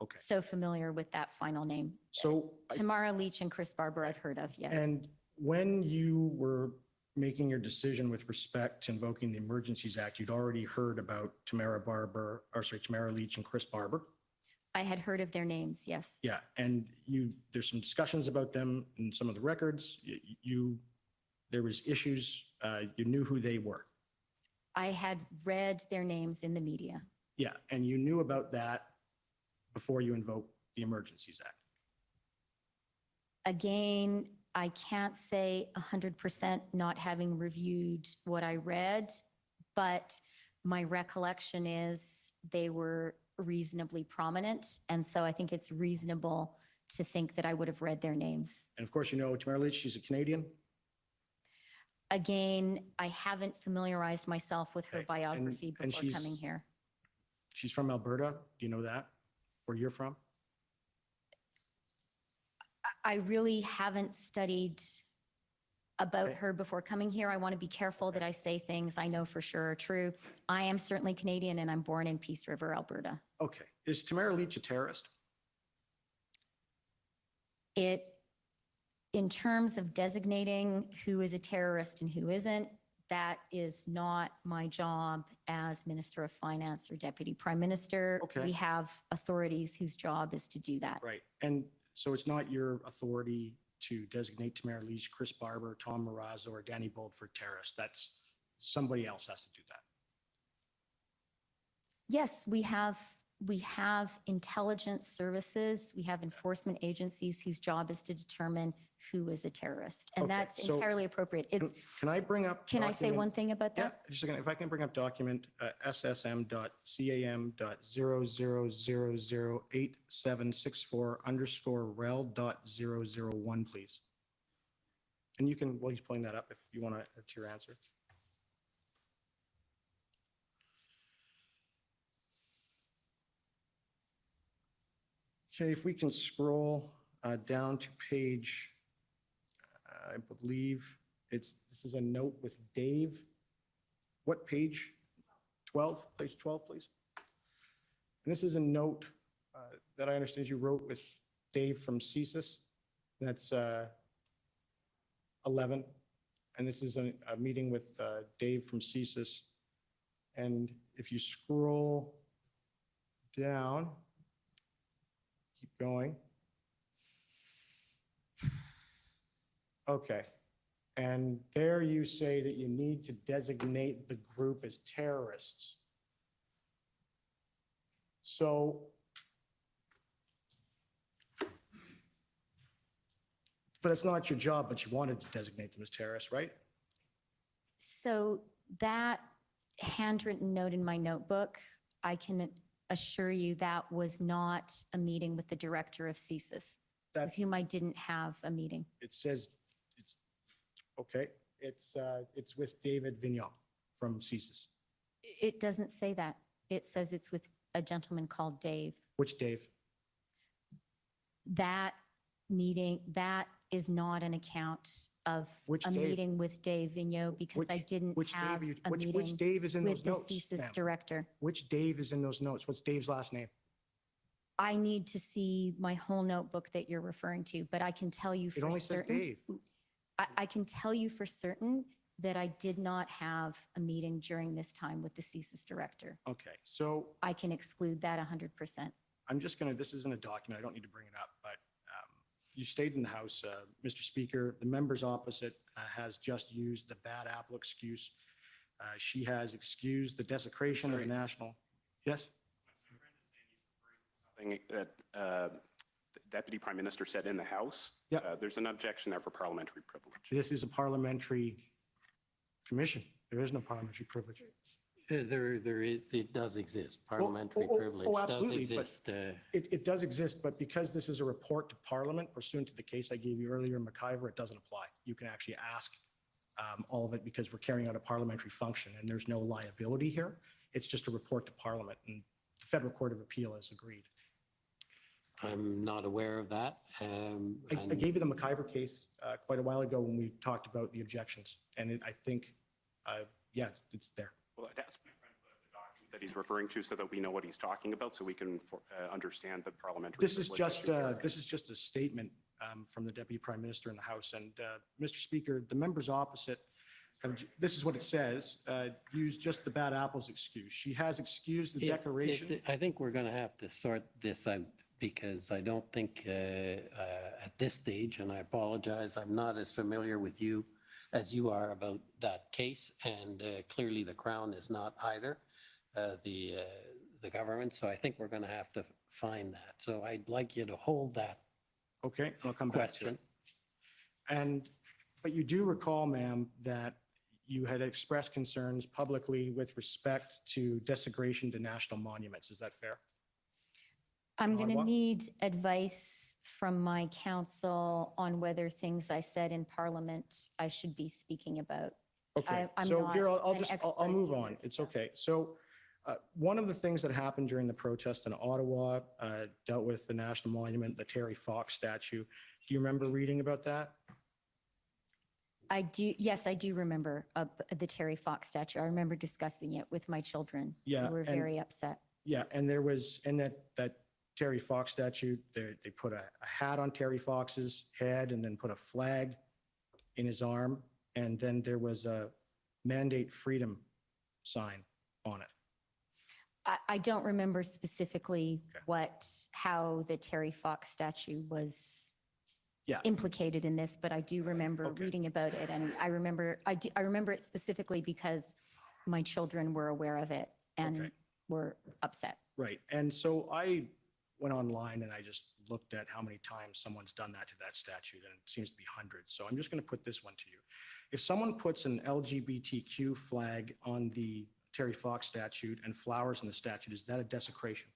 Okay, so familiar with that final name. so, Tamara Leach and Chris Barber I've heard of, yes. and when you were making your decision with respect to invoking the Emergencies Act, you'd already heard about Tamara Leach and Chris Barber? I had heard of their names, yes. Yeah, and there's some discussions about them in some of the records. There was issues, you knew who they were. I had read their names in the media. Yeah, and you knew about that before you invoked the Emergencies Act. Again, I can't say 100% not having reviewed what I read, but my recollection is they were reasonably prominent. And so I think it's reasonable to think that I would have read their names. And of course, you know Tamara Leach, she's a Canadian. Again, I haven't familiarized myself with her Okay, biography and before she's- coming here. She's from Alberta. Do you know that? Where you're from? I really haven't studied about Okay. her before coming here. I want to be careful that I say things I know for sure are true. I am certainly Canadian and I'm born in Peace River, Alberta. Okay. Is Tamara Leach a terrorist? In terms of designating who is a terrorist and who isn't, that is not my job as Minister of Finance or Deputy Prime Minister. Okay. We have authorities whose job is to do that. Right. And so it's not your authority to designate Tamara Leach, Chris Barber, Tom Marazzo, or Danny Bulford terrorists. That's somebody else has to do that. Yes, we have intelligence services, we have enforcement agencies whose job is to determine who is a terrorist. And Okay, that's so- entirely appropriate. It's, Can I bring up? can I say document- one thing about Yeah, that? just a second. If I can bring up document SSM.CAM.00008764_rel.001, please. And you can, while he's pulling that up, if you want to add to your answer. Okay, if we can scroll down to page, I believe this is a note with Dave. What page? 12, page 12, please. And this is a note that I understand you wrote with Dave from CSIS. That's 11. And this is a meeting with Dave from CSIS. And if you scroll down, keep going. Okay. And there you say that you need to designate the group as terrorists. So, but it's not your job, but you wanted to designate them as terrorists, right? So that handwritten note in my notebook. I can assure you that was not a meeting with the director of CSIS, with That's, whom I didn't have a meeting. it says, okay, it's with David Vignon from CSIS. It doesn't say that. It says it's with a gentleman called Dave. Which Dave? That meeting, that is not an account of Which a Dave? meeting with Dave Vigneault because I didn't Which Dave have are you- a which meeting Dave is in with those the notes, CSIS ma'am? director. Which Dave is in those notes? What's Dave's last name? I need to see my whole notebook that you're referring to, but I can tell you It for only says certain. Dave. I can tell you for certain that I did not have a meeting during this time with the CSIS director. Okay, so I can exclude that 100%. I'm just gonna, this isn't a document, I don't need to bring it up, but you stayed in the House, Mr. Speaker. The members opposite has just used the bad apple excuse. She has excused the desecration of the national. Yes? Something that the Deputy Prime Minister said in the House. Yeah. There's an objection there for parliamentary privilege. This is a parliamentary commission. There is no parliamentary privilege. It does exist. Parliamentary oh, privilege does absolutely, but- exist. It does exist, but because this is a report to Parliament pursuant to the case I gave you earlier in McIver, it doesn't apply. You can actually ask all of it because we're carrying out a parliamentary function and there's no liability here. It's just a report to Parliament and the Federal Court of Appeal has agreed. I'm not aware of that. I gave you the McIver case quite a while ago when we talked about the objections. And I think, yeah, it's there. Well, I'd ask my friend the document that he's referring to so that we know what he's talking about, so we can understand the parliamentary. This is privilege issue here. just a statement from the Deputy Prime Minister in the House. And Mr. Speaker, the members opposite this is what it says, use just the bad apples excuse. She has excused the declaration. I think we're going to have to sort this out because I don't think at this stage, and I apologize, I'm not as familiar with you as you are about that case, and clearly the Crown is not either, the government, so I think we're going to have to find that. So I'd like you to hold that Okay, I'll come back to question. it. But you do recall, ma'am, that you had expressed concerns publicly with respect to desecration to national monuments. Is that fair? I'm going to Ottawa? need advice from my counsel on whether things I said in Parliament I should be speaking about. Okay, I'm so not here, I'll an just, I'll expert move either, on. It's so. okay. So one of the things that happened during the protest in Ottawa dealt with the national monument, the Terry Fox statue. Do you remember reading about that? I do, yes, I do remember the Terry Fox statue. I remember discussing it with my children. Yeah, They were and- very upset. Yeah, and there was, in that Terry Fox statute, they put a hat on Terry Fox's head and then put a flag in his arm. And then there was a mandate freedom sign on it. I don't remember specifically Okay. how the Terry Fox statue was Yeah. implicated in this, but I do remember Okay. reading about it. And I remember it specifically because my children were aware of it and Okay. were upset. Right. And so I went online and I just looked at how many times someone's done that to that statute, and it seems to be hundreds. So I'm just going to put this one to you. If someone puts an LGBTQ flag on the Terry Fox statute and flowers in the statute, is that a desecration?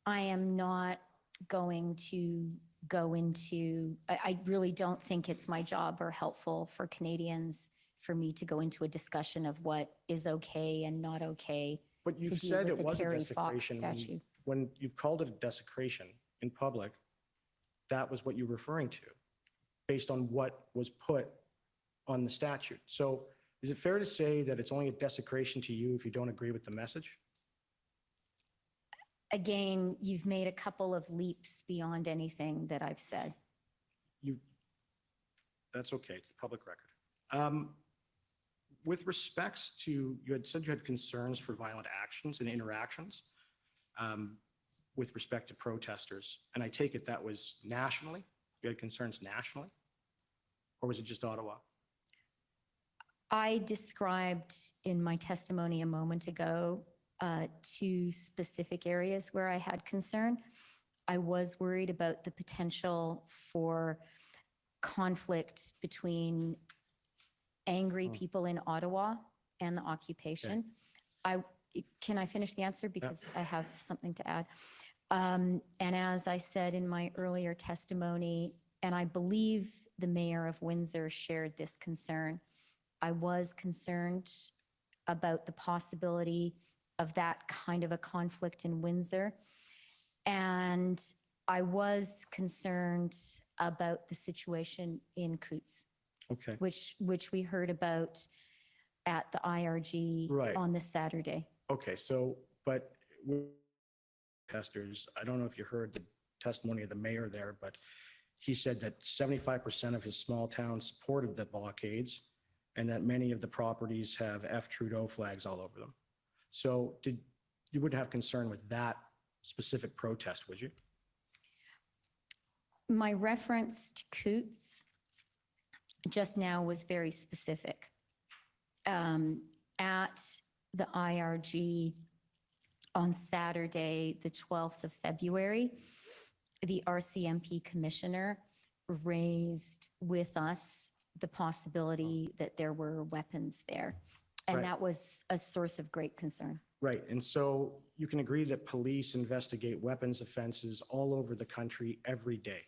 I am not going to go into, I really don't think it's my job or helpful for Canadians for me to go into a discussion of what is okay and not okay But to you've deal said with it the was a Terry Fox desecration. statue. When you've called it a desecration in public, that was what you're referring to, based on what was put on the statute. So is it fair to say that it's only a desecration to you if you don't agree with the message? Again, you've made a couple of leaps beyond anything that I've said. That's okay, it's the public record. With respects to, you had said you had concerns for violent actions and interactions with respect to protesters, and I take it that was nationally? You had concerns nationally? Or was it just Ottawa? I described in my testimony a moment ago 2 specific areas where I had concern. I was worried about the potential for conflict between angry people in Ottawa and the occupation. Can I finish the answer? Because I have something to add. And as I said in my earlier testimony, and I believe the mayor of Windsor shared this concern, I was concerned about the possibility of that kind of a conflict in Windsor. And I was concerned about the situation in Coutts, Okay. which we heard about at the IRG Right. on this Saturday. Okay, so, but with protesters, I don't know if you heard the testimony of the mayor there, but he said that 75% of his small town supported the blockades and that many of the properties have F Trudeau flags all over them. So you wouldn't have concern with that specific protest, would you? My reference to Coutts just now was very specific. At the IRG on Saturday, the 12th of February, the RCMP commissioner raised with us the possibility that there were weapons there. And Right. that was a source of great concern. Right, and so you can agree that police investigate weapons offenses all over the country every day.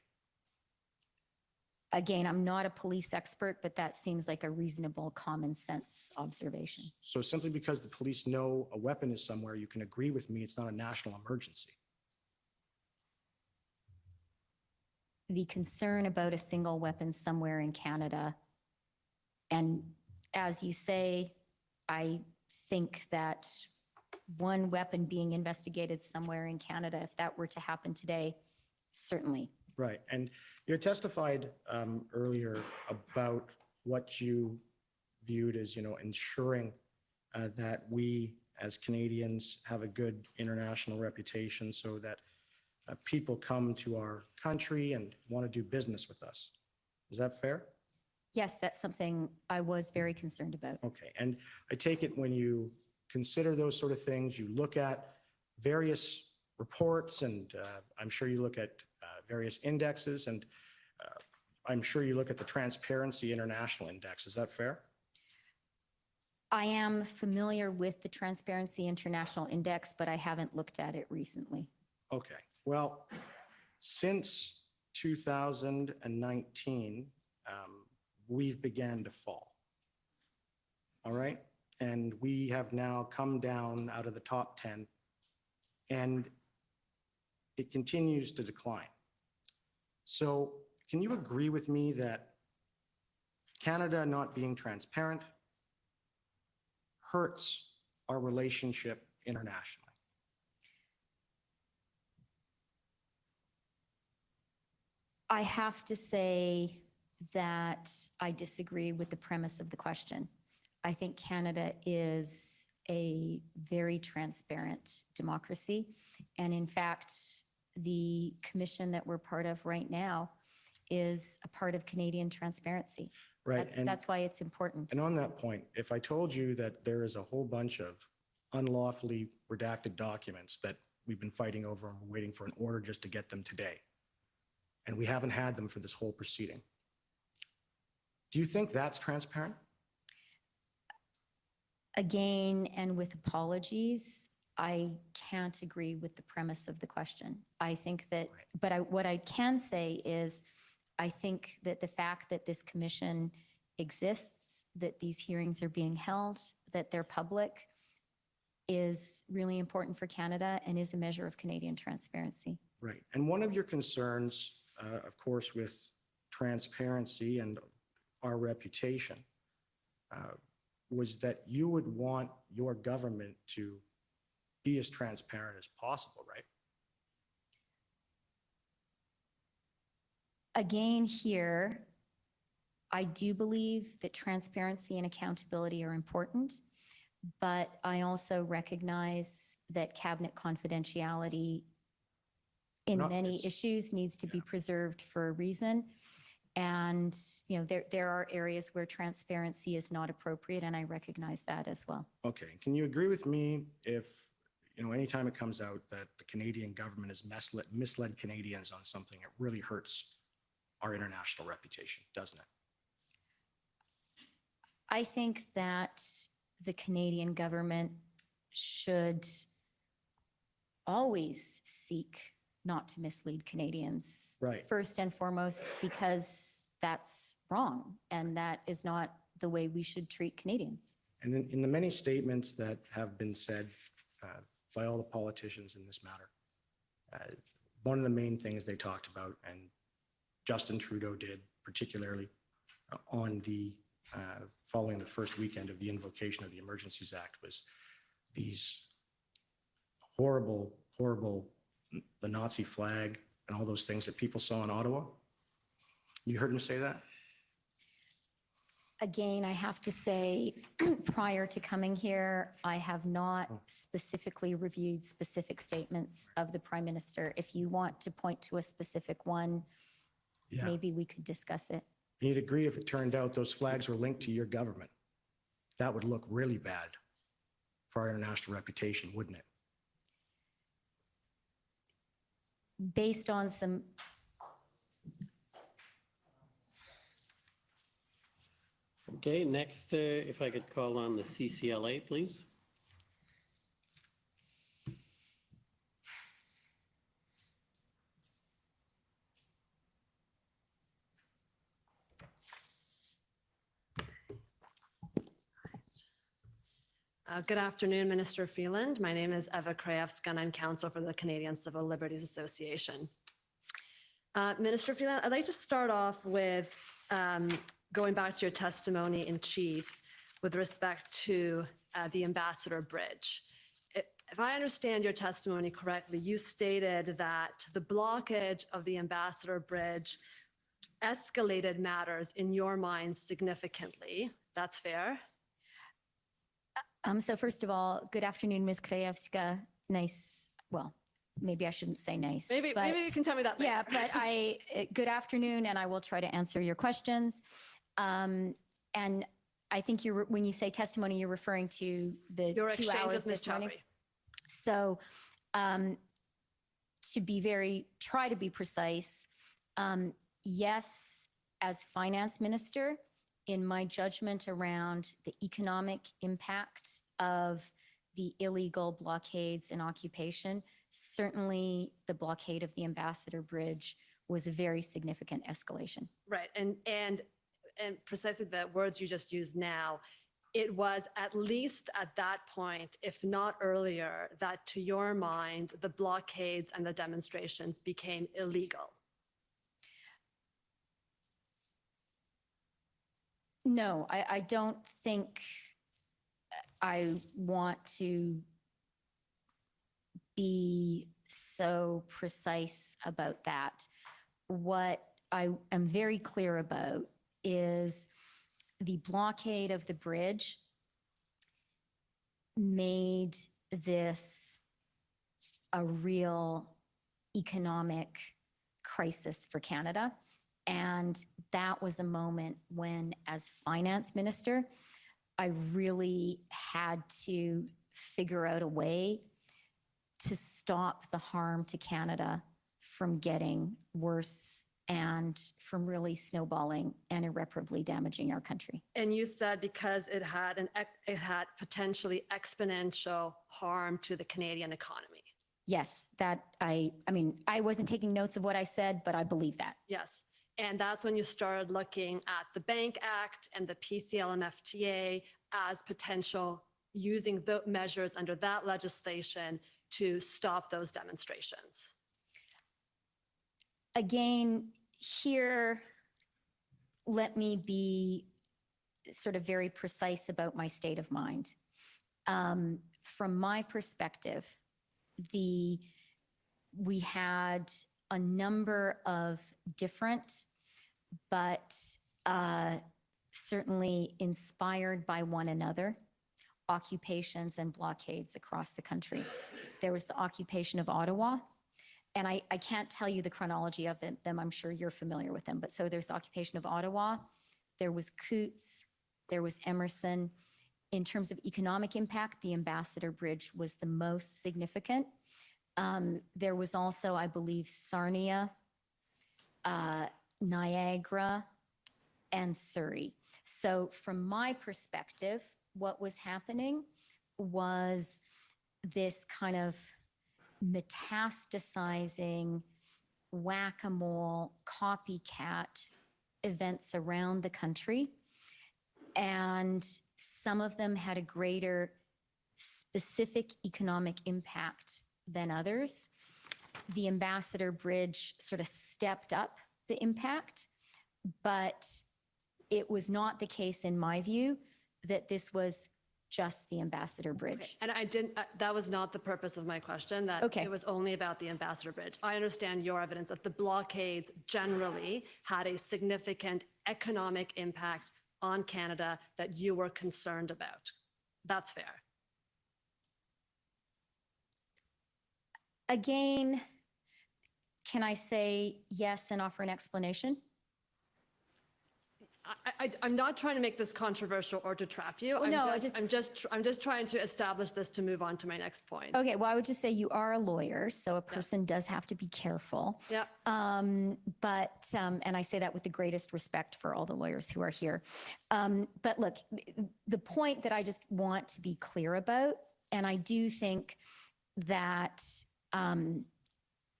Again, I'm not a police expert, but that seems like a reasonable common sense observation. So simply because the police know a weapon is somewhere, you can agree with me it's not a national emergency. The concern about a single weapon somewhere in Canada, and as you say, I think that one weapon being investigated somewhere in Canada, if that were to happen today, certainly. Right, and you testified earlier about what you viewed as, ensuring that we as Canadians have a good international reputation so that people come to our country and want to do business with us. Is that fair? Yes, that's something I was very concerned about. Okay, and I take it when you consider those sort of things, you look at various reports, and I'm sure you look at various indexes, and I'm sure you look at the Transparency International Index. Is that fair? I am familiar with the Transparency International Index, but I haven't looked at it recently. Okay, well, since 2019, we've began to fall. All right? And we have now come down out of the top 10, and it continues to decline. So can you agree with me that Canada not being transparent hurts our relationship internationally? I have to say that I disagree with the premise of the question. I think Canada is a very transparent democracy. And in fact, the commission that we're part of right now is a part of Canadian transparency. Right. That's why it's important. And on that point, if I told you that there is a whole bunch of unlawfully redacted documents that we've been fighting over and we're waiting for an order just to get them today, and we haven't had them for this whole proceeding, do you think that's transparent? Again, and with apologies, I can't agree with the premise of the question. I think that, but what I can say is, I think that the fact that this commission exists, that these hearings are being held, that they're public, is really important for Canada and is a measure of Canadian transparency. Right. And one of your concerns, of course, with transparency and our reputation, was that you would want your government to be as transparent as possible, right? Again, here, I do believe that transparency and accountability are important, but I also recognize that cabinet confidentiality in No, many it's- issues needs to be preserved for a reason. And, there are areas where transparency is not appropriate, and I recognize that as well. Okay. Can you agree with me if, anytime it comes out that the Canadian government has misled Canadians on something, it really hurts our international reputation, doesn't it? I think that the Canadian government should always seek not to mislead Canadians. Right. First and foremost, because that's wrong, and that is not the way we should treat Canadians. And in the many statements that have been said by all the politicians in this matter, one of the main things they talked about, and Justin Trudeau did particularly on the following the first weekend of the invocation of the Emergencies Act, was these horrible, the Nazi flag and all those things that people saw in Ottawa. You heard him say that? Again, I have to say, prior to coming here, I have not specifically reviewed specific statements of the Prime Minister. If you want to point to a specific one, Yeah. maybe we could discuss it. You'd agree if it turned out those flags were linked to your government. That would look really bad for our international reputation, wouldn't it? Based on some, Okay, next, if I could call on the CCLA, please. Good afternoon, Minister Freeland. My name is Eva Krajewska, and I'm counsel for the Canadian Civil Liberties Association. Minister Freeland, I'd like to start off with going back to your testimony in chief with respect to the Ambassador Bridge. If I understand your testimony correctly, you stated that the blockage of the Ambassador Bridge escalated matters in your mind significantly. That's fair? so first of all, good afternoon, Ms. Krajewska. Nice, well, maybe I shouldn't say nice. Maybe you can tell me that later. Yeah, but good afternoon, and I will try to answer your questions. And I think when you say testimony, you're referring to the Your 2 exchange hours with Ms. this morning. Chowdhury. So try to be precise, yes, as finance minister, in my judgment around the economic impact of the illegal blockades and occupation, certainly the blockade of the Ambassador Bridge was a very significant escalation. Right, and precisely the words you just used now, it was at least at that point, if not earlier, that to your mind, the blockades and the demonstrations became illegal. No, I don't think I want to be so precise about that. What I am very clear about is the blockade of the bridge made this a real economic crisis for Canada. And that was a moment when, as finance minister, I really had to figure out a way to stop the harm to Canada from getting worse and from really snowballing and irreparably damaging our country. And you said because it had potentially exponential harm to the Canadian economy. Yes, that I mean, I wasn't taking notes of what I said, but I believe that. Yes. And that's when you started looking at the Bank Act and the PCLMFTA as potential, using the measures under that legislation to stop those demonstrations. Again, Here, let me be sort of very precise about my state of mind. From my perspective, we had a number of different, but certainly inspired by one another, occupations and blockades across the country. There was the occupation of Ottawa, and I can't tell you the chronology of them. I'm sure you're familiar with them. But so there's the occupation of Ottawa, there was Coutts, there was Emerson. In terms of economic impact, the Ambassador Bridge was the most significant. There was also, I believe, Sarnia, Niagara, and Surrey. So from my perspective, what was happening was this kind of metastasizing whack-a-mole copycat events around the country. And some of them had a greater specific economic impact than others. The Ambassador Bridge sort of stepped up the impact, but it was not the case, in my view, that this was just the Ambassador Bridge. And I didn't, that was not the purpose of my question, that Okay. it was only about the Ambassador Bridge. I understand your evidence that the blockades generally had a significant economic impact on Canada that you were concerned about. That's fair. Again, can I say yes and offer an explanation? I'm not trying to make this controversial or to trap you. no, I'm just trying to establish this to move on to my next point. Okay, well, I would just say you are a lawyer, so a person does have to be careful. Yeah. And I say that with the greatest respect for all the lawyers who are here. But look, the point that I just want to be clear about, and I do think that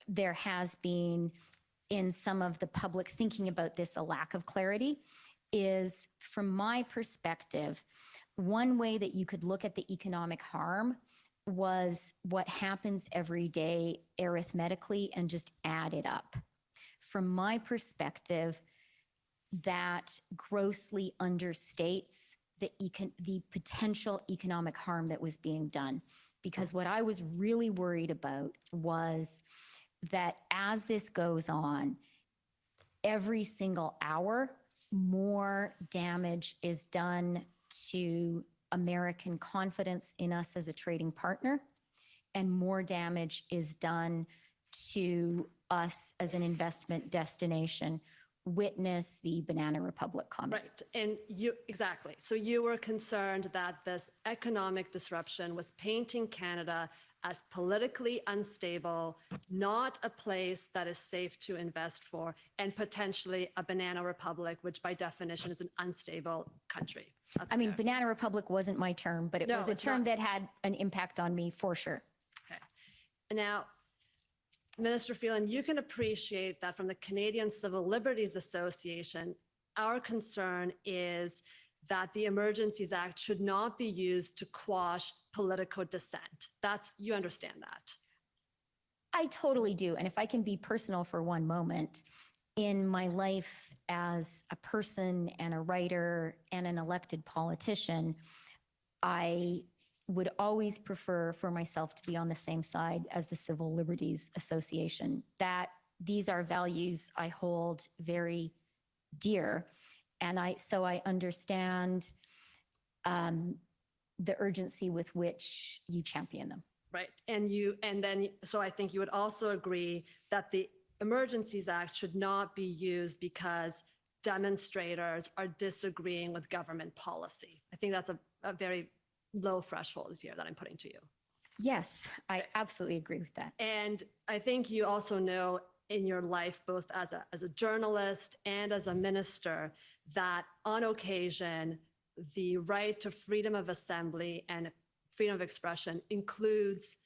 there has been in some of the public thinking about this a lack of clarity, is from my perspective, one way that you could look at the economic harm was what happens every day arithmetically and just add it up. From my perspective, that grossly understates the potential economic harm that was being done. Because what I was really worried about was that as this goes on, every single hour, more damage is done to American confidence in us as a trading partner, and more damage is done to us as an investment destination. Witness the Banana Republic comment. Right, and exactly. So you were concerned that this economic disruption was painting Canada as politically unstable, not a place that is safe to invest for, and potentially a Banana Republic, which by definition is an unstable country. That's I mean, fair. Banana Republic wasn't my term, but it No, was a it's term not. that had an impact on me for sure. Okay. Now, Minister Freeland, you can appreciate that from the Canadian Civil Liberties Association, our concern is that the Emergencies Act should not be used to quash political dissent. You understand that. I totally do. And if I can be personal for one moment, in my life as a person and a writer and an elected politician, I would always prefer for myself to be on the same side as the Civil Liberties Association. That these are values I hold very dear. And so I understand the urgency with which you champion them. Right. So I think you would also agree that the Emergencies Act should not be used because demonstrators are disagreeing with government policy. I think that's a very low threshold here that I'm putting to you. Yes, I absolutely agree with that. And I think you also know in your life, both as a journalist and as a minister, that on occasion, the right to freedom of assembly and freedom of expression includes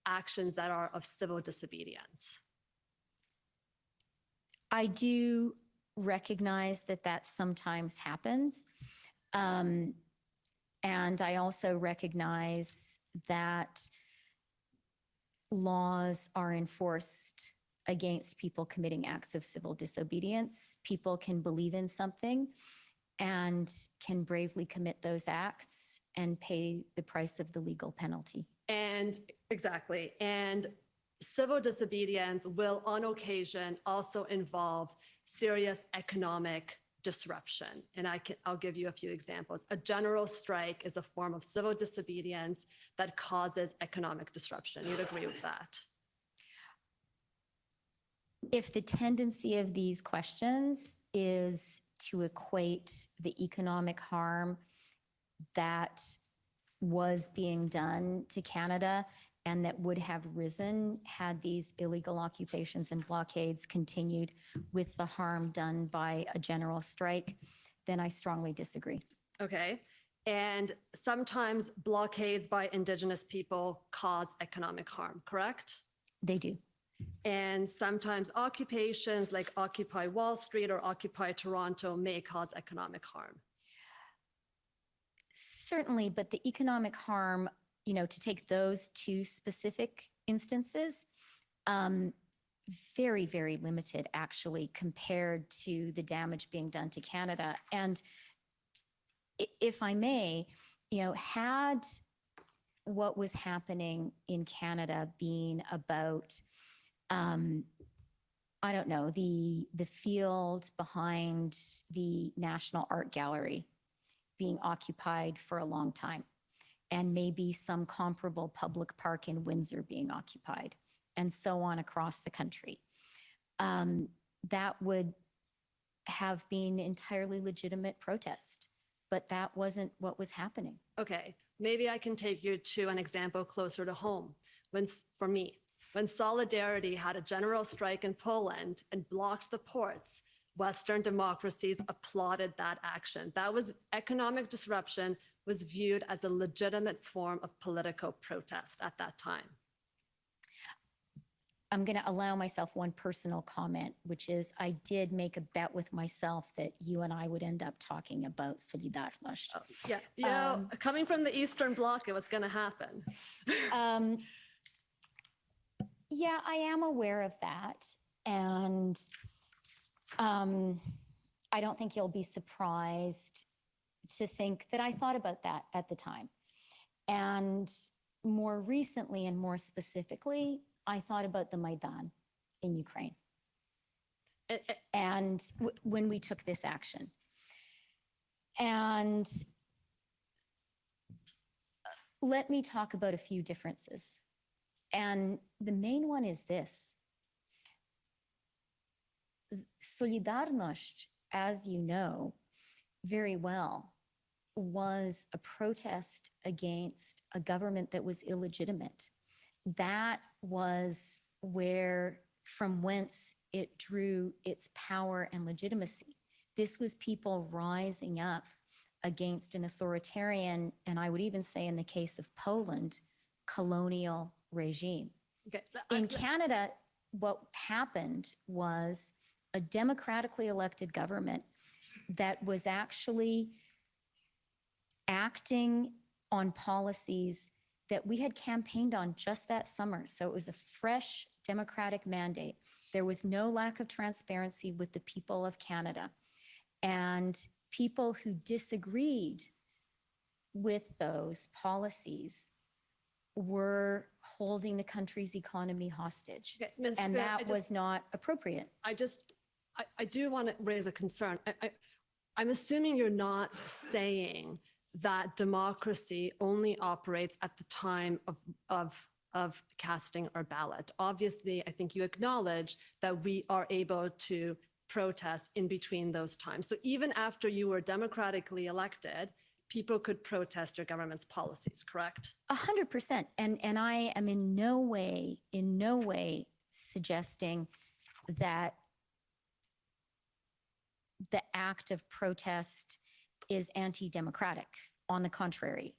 actions that are of civil disobedience. I do recognize that that sometimes happens. And I also recognize that laws are enforced against people committing acts of civil disobedience. People can believe in something and can bravely commit those acts and pay the price of the legal penalty. And exactly. And civil disobedience will on occasion also involve serious economic disruption. And I'll give you a few examples. A general strike is a form of civil disobedience that causes economic disruption. You'd agree with that? If the tendency of these questions is to equate the economic harm that was being done to Canada and that would have risen had these illegal occupations and blockades continued with the harm done by a general strike, then I strongly disagree. Okay. And sometimes blockades by Indigenous people cause economic harm, correct? They do. And sometimes occupations like Occupy Wall Street or Occupy Toronto may cause economic harm. Certainly, but the economic harm, to take those two specific instances, very, very limited actually compared to the damage being done to Canada. And if I may, had what was happening in Canada been about, I don't know, the field behind the National Art Gallery being occupied for a long time, and maybe some comparable public park in Windsor being occupied, and so on across the country, that would have been entirely legitimate protest. But that wasn't what was happening. Okay, maybe I can take you to an example closer to home. For me, when Solidarity had a general strike in Poland and blocked the ports, Western democracies applauded that action. That was economic disruption, was viewed as a legitimate form of political protest at that time. I'm going to allow myself one personal comment, which is I did make a bet with myself that you and I would end up talking about Solidarność. Yeah, coming from the Eastern Bloc, it was going to happen. Yeah, I am aware of that. And I don't think you'll be surprised to think that I thought about that at the time. And more recently and more specifically, I thought about the Maidan in Ukraine. And when we took this action. And let me talk about a few differences. And the main one is this. Solidarność, as you know very well, was a protest against a government that was illegitimate. That was from whence it drew its power and legitimacy. This was people rising up against an authoritarian, and I would even say in the case of Poland, colonial regime. Okay. In Canada, what happened was a democratically elected government that was actually acting on policies that we had campaigned on just that summer. So it was a fresh democratic mandate. There was no lack of transparency with the people of Canada. And people who disagreed with those policies were holding the country's economy hostage. Okay, Ms. And Spear, that was not appropriate. I do want to raise a concern. I'm assuming you're not saying that democracy only operates at the time of casting our ballot. Obviously, I think you acknowledge that we are able to protest in between those times. So even after you were democratically elected, people could protest your government's policies, correct? 100%. And I am in no way suggesting that the act of protest is anti-democratic. On the contrary,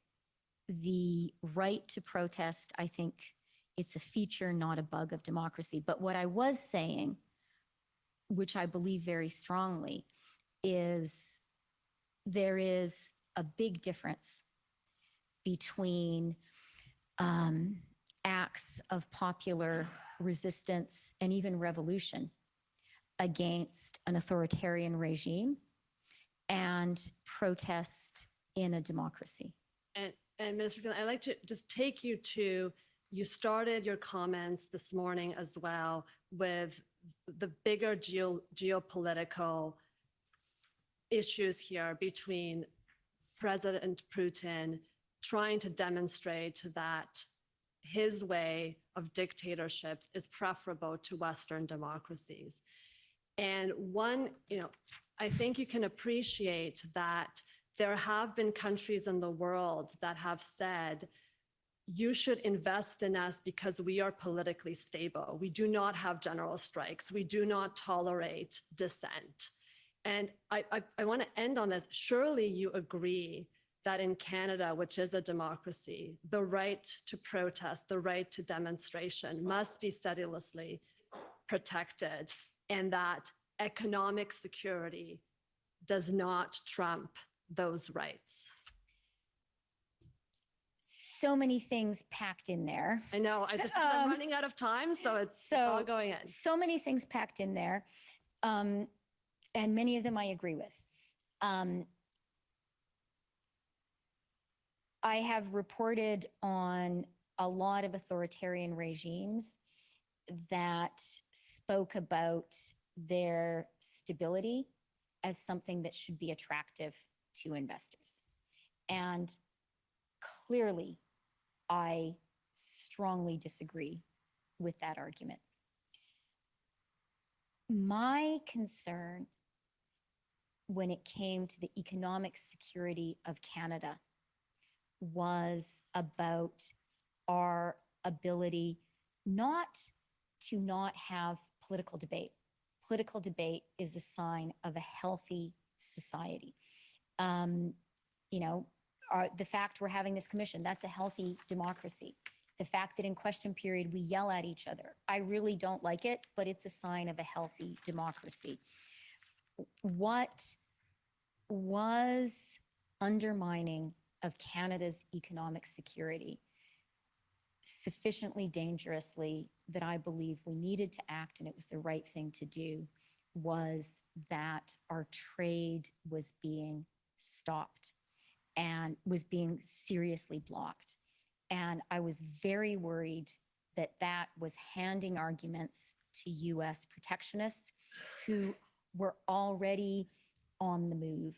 the right to protest, I think it's a feature, not a bug of democracy. But what I was saying, which I believe very strongly, is there is a big difference between acts of popular resistance and even revolution against an authoritarian regime and protest in a democracy. And Minister Freeland, I'd like to just take you to, you started your comments this morning as well with the bigger geopolitical issues here between President Putin trying to demonstrate that his way of dictatorships is preferable to Western democracies. And one, I think you can appreciate that there have been countries in the world that have said, you should invest in us because we are politically stable. We do not have general strikes. We do not tolerate dissent. And I want to end on this. Surely you agree that in Canada, which is a democracy, the right to protest, the right to demonstration must be sedulously protected, and that economic security does not trump those rights. So many things packed in there. I know, I'm running out of time, so it's all going in. So many things packed in there, and many of them I agree with. I have reported on a lot of authoritarian regimes that spoke about their stability as something that should be attractive to investors. And clearly, I strongly disagree with that argument. My concern when it came to the economic security of Canada was about our ability not to not have political debate. Political debate is a sign of a healthy society. The fact we're having this commission, that's a healthy democracy. The fact that in question period we yell at each other, I really don't like it, but it's a sign of a healthy democracy. What was undermining of Canada's economic security sufficiently dangerously that I believe we needed to act, and it was the right thing to do, was that our trade was being stopped and was being seriously blocked. And I was very worried that that was handing arguments to US protectionists who were already on the move,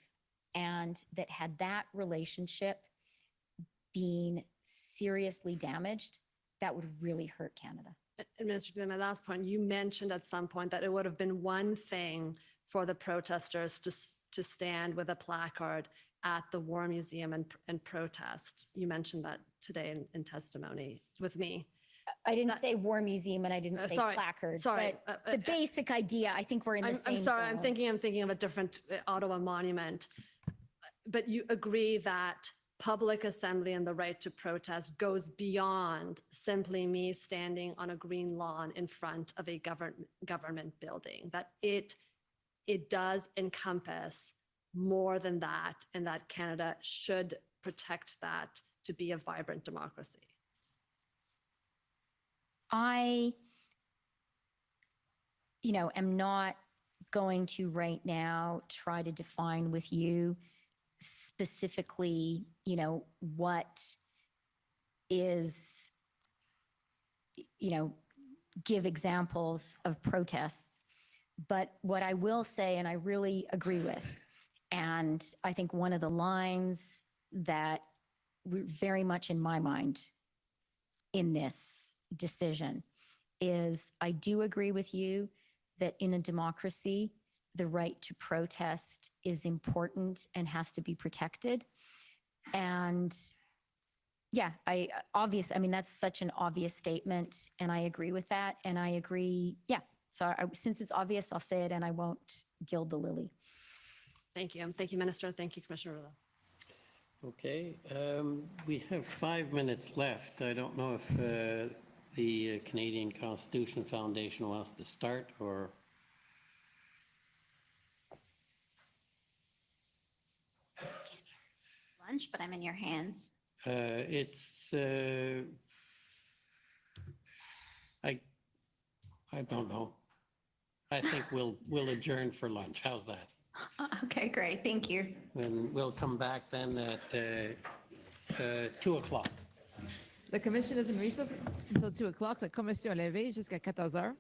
and that had that relationship been seriously damaged, that would really hurt Canada. And Minister Freeland, my last point, you mentioned at some point that it would have been one thing for the protesters to stand with a placard at the War Museum and protest. You mentioned that today in testimony with me. I didn't say War Museum and I didn't say placard. Sorry. But the basic idea, I think we're in the same I'm sorry, zone. I'm thinking of a different Ottawa monument. But you agree that public assembly and the right to protest goes beyond simply me standing on a green lawn in front of a government building, that it does encompass more than that, and that Canada should protect that to be a vibrant democracy. I, am not going to right now try to define with you specifically, what is, give examples of protests. But what I will say, and I really agree with, and I think one of the lines that very much in my mind in this decision is I do agree with you that in a democracy, the right to protest is important and has to be protected. And yeah, that's such an obvious statement, and I agree with that. And I agree, so since it's obvious, I'll say it and I won't gild the lily. Thank you. Thank you, Minister. Thank you, Commissioner Rouleau. Okay, we have 5 minutes left. I don't know if the Canadian Constitution Foundation wants to start or... Lunch, but I'm in your hands. I don't know. I think we'll adjourn for lunch. How's that? Okay, great. Thank you. And we'll come back then at 2 o'clock. The commission is in recess until 2 o'clock. La commission est levée jusqu'à 14 heures.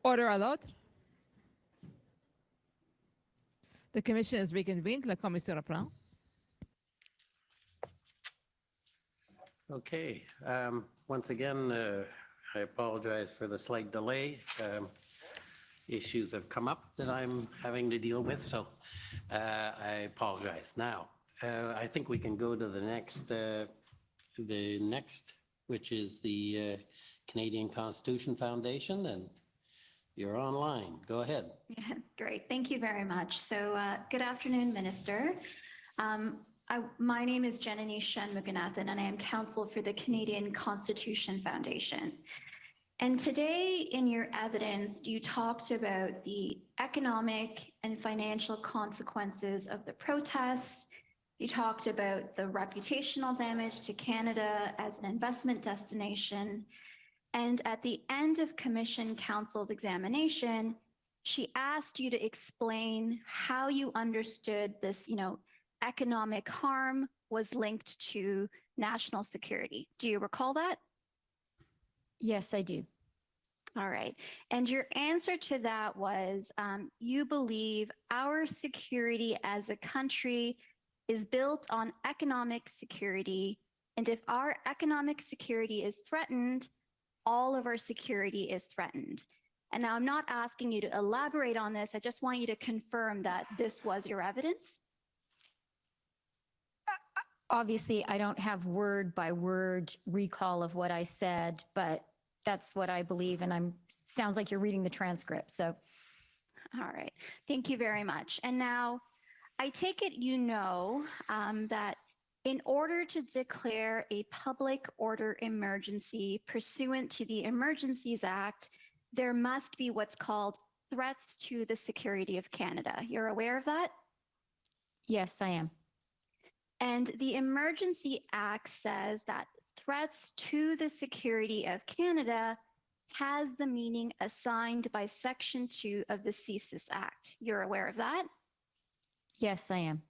Order à l'ordre. The commission is reconvened. La commission reprend. Okay, once again, I apologize for the slight delay. Issues have come up that I'm having to deal with, so I apologize. Now, I think we can go to the next, which is the Canadian Constitution Foundation, and you're online. Go ahead. Yeah, great. Thank you very much. So good afternoon, Minister. My name is Janani Shanmuganathan, and I am counsel for the Canadian Constitution Foundation. And today in your evidence, you talked about the economic and financial consequences of the protests. You talked about the reputational damage to Canada as an investment destination. And at the end of Commission Counsel's examination, she asked you to explain how you understood this, economic harm was linked to national security. Do you recall that? Yes, I do. All right. And your answer to that was you believe our security as a country is built on economic security. And if our economic security is threatened, all of our security is threatened. And now I'm not asking you to elaborate on this. I just want you to confirm that this was your evidence. Obviously, I don't have word by word recall of what I said, but that's what I believe. And sounds like you're reading the transcript. So, all right. Thank you very much. And now I take it that in order to declare a public order emergency pursuant to the Emergencies Act, there must be what's called threats to the security of Canada. You're aware of that? yes, I am. And the Emergency Act says that threats to the security of Canada has the meaning assigned by Section 2 of the CSIS Act. You're aware of that? Yes, I am.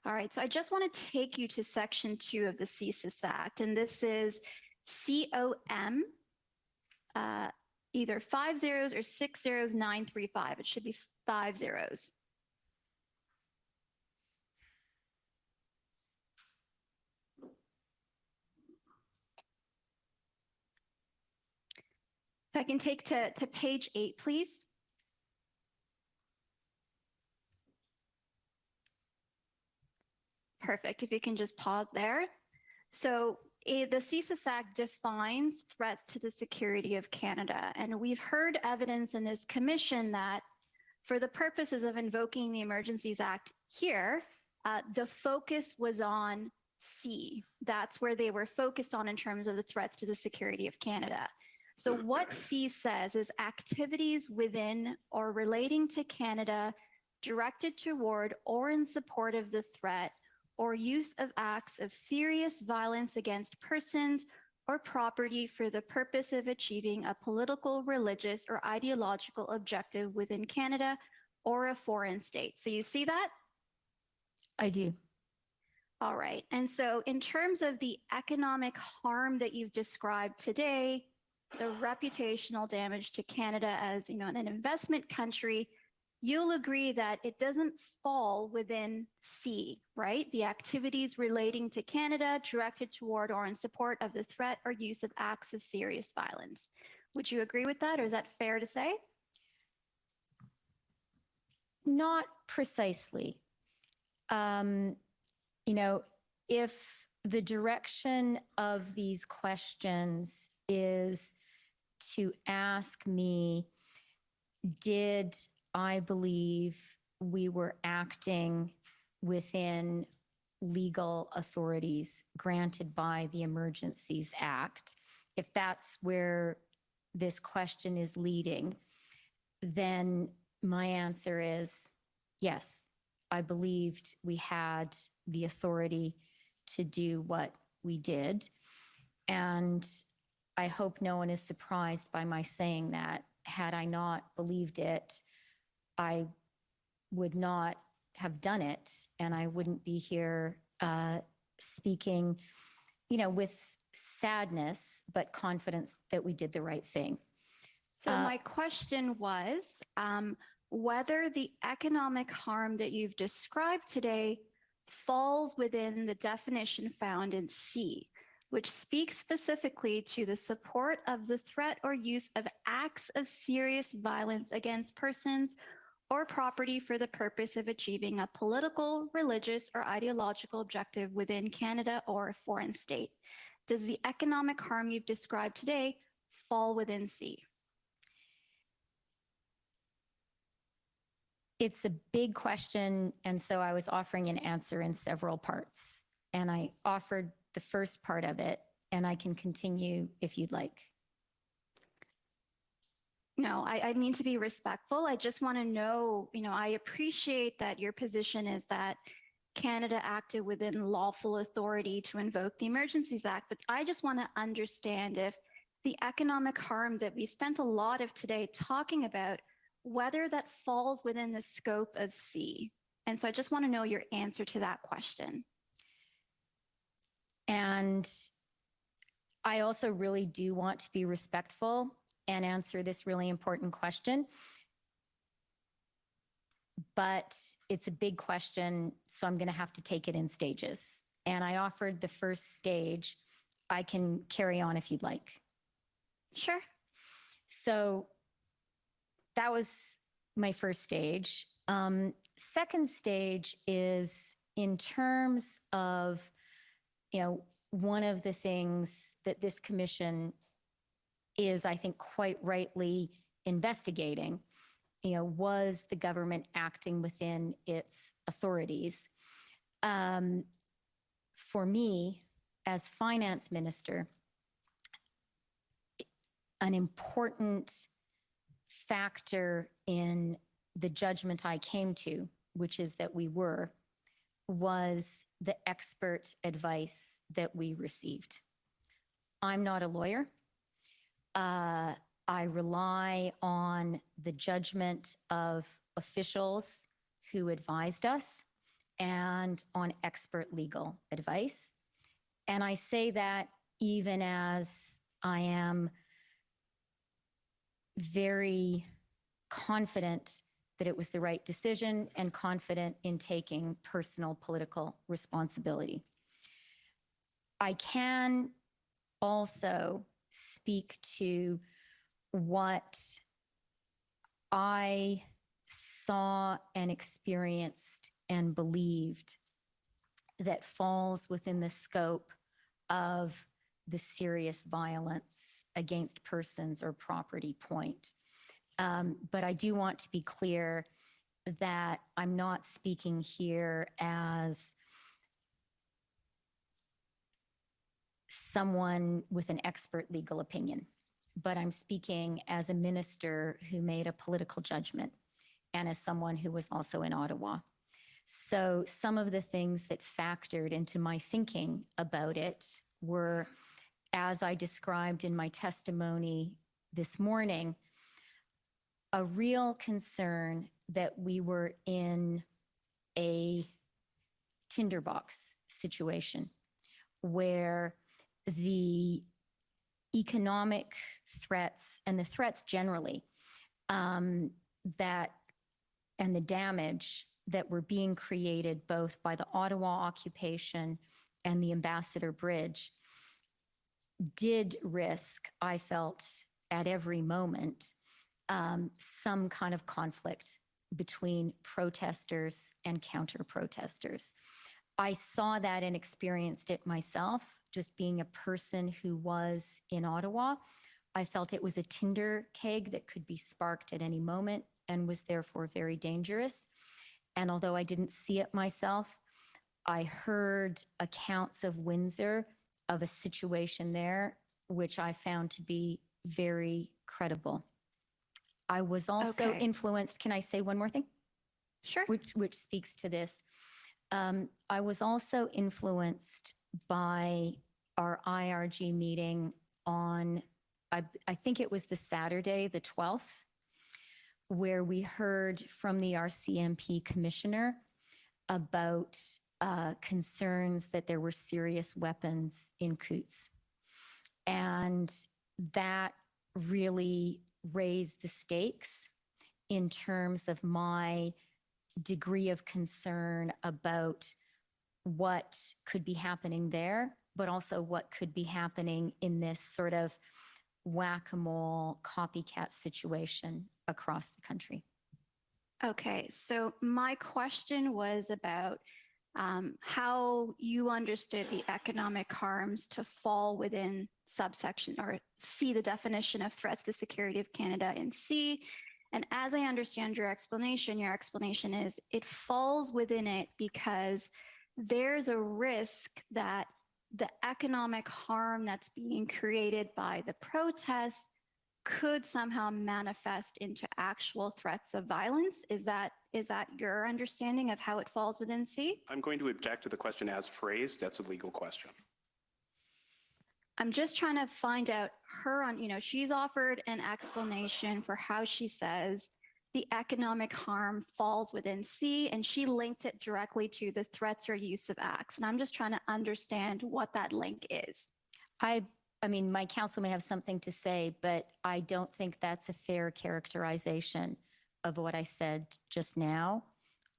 All right, so I just want to take you to Section 2 of the CSIS Act, and this is COM, either 5 zeros or 6 zeros 935. It should be 5 zeros. If I can take to page 8, please. Perfect. If you can just pause there. So the CSIS Act defines threats to the security of Canada. And we've heard evidence in this commission that for the purposes of invoking the Emergencies Act here, the focus was on C. That's where they were focused on in terms of the threats to the security of Canada. So what C says is activities within or relating to Canada directed toward or in support of the threat or use of acts of serious violence against persons or property for the purpose of achieving a political, religious, or ideological objective within Canada or a foreign state. So you see that? I do. All right. And so in terms of the economic harm that you've described today, the reputational damage to Canada as, an investment country, you'll agree that it doesn't fall within C, right? The activities relating to Canada directed toward or in support of the threat or use of acts of serious violence. Would you agree with that, or is that fair to say? Not precisely. If the direction of these questions is to ask me, did I believe we were acting within legal authorities granted by the Emergencies Act, if that's where this question is leading, then my answer is yes, I believed we had the authority to do what we did. And I hope no one is surprised by my saying that. Had I not believed it, I would not have done it, and I wouldn't be here speaking, with sadness, but confidence that we did the right thing. So my question was whether the economic harm that you've described today falls within the definition found in C, which speaks specifically to the support of the threat or use of acts of serious violence against persons or property for the purpose of achieving a political, religious, or ideological objective within Canada or a foreign state. Does the economic harm you've described today fall within C? It's a big question, and so I was offering an answer in several parts. And I offered the first part of it, and I can continue if you'd like. No, I mean to be respectful. I just want to know, I appreciate that your position is that Canada acted within lawful authority to invoke the Emergencies Act, but I just want to understand if the economic harm that we spent a lot of today talking about, whether that falls within the scope of C. And so I just want to know your answer to that question. And I also really do want to be respectful and answer this really important question. But it's a big question, so I'm going to have to take it in stages. And I offered the first stage. I can carry on if you'd like. Sure. So that was my first stage. Second stage is in terms of, one of the things that this commission is, I think, quite rightly investigating, was the government acting within its authorities. For me, as finance minister, an important factor in the judgment I came to, which is that we was the expert advice that we received. I'm not a lawyer. I rely on the judgment of officials who advised us and on expert legal advice. And I say that even as I am very confident that it was the right decision and confident in taking personal political responsibility. I can also speak to what I saw and experienced and believed that falls within the scope of the serious violence against persons or property point. But I do want to be clear that I'm not speaking here as someone with an expert legal opinion, but I'm speaking as a minister who made a political judgment and as someone who was also in Ottawa. So some of the things that factored into my thinking about it were, as I described in my testimony this morning, a real concern that we were in a tinderbox situation where the economic threats and the threats generally and the damage that were being created both by the Ottawa occupation and the Ambassador Bridge did risk, I felt, at every moment, some kind of conflict between protesters and counter-protesters. I saw that and experienced it myself, just being a person who was in Ottawa. I felt it was a tinder keg that could be sparked at any moment and was therefore very dangerous. And although I didn't see it myself, I heard accounts of Windsor of a situation there, which I found to be very credible. I was also influenced, can I say one more thing? Sure. Which speaks to this. I was also influenced by our IRG meeting on, I think it was the Saturday, the 12th, where we heard from the RCMP commissioner about concerns that there were serious weapons in Coutts. And that really raise the stakes in terms of my degree of concern about what could be happening there, but also what could be happening in this sort of whack-a-mole copycat situation across the country. Okay, so my question was about how you understood the economic harms to fall within subsection or C, the definition of threats to security of Canada in C. And as I understand your explanation is it falls within it because there's a risk that the economic harm that's being created by the protests could somehow manifest into actual threats of violence. Is that your understanding of how it falls within C? I'm going to object to the question as phrased. That's a legal question. I'm just trying to find out she's offered an explanation for how she says the economic harm falls within C, and she linked it directly to the threats or use of acts. And I'm just trying to understand what that link is. I mean, my counsel may have something to say, but I don't think that's a fair characterization of what I said just now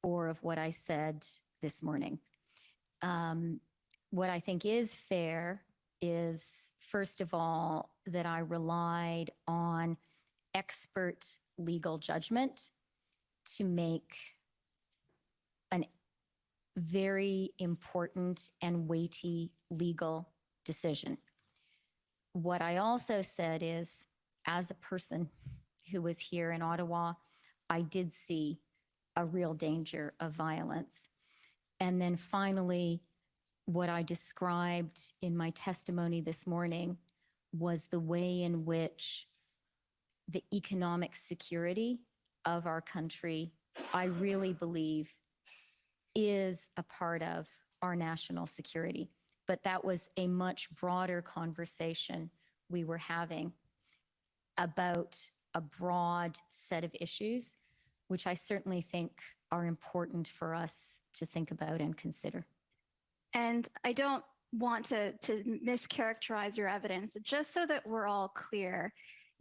or of what I said this morning. What I think is fair is, first of all, that I relied on expert legal judgment to make a very important and weighty legal decision. What I also said is, as a person who was here in Ottawa, I did see a real danger of violence. And then finally, what I described in my testimony this morning was the way in which the economic security of our country, I really believe, is a part of our national security. But that was a much broader conversation we were having about a broad set of issues, which I certainly think are important for us to think about and consider. And I don't want to mischaracterize your evidence, just so that we're all clear.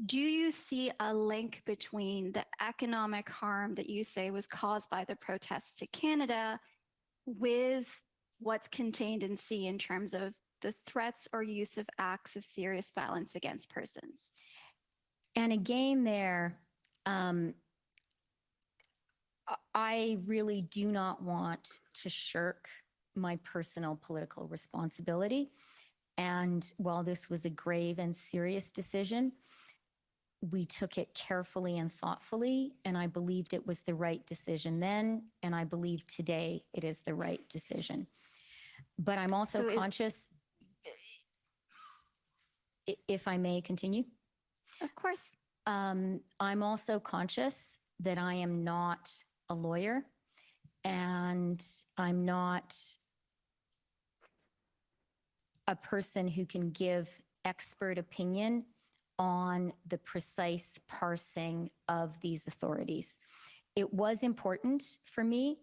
Do you see a link between the economic harm that you say was caused by the protests to Canada with what's contained in C in terms of the threats or use of acts of serious violence against persons? And again, I really do not want to shirk my personal political responsibility. And while this was a grave and serious decision, we took it carefully and thoughtfully, and I believed it was the right decision then, and I believe today it is the right decision. But I'm also conscious, if I may continue. Of course. I'm also conscious that I am not a lawyer, and I'm not a person who can give expert opinion on the precise parsing of these authorities. It was important for me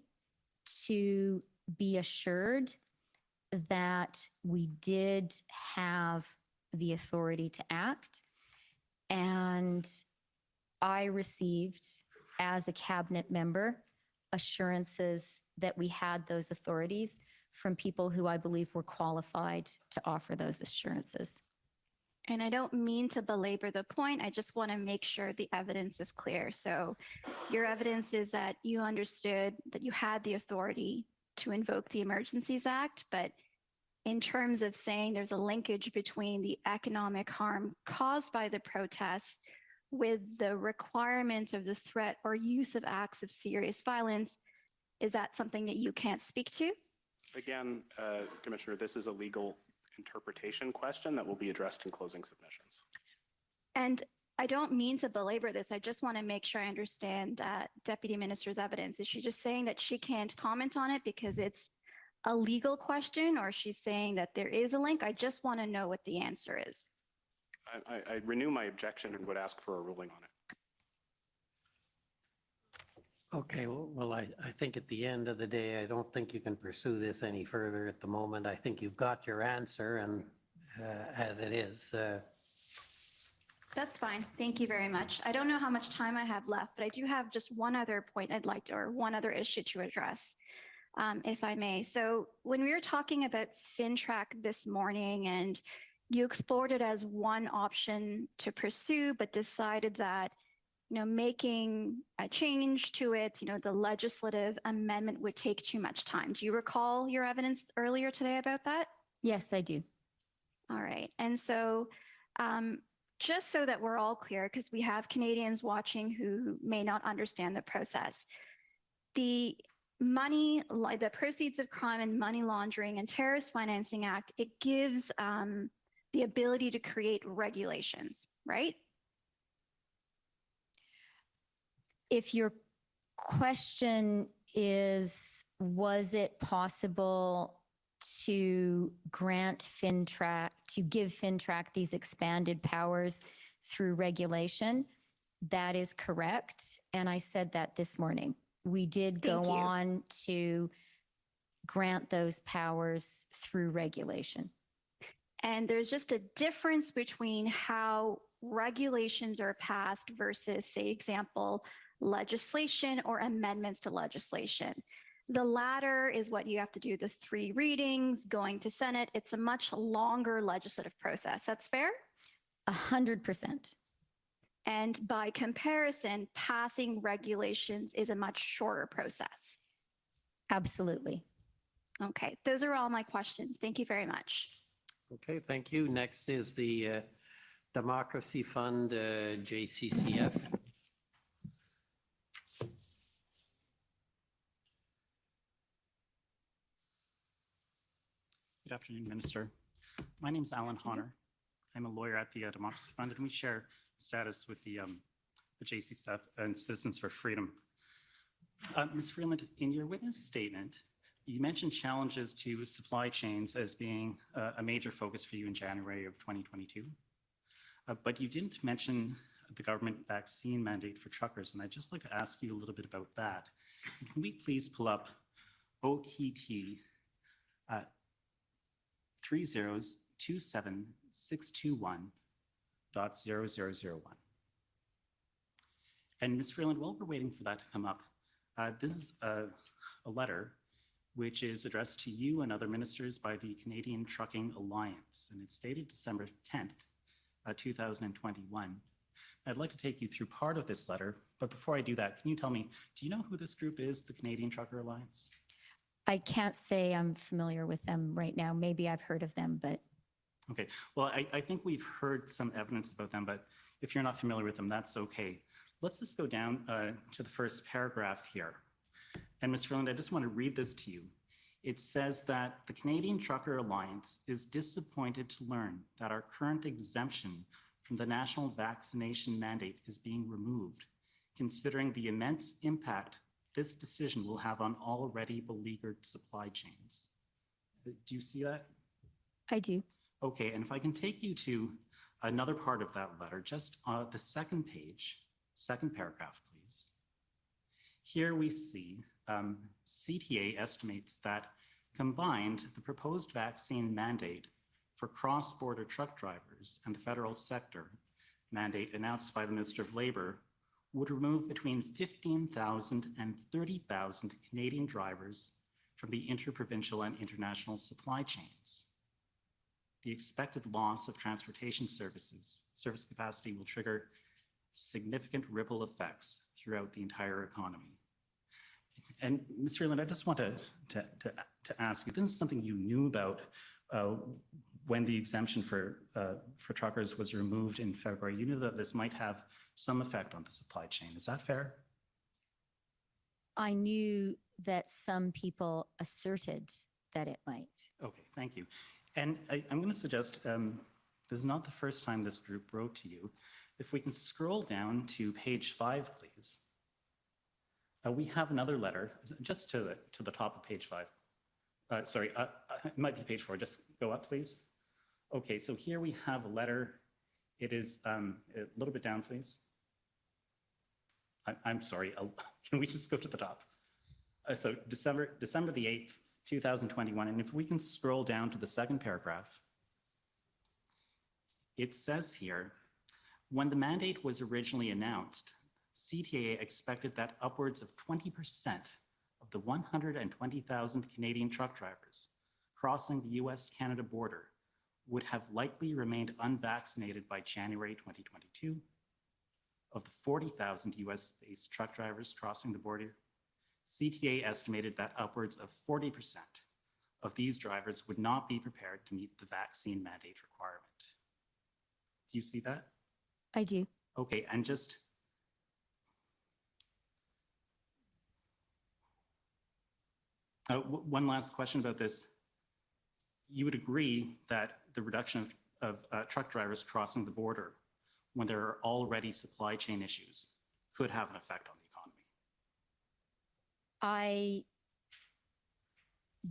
to be assured that we did have the authority to act, and I received, as a cabinet member, assurances that we had those authorities from people who I believe were qualified to offer those assurances. And I don't mean to belabor the point. I just want to make sure the evidence is clear. So your evidence is that you understood that you had the authority to invoke the Emergencies Act, but in terms of saying there's a linkage between the economic harm caused by the protests with the requirement of the threat or use of acts of serious violence, is that something that you can't speak to? Again, Commissioner, this is a legal interpretation question that will be addressed in closing submissions. And I don't mean to belabor this. I just want to make sure I understand Deputy Minister's evidence. Is she just saying that she can't comment on it because it's a legal question, or she's saying that there is a link? I just want to know what the answer is. I renew my objection and would ask for a ruling on it. Okay, well, I think at the end of the day, I don't think you can pursue this any further at the moment. I think you've got your answer, and as it is, That's fine. Thank you very much. I don't know how much time I have left, but I do have just one other point I'd like to, or one other issue to address, if I may. So when we were talking about FinTrack this morning and you explored it as one option to pursue, but decided that, making a change to it, the legislative amendment would take too much time. Do you recall your evidence earlier today about that? Yes, I do. All right. And so just so that we're all clear, because we have Canadians watching who may not understand the process, the Proceeds of Crime and Money Laundering and Terrorist Financing Act, it gives the ability to create regulations, right? If your question is, was it possible to grant FinTrack, to give FinTrack these expanded powers through regulation, that is correct. And I said that this morning. We did go Thank you. on to grant those powers through regulation. And there's just a difference between how regulations are passed versus, say, example, legislation or amendments to legislation. The latter is what you have to do, the 3 readings, going to Senate. It's a much longer legislative process. That's fair? 100%. And by comparison, passing regulations is a much shorter process. Absolutely. Okay, those are all my questions. Thank you very much. Okay, thank you. Next is the Democracy Fund, JCCF. Good afternoon, Minister. My name is Alan Honor. I'm a lawyer at the Democracy Fund, and we share status with the JCCF and Citizens for Freedom. Ms. Freeland, in your witness statement, you mentioned challenges to supply chains as being a major focus for you in January of 2022, but you didn't mention the government vaccine mandate for truckers, and I'd just like to ask you a little bit about that. Can we please pull up OTT 3027621.0001. And Ms. Freeland, while we're waiting for that to come up, this is a letter which is addressed to you and other ministers by the Canadian Trucking Alliance, and it's dated December 10th, 2021. I'd like to take you through part of this letter, but before I do that, can you tell me, do you know who this group is, the Canadian Trucker Alliance? I can't say I'm familiar with them right now. Maybe I've heard of them, but. Okay, well, I think we've heard some evidence about them, but if you're not familiar with them, that's okay. Let's just go down to the first paragraph here. And Ms. Freeland, I just want to read this to you. It says that the Canadian Trucker Alliance is disappointed to learn that our current exemption from the national vaccination mandate is being removed, considering the immense impact this decision will have on already beleaguered supply chains. Do you see that? I do. Okay, and if I can take you to another part of that letter, just on the second page, second paragraph, please. Here we see CTA estimates that combined, the proposed vaccine mandate for cross-border truck drivers and the federal sector mandate announced by the Minister of Labour would remove between 15,000 and 30,000 Canadian drivers from the interprovincial and international supply chains. The expected loss of transportation service capacity will trigger significant ripple effects throughout the entire economy. And Ms. Freeland, I just want to ask you, this is something you knew about when the exemption for truckers was removed in February. You knew that this might have some effect on the supply chain. Is that fair? I knew that some people asserted that it might. Okay, thank you. And I'm going to suggest, this is not the first time this group wrote to you. If we can scroll down to page 5, please. We have another letter, just to the top of page 5. Sorry, it might be page 4. Just go up, please. Okay, so here we have a letter. It is a little bit down, please. I'm sorry. Can we just go to the top? So December the 8th, 2021. And if we can scroll down to the second paragraph, it says here, When the mandate was originally announced, CTA expected that upwards of 20% of the 120,000 Canadian truck drivers crossing the US-Canada border would have likely remained unvaccinated by January 2022. Of the 40,000 US-based truck drivers crossing the border, CTA estimated that upwards of 40% of these drivers would not be prepared to meet the vaccine mandate requirement. Do you see that? I do. Okay, and just one last question about this. You would agree that the reduction of truck drivers crossing the border when there are already supply chain issues could have an effect on the economy? I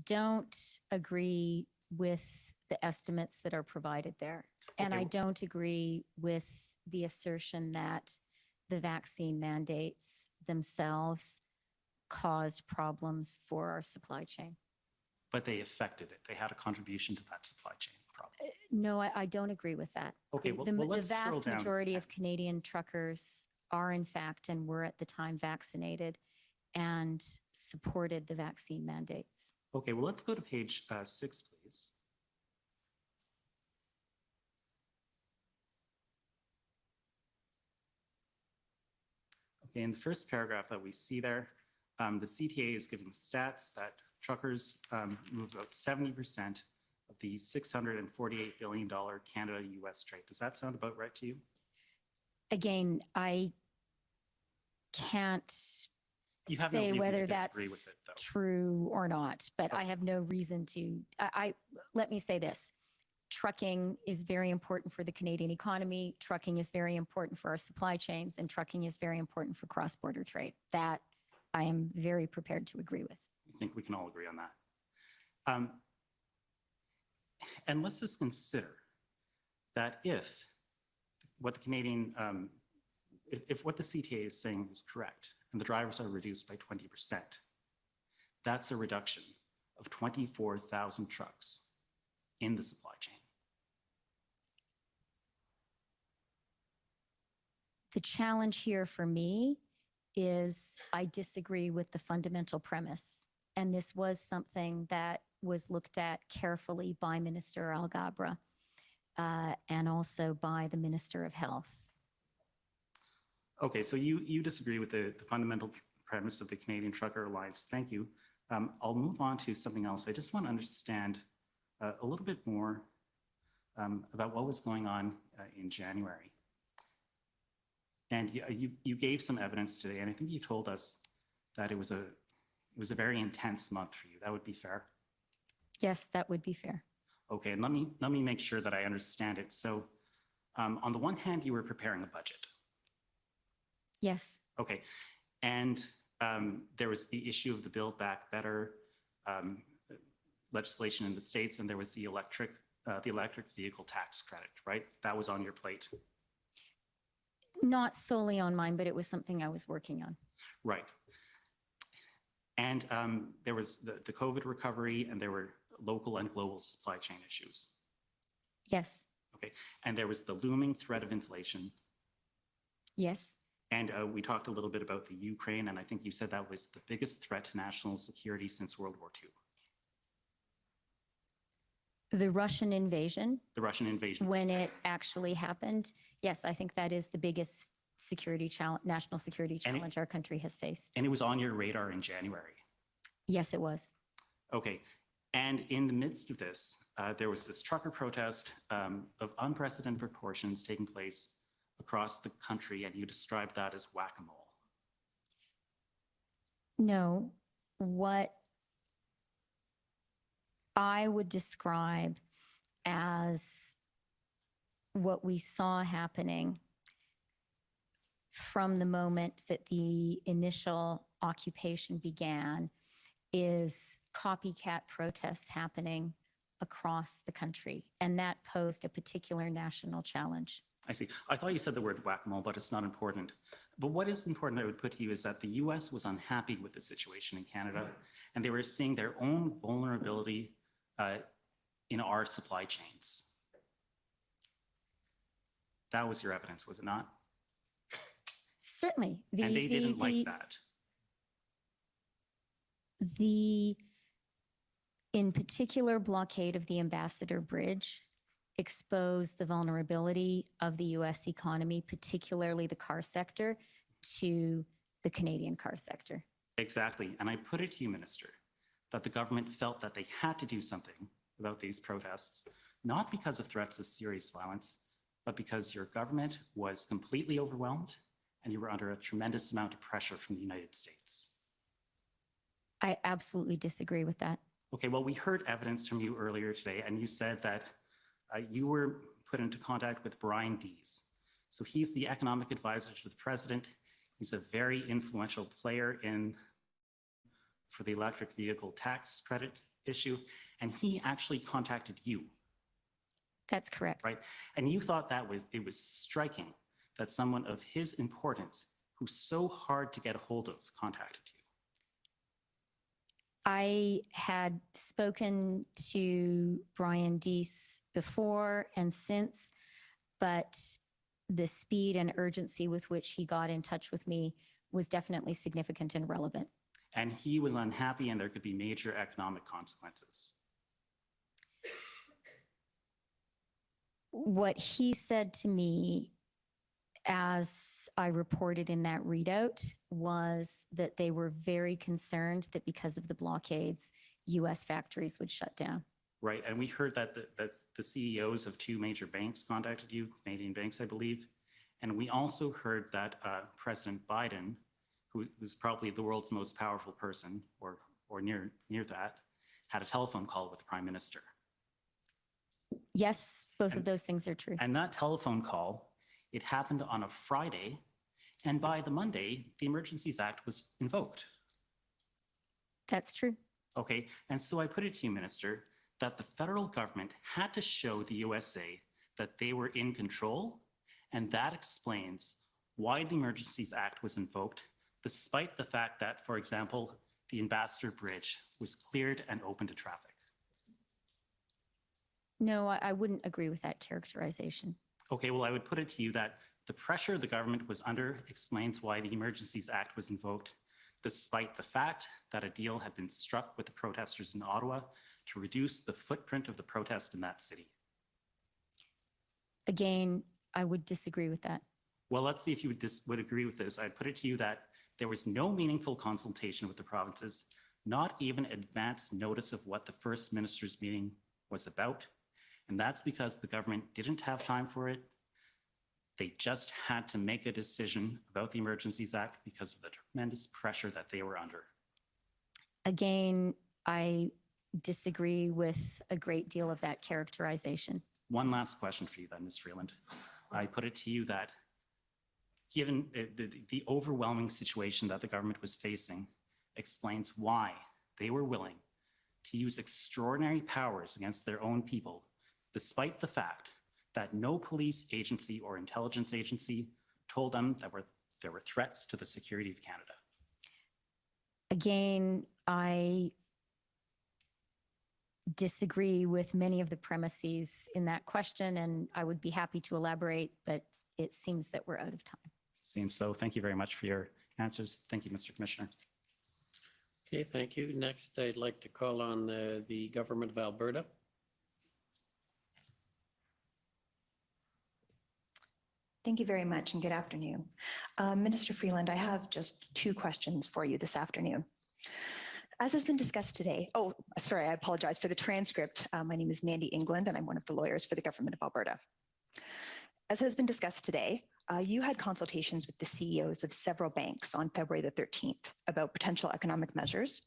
don't agree with the estimates that are provided there. And Okay. I don't agree with the assertion that the vaccine mandates themselves caused problems for our supply chain. But they affected it. They had a contribution to that supply chain problem. No, I don't agree with that. Okay, The- well, the, well, the let's scroll vast down. majority of Canadian truckers are in fact and were at the time vaccinated and supported the vaccine mandates. Okay, well, let's go to page 6, please. Okay, in the first paragraph that we see there, the CTA is giving stats that truckers move about 70% of the $648 billion Canada-US trade. Does that sound about right to you? Again, I can't You have no say reason to whether disagree that's with it, though. true or not, but I have no reason to. Let me say this. Trucking is very important for the Canadian economy. Trucking is very important for our supply chains, and trucking is very important for cross-border trade. That I am very prepared to agree with. I think we can all agree on that. And let's just consider that if what the Canadian, if what the CTA is saying is correct, and the drivers are reduced by 20%, that's a reduction of 24,000 trucks in the supply chain. The challenge here for me is I disagree with the fundamental premise. And this was something that was looked at carefully by Minister Alghabra and also by the Minister of Health. Okay, so you disagree with the fundamental premise of the Canadian Trucker Alliance. Thank you. I'll move on to something else. I just want to understand a little bit more about what was going on in January. And you gave some evidence today, and I think you told us that it was a very intense month for you. That would be fair? Yes, that would be fair. Okay, and let me make sure that I understand it. So on the one hand, you were preparing a budget. Yes. Okay, and there was the issue of the Build Back Better legislation in the States, and there was the electric vehicle tax credit, right? That was on your plate. Not solely on mine, but it was something I was working on. Right. And there was the COVID recovery, and there were local and global supply chain issues. Yes. Okay, and there was the looming threat of inflation. Yes. And we talked a little bit about the Ukraine, and I think you said that was the biggest threat to national security since World War II. The Russian invasion. The Russian invasion. When it actually happened, yes, I think that is the biggest security challenge, national security challenge our country has faced. And it was on your radar in January. Yes, it was. Okay. And in the midst of this, there was this trucker protest of unprecedented proportions taking place across the country, and you described that as whack-a-mole. No, what I would describe as what we saw happening from the moment that the initial occupation began is copycat protests happening across the country, and that posed a particular national challenge. I see. I thought you said the word whack-a-mole, but it's not important. But what is important, I would put to you, is that the US was unhappy with the situation in Canada, and they were seeing their own vulnerability in our supply chains. That was your evidence, was it not? Certainly. And they didn't like that. In particular, blockade of the Ambassador Bridge exposed the vulnerability of the US economy, particularly the car sector, to the Canadian car sector. Exactly. And I put it to you, Minister, that the government felt that they had to do something about these protests, not because of threats of serious violence, but because your government was completely overwhelmed and you were under a tremendous amount of pressure from the United States. I absolutely disagree with that. Okay, well, we heard evidence from you earlier today, and you said that you were put into contact with Brian Dees. So he's the economic advisor to the president. He's a very influential player for the electric vehicle tax credit issue, and he actually contacted you. That's correct. Right? And you thought that it was striking that someone of his importance, who's so hard to get a hold of, contacted you. I had spoken to Brian Dees before and since, but the speed and urgency with which he got in touch with me was definitely significant and relevant. And he was unhappy, and there could be major economic consequences. What he said to me, as I reported in that readout, was that they were very concerned that because of the blockades, US factories would shut down. Right, and we heard that the CEOs of two major banks contacted you, Canadian banks, I believe. And we also heard that President Biden, who's probably the world's most powerful person, or near that, had a telephone call with the Prime Minister. Yes, both of those things are true. And that telephone call, it happened on a Friday, and by the Monday, the Emergencies Act was invoked. That's true. Okay, and so I put it to you, Minister, that the federal government had to show the USA that they were in control, and that explains why the Emergencies Act was invoked, despite the fact that, for example, the Ambassador Bridge was cleared and open to traffic. No, I wouldn't agree with that characterization. Okay, well, I would put it to you that the pressure the government was under explains why the Emergencies Act was invoked, despite the fact that a deal had been struck with the protesters in Ottawa to reduce the footprint of the protest in that city. Again, I would disagree with that. Well, let's see if you would agree with this. I'd put it to you that there was no meaningful consultation with the provinces, not even advance notice of what the First Minister's meeting was about. And that's because the government didn't have time for it. They just had to make a decision about the Emergencies Act because of the tremendous pressure that they were under. Again, I disagree with a great deal of that characterization. One last question for you then, Ms. Freeland. I put it to you that given the overwhelming situation that the government was facing explains why they were willing to use extraordinary powers against their own people, despite the fact that no police agency or intelligence agency told them that there were threats to the security of Canada. Again, I disagree with many of the premises in that question, and I would be happy to elaborate, but it seems that we're out of time. Seems so. Thank you very much for your answers. Thank you, Mr. Commissioner. Okay, thank you. Next, I'd like to call on the Government of Alberta. Thank you very much and good afternoon. Minister Freeland, I have just two questions for you this afternoon. As has been discussed today, I apologize for the transcript. My name is Mandy England and I'm one of the lawyers for the Government of Alberta. As has been discussed today, you had consultations with the CEOs of several banks on February the 13th about potential economic measures.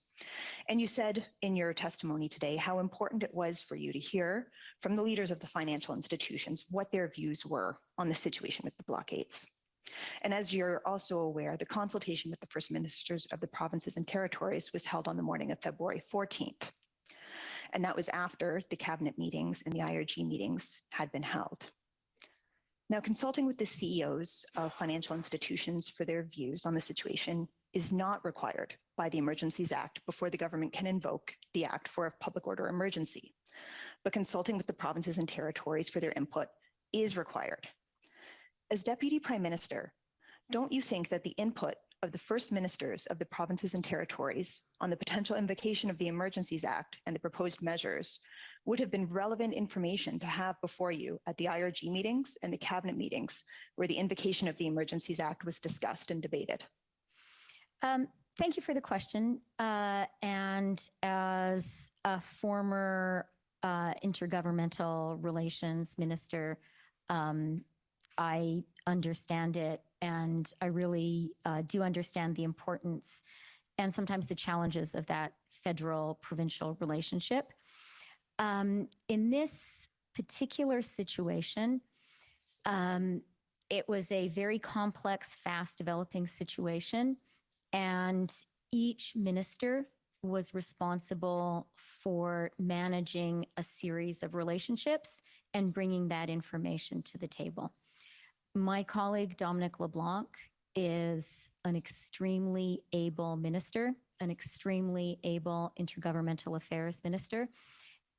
And you said in your testimony today how important it was for you to hear from the leaders of the financial institutions what their views were on the situation with the blockades. And as you're also aware, the consultation with the First Ministers of the provinces and territories was held on the morning of February 14th. And that was after the cabinet meetings and the IRG meetings had been held. Now, consulting with the CEOs of financial institutions for their views on the situation is not required by the Emergencies Act before the government can invoke the Act for a public order emergency. But consulting with the provinces and territories for their input is required. As Deputy Prime Minister, don't you think that the input of the First Ministers of the provinces and territories on the potential invocation of the Emergencies Act and the proposed measures would have been relevant information to have before you at the IRG meetings and the cabinet meetings where the invocation of the Emergencies Act was discussed and debated? Thank you for the question. And as a former intergovernmental relations minister, I understand it, and I really do understand the importance and sometimes the challenges of that federal-provincial relationship. In this particular situation, it was a very complex, fast-developing situation, and each minister was responsible for managing a series of relationships and bringing that information to the table. My colleague, Dominic LeBlanc, is an extremely able minister, an extremely able intergovernmental affairs minister,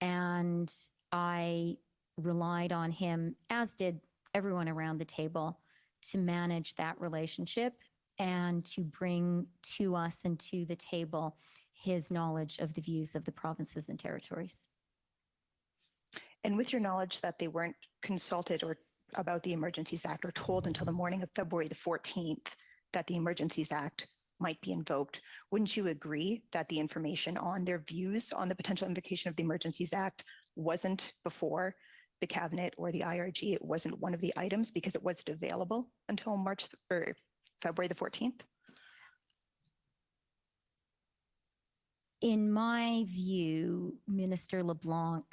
and I relied on him, as did everyone around the table, to manage that relationship and to bring to us and to the table his knowledge of the views of the provinces and territories. And with your knowledge that they weren't consulted or about the Emergencies Act or told until the morning of February the 14th that the Emergencies Act might be invoked, wouldn't you agree that the information on their views on the potential invocation of the Emergencies Act wasn't before the cabinet or the IRG? It wasn't one of the items because it wasn't available until February the 14th? In my view, Minister LeBlanc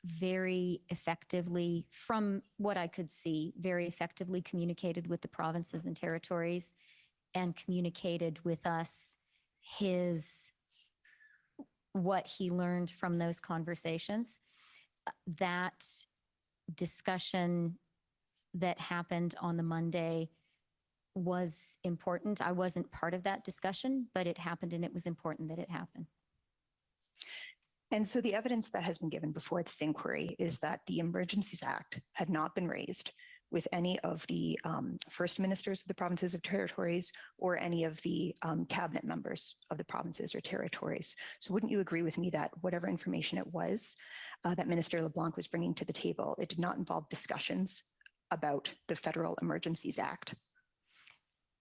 very effectively, from what I could see, very effectively communicated with the provinces and territories and communicated with us what he learned from those conversations. That discussion that happened on the Monday was important. I wasn't part of that discussion, but it happened, and it was important that it happened. And so the evidence that has been given before this inquiry is that the Emergencies Act had not been raised with any of the first ministers of the provinces or territories or any of the cabinet members of the provinces or territories. So wouldn't you agree with me that whatever information it was that Minister LeBlanc was bringing to the table, it did not involve discussions about the Federal Emergencies Act?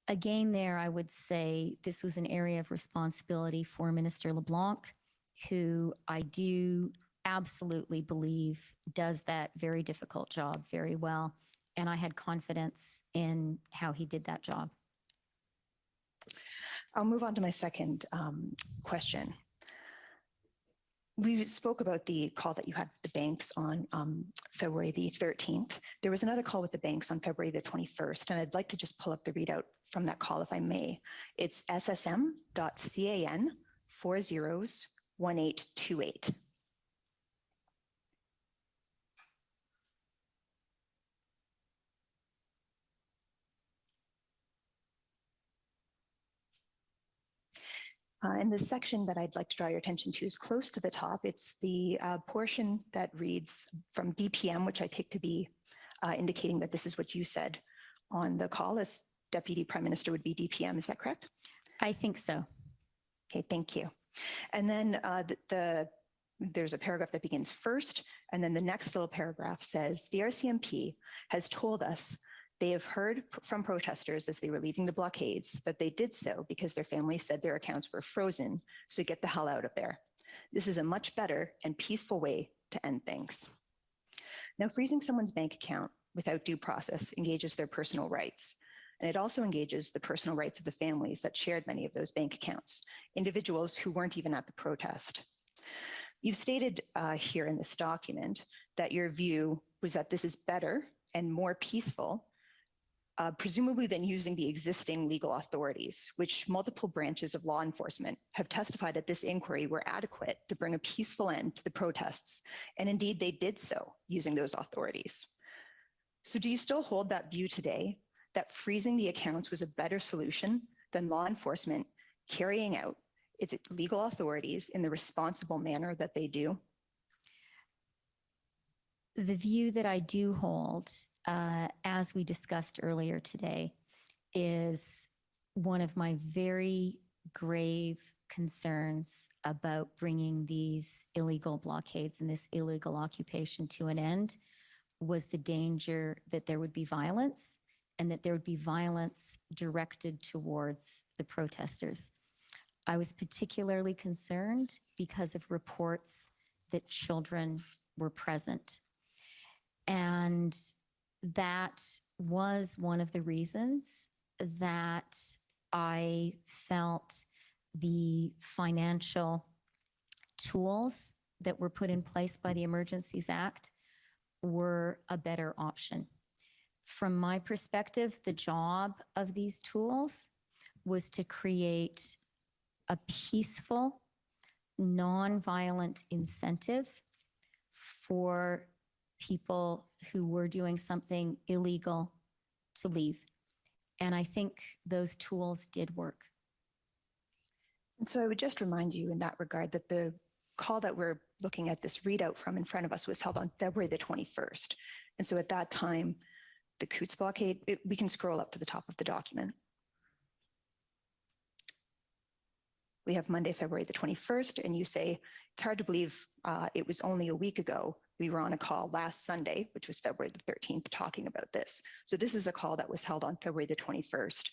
Again, there, I would say this was an area of responsibility for Minister LeBlanc, who I do absolutely believe does that very difficult job very well. And I had confidence in how he did that job. I'll move on to my second question. We spoke about the call that you had with the banks on February the 13th. There was another call with the banks on February the 21st, and I'd like to just pull up the readout from that call, if I may. It's ssm.can 401828. And the section that I'd like to draw your attention to is close to the top. It's the portion that reads from DPM, which I take to be indicating that this is what you said on the call as Deputy Prime Minister would be DPM. Is that correct? I think so. Okay, thank you. And then there's a paragraph that begins first, and then the next little paragraph says, the RCMP has told us they have heard from protesters as they were leaving the blockades that they did so because their families said their accounts were frozen, so get the hell out of there. This is a much better and peaceful way to end things. Now, freezing someone's bank account without due process engages their personal rights, and it also engages the personal rights of the families that shared many of those bank accounts, individuals who weren't even at the protest. You've stated here in this document that your view was that this is better and more peaceful, presumably than using the existing legal authorities, which multiple branches of law enforcement have testified at this inquiry were adequate to bring a peaceful end to the protests. And indeed, they did so using those authorities. So do you still hold that view today, that freezing the accounts was a better solution than law enforcement carrying out its legal authorities in the responsible manner that they do? The view that I do hold, as we discussed earlier today, is one of my very grave concerns about bringing these illegal blockades and this illegal occupation to an end was the danger that there would be violence and that there would be violence directed towards the protesters. I was particularly concerned because of reports that children were present. And that was one of the reasons that I felt the financial tools that were put in place by the Emergencies Act were a better option. From my perspective, the job of these tools was to create a peaceful, nonviolent incentive for people who were doing something illegal to leave. And I think those tools did work. And so I would just remind you in that regard that the call that we're looking at this readout from in front of us was held on February the 21st. And so at that time, the Coutts blockade, we can scroll up to the top of the document. We have Monday, February the 21st, and you say, it's hard to believe it was only a week ago. We were on a call last Sunday, which was February the 13th, talking about this. So this is a call that was held on February the 21st,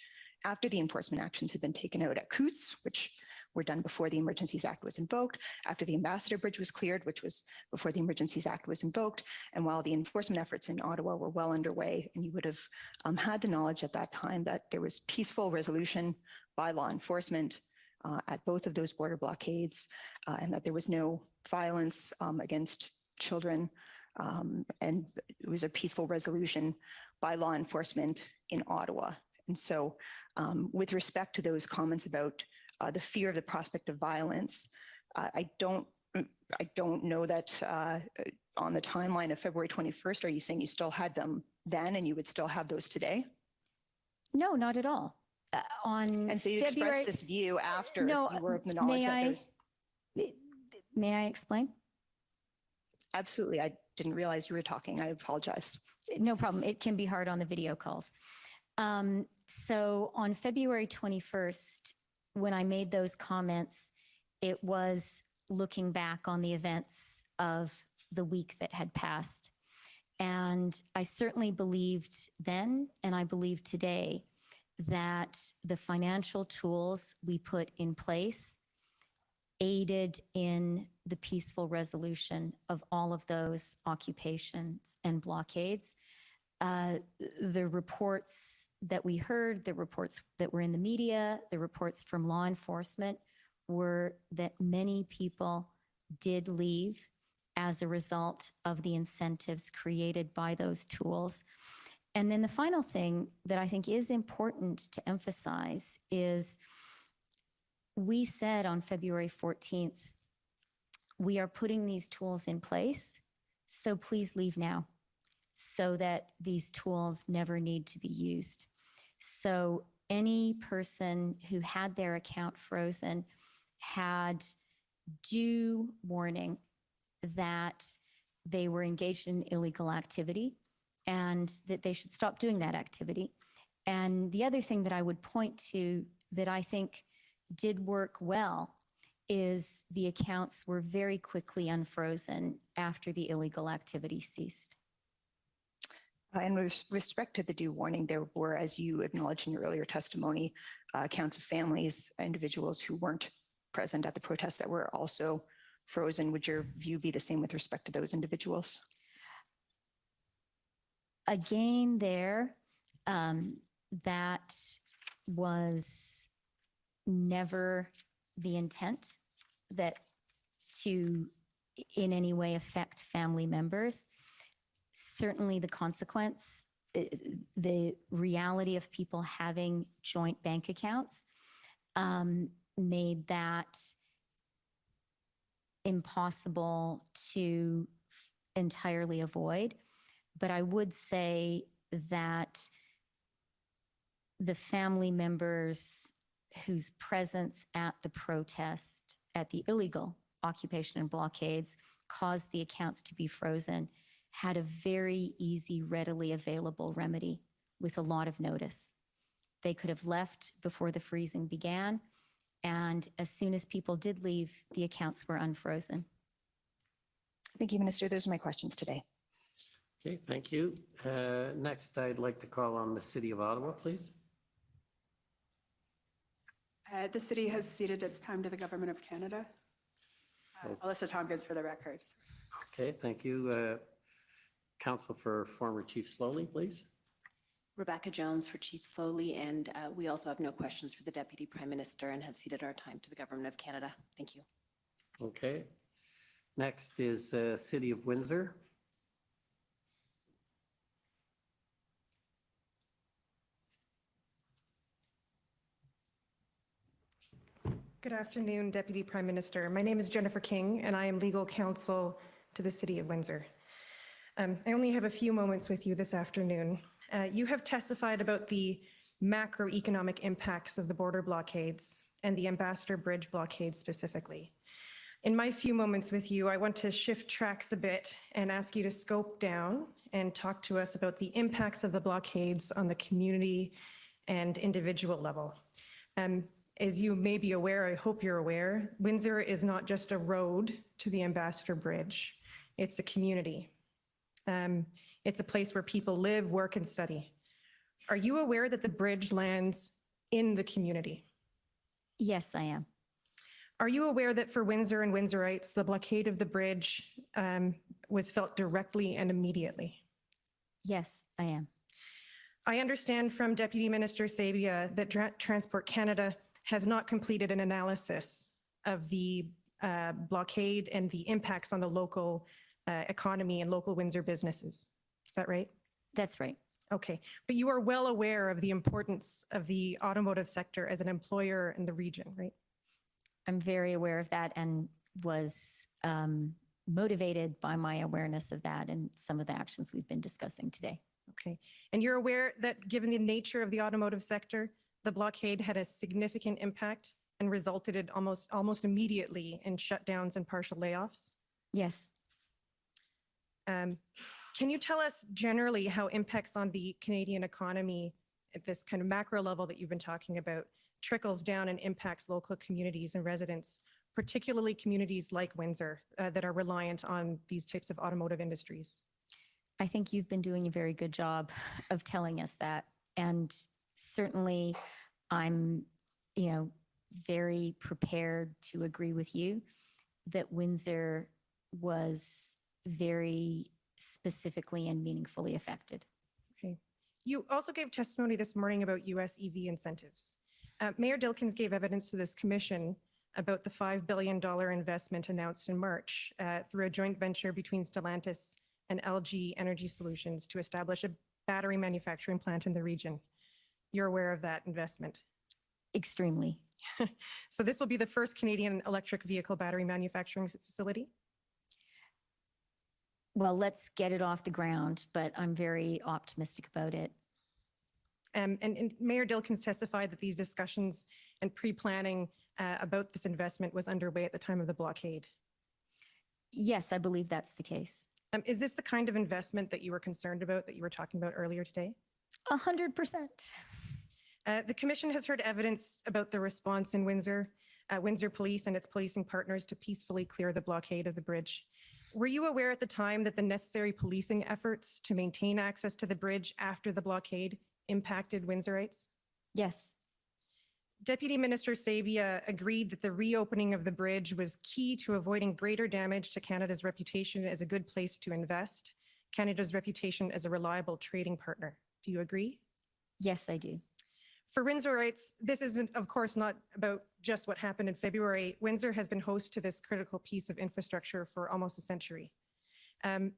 after the enforcement actions had been taken out at Coutts, which were done before the Emergencies Act was invoked, after the Ambassador Bridge was cleared, which was before the Emergencies Act was invoked, and while the enforcement efforts in Ottawa were well underway, and you would have had the knowledge at that time that there was peaceful resolution by law enforcement at both of those border blockades, and that there was no violence against children, and it was a peaceful resolution by law enforcement in Ottawa. And so with respect to those comments about the fear of the prospect of violence, I don't know that on the timeline of February 21st, are you saying you still had them then and you would still have those today? No, not at all. And so you February, expressed this view after No, you were of the knowledge that there's... May I explain? Absolutely. I didn't realize you were talking. I apologize. No problem. It can be hard on the video calls. So on February 21st, when I made those comments, it was looking back on the events of the week that had passed. And I certainly believed then, and I believe today, that the financial tools we put in place aided in the peaceful resolution of all of those occupations and blockades. The reports that we heard, the reports that were in the media, the reports from law enforcement were that many people did leave as a result of the incentives created by those tools. And then the final thing that I think is important to emphasize is we said on February 14th, we are putting these tools in place, so please leave now, so that these tools never need to be used. So any person who had their account frozen had due warning that they were engaged in illegal activity and that they should stop doing that activity. And the other thing that I would point to that I think did work well is the accounts were very quickly unfrozen after the illegal activity ceased. And with respect to the due warning, there were, as you acknowledged in your earlier testimony, accounts of families, individuals who weren't present at the protests that were also frozen. Would your view be the same with respect to those individuals? Again, that was never the intent, that to in any way affect family members. Certainly the consequence, the reality of people having joint bank accounts made that impossible to entirely avoid. But I would say that the family members whose presence at the protest, at the illegal occupation and blockades, caused the accounts to be frozen, had a very easy, readily available remedy with a lot of notice. They could have left before the freezing began, and as soon as people did leave, the accounts were unfrozen. Thank you, Minister. Those are my questions today. Okay, thank you. Next, I'd like to call on the City of Ottawa, please. The city has ceded its time to the Government of Canada. Alyssa Tompkins for the record. Okay, thank you. Counsel for former Chief Slowly, please. Rebecca Jones for Chief Slowly, and we also have no questions for the Deputy Prime Minister and have ceded our time to the Government of Canada. Thank you. Okay. Next is City of Windsor. Good afternoon, Deputy Prime Minister. My name is Jennifer King, and I am legal counsel to the City of Windsor. I only have a few moments with you this afternoon. You have testified about the macroeconomic impacts of the border blockades and the Ambassador Bridge blockade specifically. In my few moments with you, I want to shift tracks a bit and ask you to scope down and talk to us about the impacts of the blockades on the community and individual level. As you may be aware, I hope you're aware, Windsor is not just a road to the Ambassador Bridge, it's a community. It's a place where people live, work, and study. Are you aware that the bridge lands in the community? Yes, I am. Are you aware that for Windsor and Windsorites, the blockade of the bridge was felt directly and immediately? Yes, I am. I understand from Deputy Minister Sabia that Transport Canada has not completed an analysis of the blockade and the impacts on the local economy and local Windsor businesses. Is that right? That's right. Okay, but you are well aware of the importance of the automotive sector as an employer in the region, right? I'm very aware of that and was motivated by my awareness of that and some of the actions we've been discussing today. Okay, and you're aware that given the nature of the automotive sector, the blockade had a significant impact and resulted in almost immediately in shutdowns and partial layoffs? Yes. Can you tell us generally how impacts on the Canadian economy at this kind of macro level that you've been talking about trickles down and impacts local communities and residents, particularly communities like Windsor that are reliant on these types of automotive industries? I think you've been doing a very good job of telling us that. And certainly I'm, very prepared to agree with you that Windsor was very specifically and meaningfully affected. Okay. You also gave testimony this morning about US EV incentives. Mayor Dilkens gave evidence to this commission about the $5 billion investment announced in March through a joint venture between Stellantis and LG Energy Solutions to establish a battery manufacturing plant in the region. You're aware of that investment? Extremely. So this will be the first Canadian electric vehicle battery manufacturing facility? Well, let's get it off the ground, but I'm very optimistic about it. And Mayor Dilkens testified that these discussions and pre-planning about this investment was underway at the time of the blockade. Yes, I believe that's the case. Is this the kind of investment that you were concerned about, that you were talking about earlier today? 100%. The commission has heard evidence about the response in Windsor, Windsor Police and its policing partners to peacefully clear the blockade of the bridge. Were you aware at the time that the necessary policing efforts to maintain access to the bridge after the blockade impacted Windsorites? Yes. Deputy Minister Sabia agreed that the reopening of the bridge was key to avoiding greater damage to Canada's reputation as a good place to invest, Canada's reputation as a reliable trading partner. Do you agree? Yes, I do. For Windsorites, this isn't, of course, not about just what happened in February. Windsor has been host to this critical piece of infrastructure for almost a century. And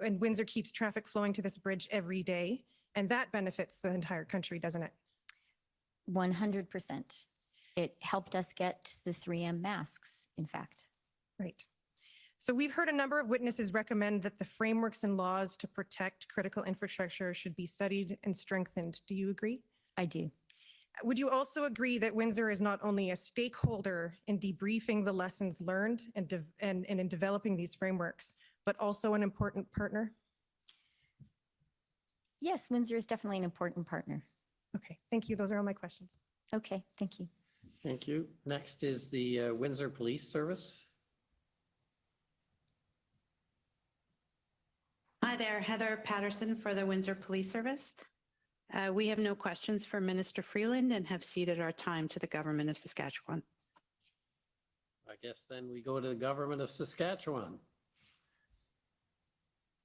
Windsor keeps traffic flowing to this bridge every day, and that benefits the entire country, doesn't it? 100%. It helped us get the 3M masks, in fact. Right. So we've heard a number of witnesses recommend that the frameworks and laws to protect critical infrastructure should be studied and strengthened. Do you agree? I do. Would you also agree that Windsor is not only a stakeholder in debriefing the lessons learned and in developing these frameworks, but also an important partner? Yes, Windsor is definitely an important partner. Okay, thank you. Those are all my questions. Okay, thank you. Thank you. Next is the Windsor Police Service. Hi there, Heather Patterson for the Windsor Police Service. We have no questions for Minister Freeland and have ceded our time to the Government of Saskatchewan. I guess then we go to the Government of Saskatchewan.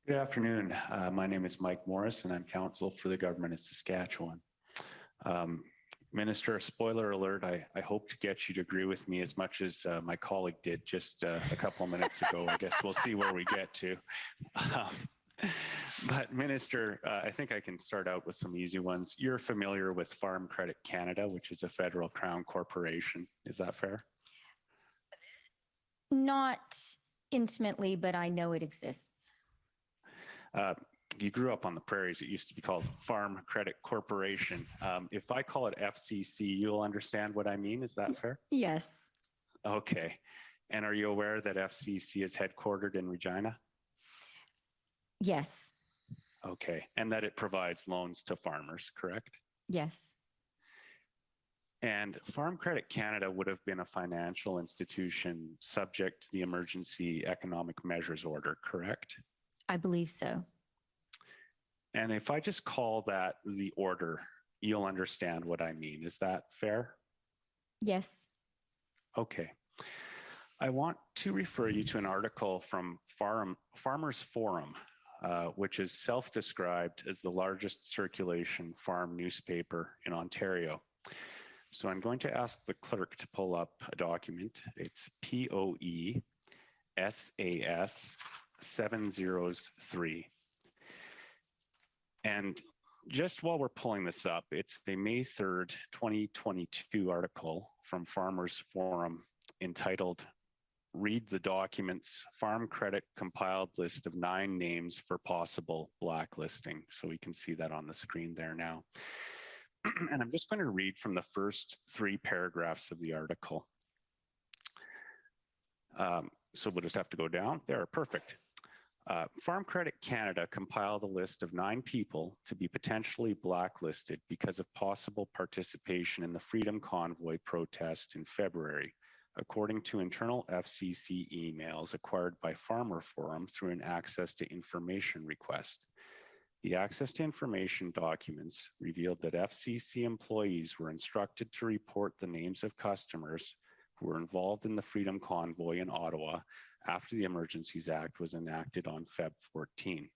Good afternoon. My name is Mike Morris, and I'm counsel for the Government of Saskatchewan. Minister, spoiler alert, I hope to get you to agree with me as much as my colleague did just a couple of minutes ago. I guess we'll see where we get to. But Minister, I think I can start out with some easy ones. You're familiar with Farm Credit Canada, which is a federal crown corporation. Is that fair? Not intimately, but I know it exists. You grew up on the prairies. It used to be called Farm Credit Corporation. If I call it FCC, you'll understand what I mean. Is that fair? Yes. Okay. And are you aware that FCC is headquartered in Regina? Yes. Okay. And that it provides loans to farmers, correct? Yes. And Farm Credit Canada would have been a financial institution subject to the Emergency Economic Measures Order, correct? I believe so. And if I just call that the order, you'll understand what I mean. Is that fair? Yes. Okay. I want to refer you to an article from Farmers Forum, which is self-described as the largest circulation farm newspaper in Ontario. So I'm going to ask the clerk to pull up a document. It's POE SAS 703. And just while we're pulling this up, it's a May 3rd, 2022 article from Farmers Forum entitled, "Read the Documents, Farm Credit Compiled List of 9 Names for Possible Blacklisting." So we can see that on the screen there now. And I'm just going to read from the first 3 paragraphs of the article. So we'll just have to go down. There, perfect. Farm Credit Canada compiled a list of 9 people to be potentially blacklisted because of possible participation in the Freedom Convoy protest in February, according to internal FCC emails acquired by Farmer Forum through an access to information request. The access to information documents revealed that FCC employees were instructed to report the names of customers who were involved in the Freedom Convoy in Ottawa after the Emergencies Act was enacted on Feb 14.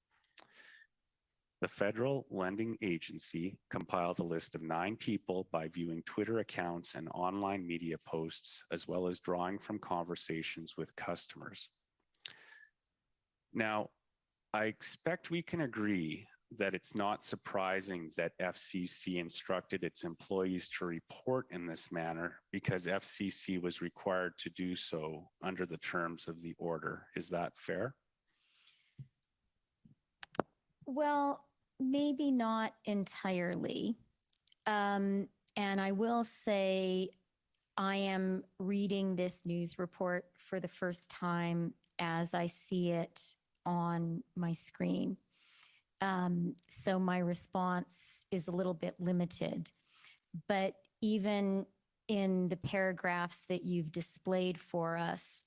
The Federal Lending Agency compiled a list of 9 people by viewing Twitter accounts and online media posts, as well as drawing from conversations with customers. Now, I expect we can agree that it's not surprising that FCC instructed its employees to report in this manner because FCC was required to do so under the terms of the order. Is that fair? Well, maybe not entirely. And I will say I am reading this news report for the first time as I see it on my screen. So my response is a little bit limited. But even in the paragraphs that you've displayed for us,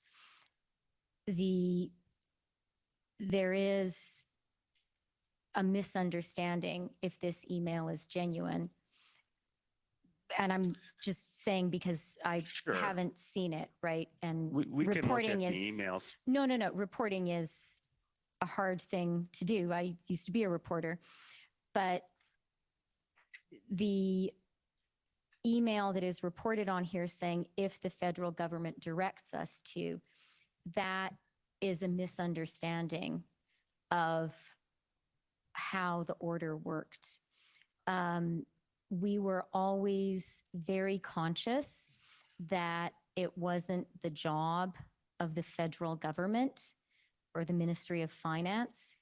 there is a misunderstanding if this email is genuine. And I'm just saying because I haven't seen it, right? And we can look at reporting the emails. No. Reporting is a hard thing to do. I used to be a reporter, but the email that is reported on here saying if the federal government directs us to, that is a misunderstanding of how the order worked. We were always very conscious that it wasn't the job of the federal government or the Ministry of Finance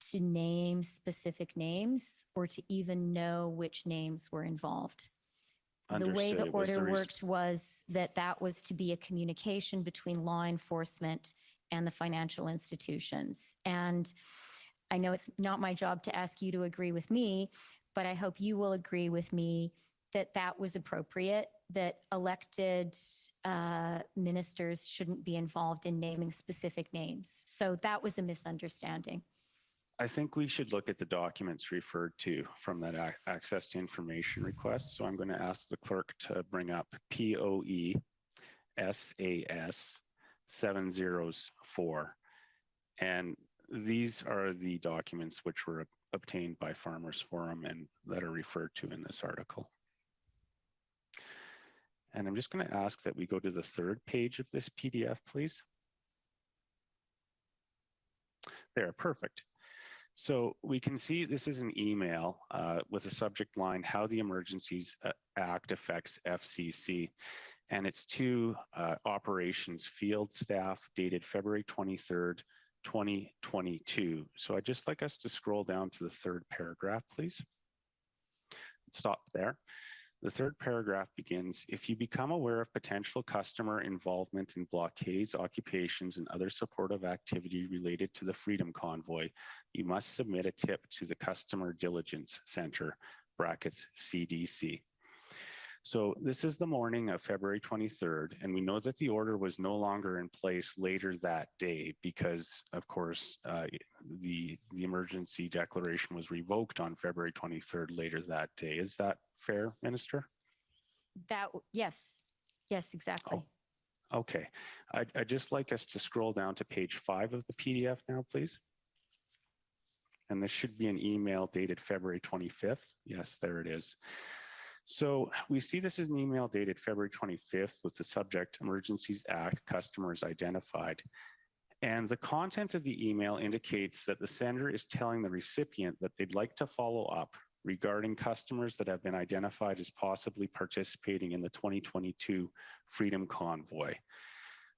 to name specific names or to even know which names were involved. The way the order worked was that was to be a communication between law enforcement and the financial institutions. And I know it's not my job to ask you to agree with me, but I hope you will agree with me that that was appropriate, that elected ministers shouldn't be involved in naming specific names. So that was a misunderstanding. I think we should look at the documents referred to from that access to information request. So I'm going to ask the clerk to bring up POE SAS 704. And these are the documents which were obtained by Farmers Forum and that are referred to in this article. And I'm just going to ask that we go to the third page of this PDF, please. There, perfect. So we can see this is an email with a subject line, how the Emergencies Act affects FCC. And it's to operations field staff dated February 23rd, 2022. So I'd just like us to scroll down to the third paragraph, please. Stop there. The third paragraph begins, if you become aware of potential customer involvement in blockades, occupations, and other supportive activity related to the Freedom Convoy, you must submit a tip to the Customer Diligence Center, brackets CDC. So this is the morning of February 23rd, and we know that the order was no longer in place later that day because, of course, the emergency declaration was revoked on February 23rd later that day. Is that fair, Minister? Yes, exactly. Oh, okay. I'd just like us to scroll down to page 5 of the PDF now, please. And this should be an email dated February 25th. Yes, there it is. So we see this is an email dated February 25th with the subject Emergencies Act, customers identified. And the content of the email indicates that the sender is telling the recipient that they'd like to follow up regarding customers that have been identified as possibly participating in the 2022 Freedom Convoy.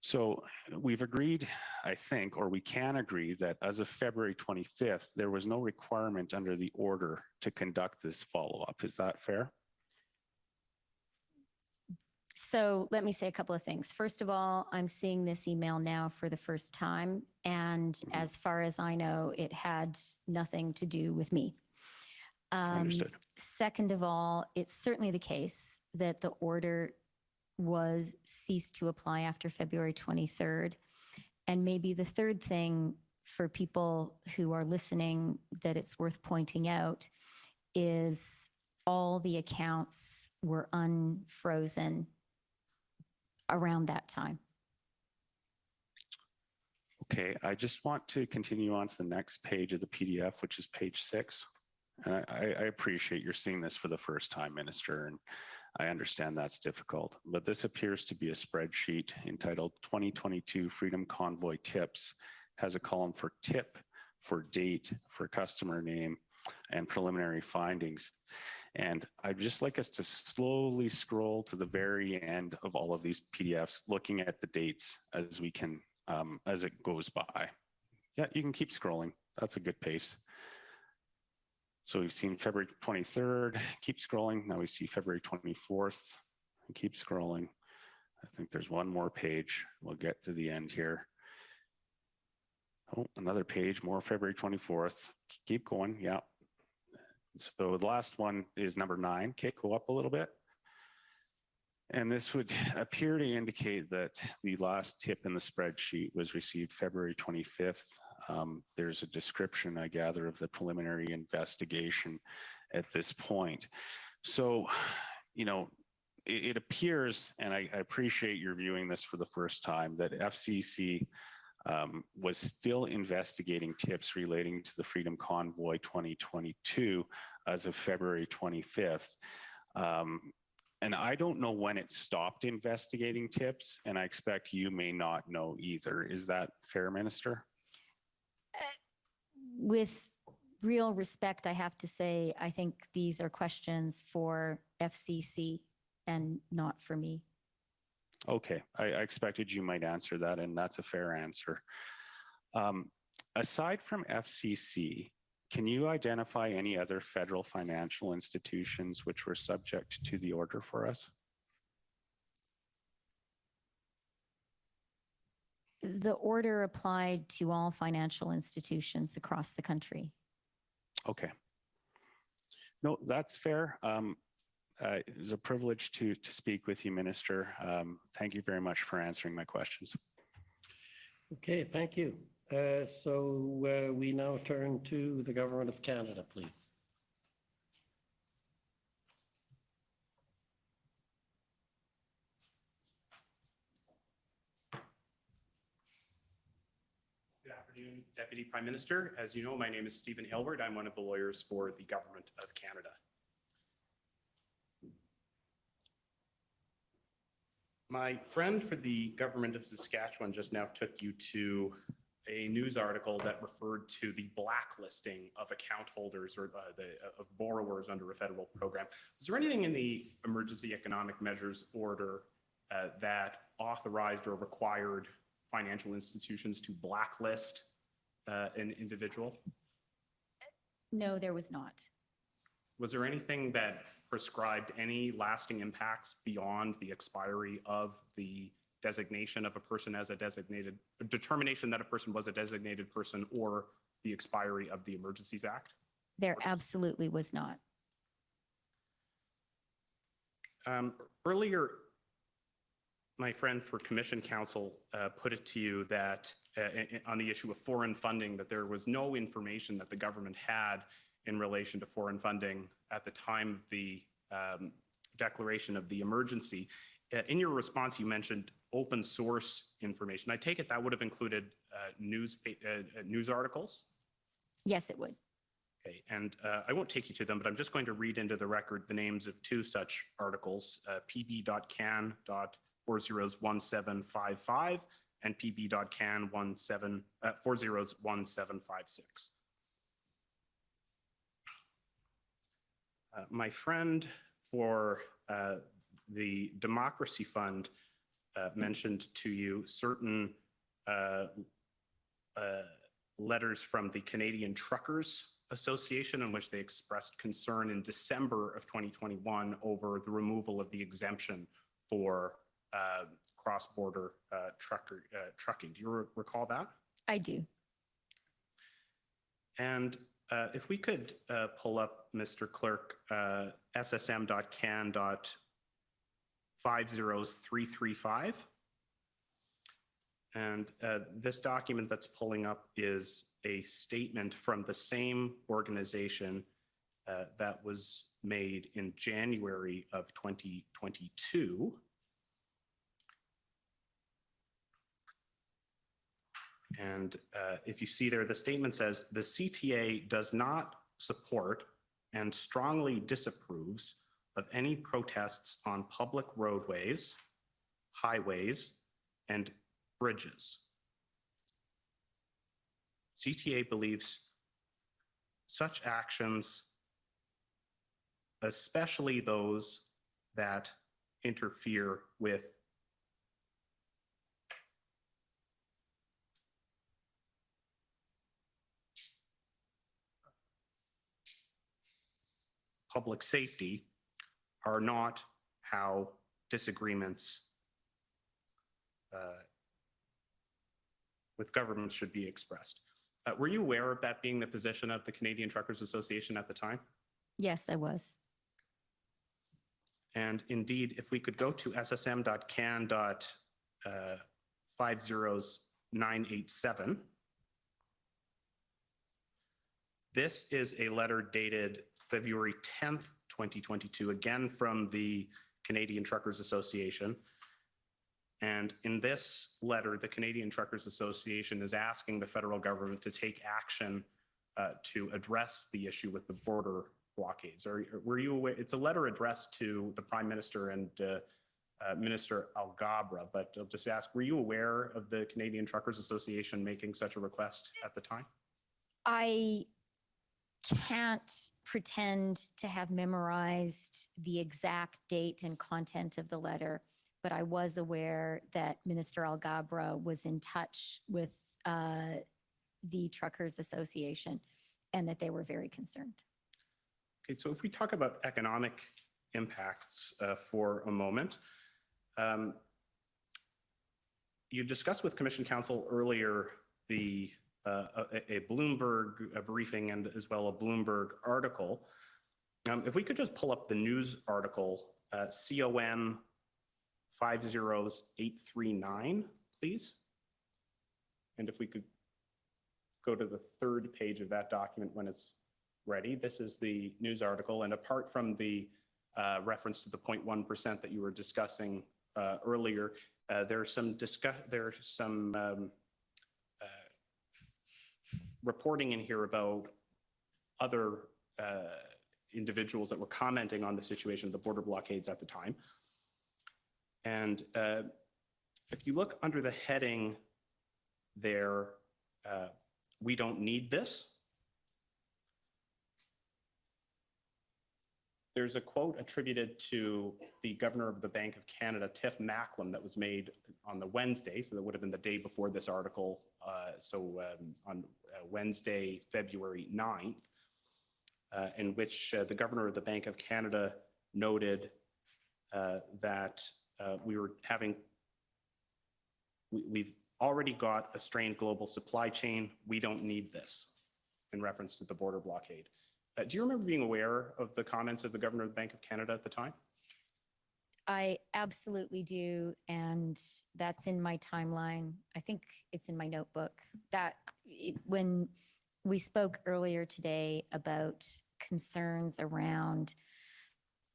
So we've agreed, I think, or we can agree that as of February 25th, there was no requirement under the order to conduct this follow-up. Is that fair? So let me say a couple of things. First of all, I'm seeing this email now for the first time, and as far as I know, it had nothing to do with me. Understood. Second of all, it's certainly the case that the order was ceased to apply after February 23rd. And maybe the third thing for people who are listening that it's worth pointing out is all the accounts were unfrozen around that time. Okay, I just want to continue on to the next page of the PDF, which is page 6. And I appreciate you're seeing this for the first time, Minister, and I understand that's difficult, but this appears to be a spreadsheet entitled 2022 Freedom Convoy Tips, has a column for tip, for date, for customer name, and preliminary findings. And I'd just like us to slowly scroll to the very end of all of these PDFs, looking at the dates as we can, as it goes by. Yeah, you can keep scrolling. That's a good pace. So we've seen February 23rd, keep scrolling. Now we see February 24th, and keep scrolling. I think there's one more page. We'll get to the end here. Oh, another page, more February 24th. Keep going, yeah. So the last one is number 9. Okay, go up a little bit. And this would appear to indicate that the last tip in the spreadsheet was received February 25th. There's a description, I gather, of the preliminary investigation at this point. So, you know, it appears, and I appreciate your viewing this for the first time, that FCC was still investigating tips relating to the Freedom Convoy 2022 as of February 25th. And I don't know when it stopped investigating tips, and I expect you may not know either. Is that fair, Minister? With real respect, I have to say, I think these are questions for FCC and not for me. Okay, I expected you might answer that, and that's a fair answer. Aside from FCC, can you identify any other federal financial institutions which were subject to the order for us? The order applied to all financial institutions across the country. Okay. No, that's fair. It was a privilege to speak with you, Minister. Thank you very much for answering my questions. Okay, thank you. So we now turn to the Government of Canada, please. Good afternoon, Deputy Prime Minister. As you know, my name is Stephen Aylward. I'm one of the lawyers for the Government of Canada. My friend for the Government of Saskatchewan just now took you to a news article that referred to the blacklisting of account holders or of borrowers under a federal program. Was there anything in the Emergency Economic Measures Order that authorized or required financial institutions to blacklist an individual? No, there was not. Was there anything that prescribed any lasting impacts beyond the expiry of the designation of a person as a determination that a person was a designated person or the expiry of the Emergencies Act? There absolutely was not. Earlier, my friend for Commission Counsel put it to you that on the issue of foreign funding, that there was no information that the government had in relation to foreign funding at the time of the declaration of the emergency. In your response, you mentioned open source information. I take it that would have included news articles? Yes, it would. Okay, and I won't take you to them, but I'm just going to read into the record the names of two such articles, pb.can.401755 and pb.can.401756. My friend for the Democracy Fund mentioned to you certain letters from the Canadian Truckers Association in which they expressed concern in December of 2021 over the removal of the exemption for cross-border trucking. Do you recall that? I do. And if we could pull up, Mr. Clerk, ssm.can.50335. And this document that's pulling up is a statement from the same organization that was made in January of 2022. And if you see there, the statement says, the CTA does not support and strongly disapproves of any protests on public roadways, highways, and bridges. CTA believes such actions, especially those that interfere with public safety, are not how disagreements with governments should be expressed. Were you aware of that being the position of the Canadian Truckers Association at the time? Yes, I was. And indeed, if we could go to ssm.can.50987, this is a letter dated February 10th, 2022, again from the Canadian Truckers Association. And in this letter, the Canadian Truckers Association is asking the federal government to take action to address the issue with the border blockades. Were you aware? It's a letter addressed to the Prime Minister and Minister Alghabra, but I'll just ask, were you aware of the Canadian Truckers Association making such a request at the time? I can't pretend to have memorized the exact date and content of the letter, but I was aware that Minister Alghabra was in touch with the Truckers Association and that they were very concerned. Okay, so if we talk about economic impacts for a moment, you discussed with Commission Counsel earlier a Bloomberg briefing and as well a Bloomberg article. If we could just pull up the news article, CON 50839, please. And if we could go to the third page of that document when it's ready. This is the news article, and apart from the reference to the 0.1% that you were discussing earlier, there's some reporting in here about other individuals that were commenting on the situation of the border blockades at the time. And if you look under the heading there, we don't need this. There's a quote attributed to the governor of the Bank of Canada, Tiff Macklem, that was made on the Wednesday, so that would have been the day before this article, on Wednesday, February 9th, in which the governor of the Bank of Canada noted that we've already got a strained global supply chain. We don't need this, in reference to the border blockade. Do you remember being aware of the comments of the governor of the Bank of Canada at the time? I absolutely do, and that's in my timeline. I think it's in my notebook. When we spoke earlier today about concerns around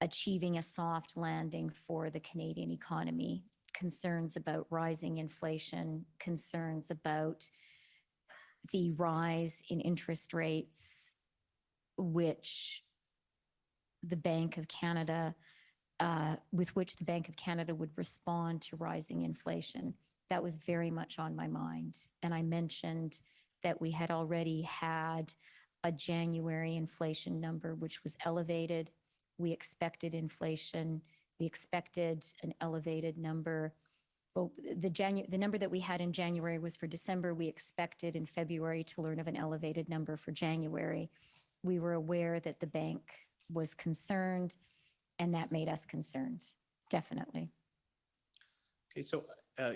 achieving a soft landing for the Canadian economy, concerns about rising inflation, concerns about the rise in interest rates, which the Bank of Canada, with which the Bank of Canada would respond to rising inflation. That was very much on my mind. And I mentioned that we had already had a January inflation number, which was elevated. We expected inflation. We expected an elevated number. Well, the number that we had in January was for December. We expected in February to learn of an elevated number for January. We were aware that the bank was concerned, and that made us concerned, definitely. Okay, so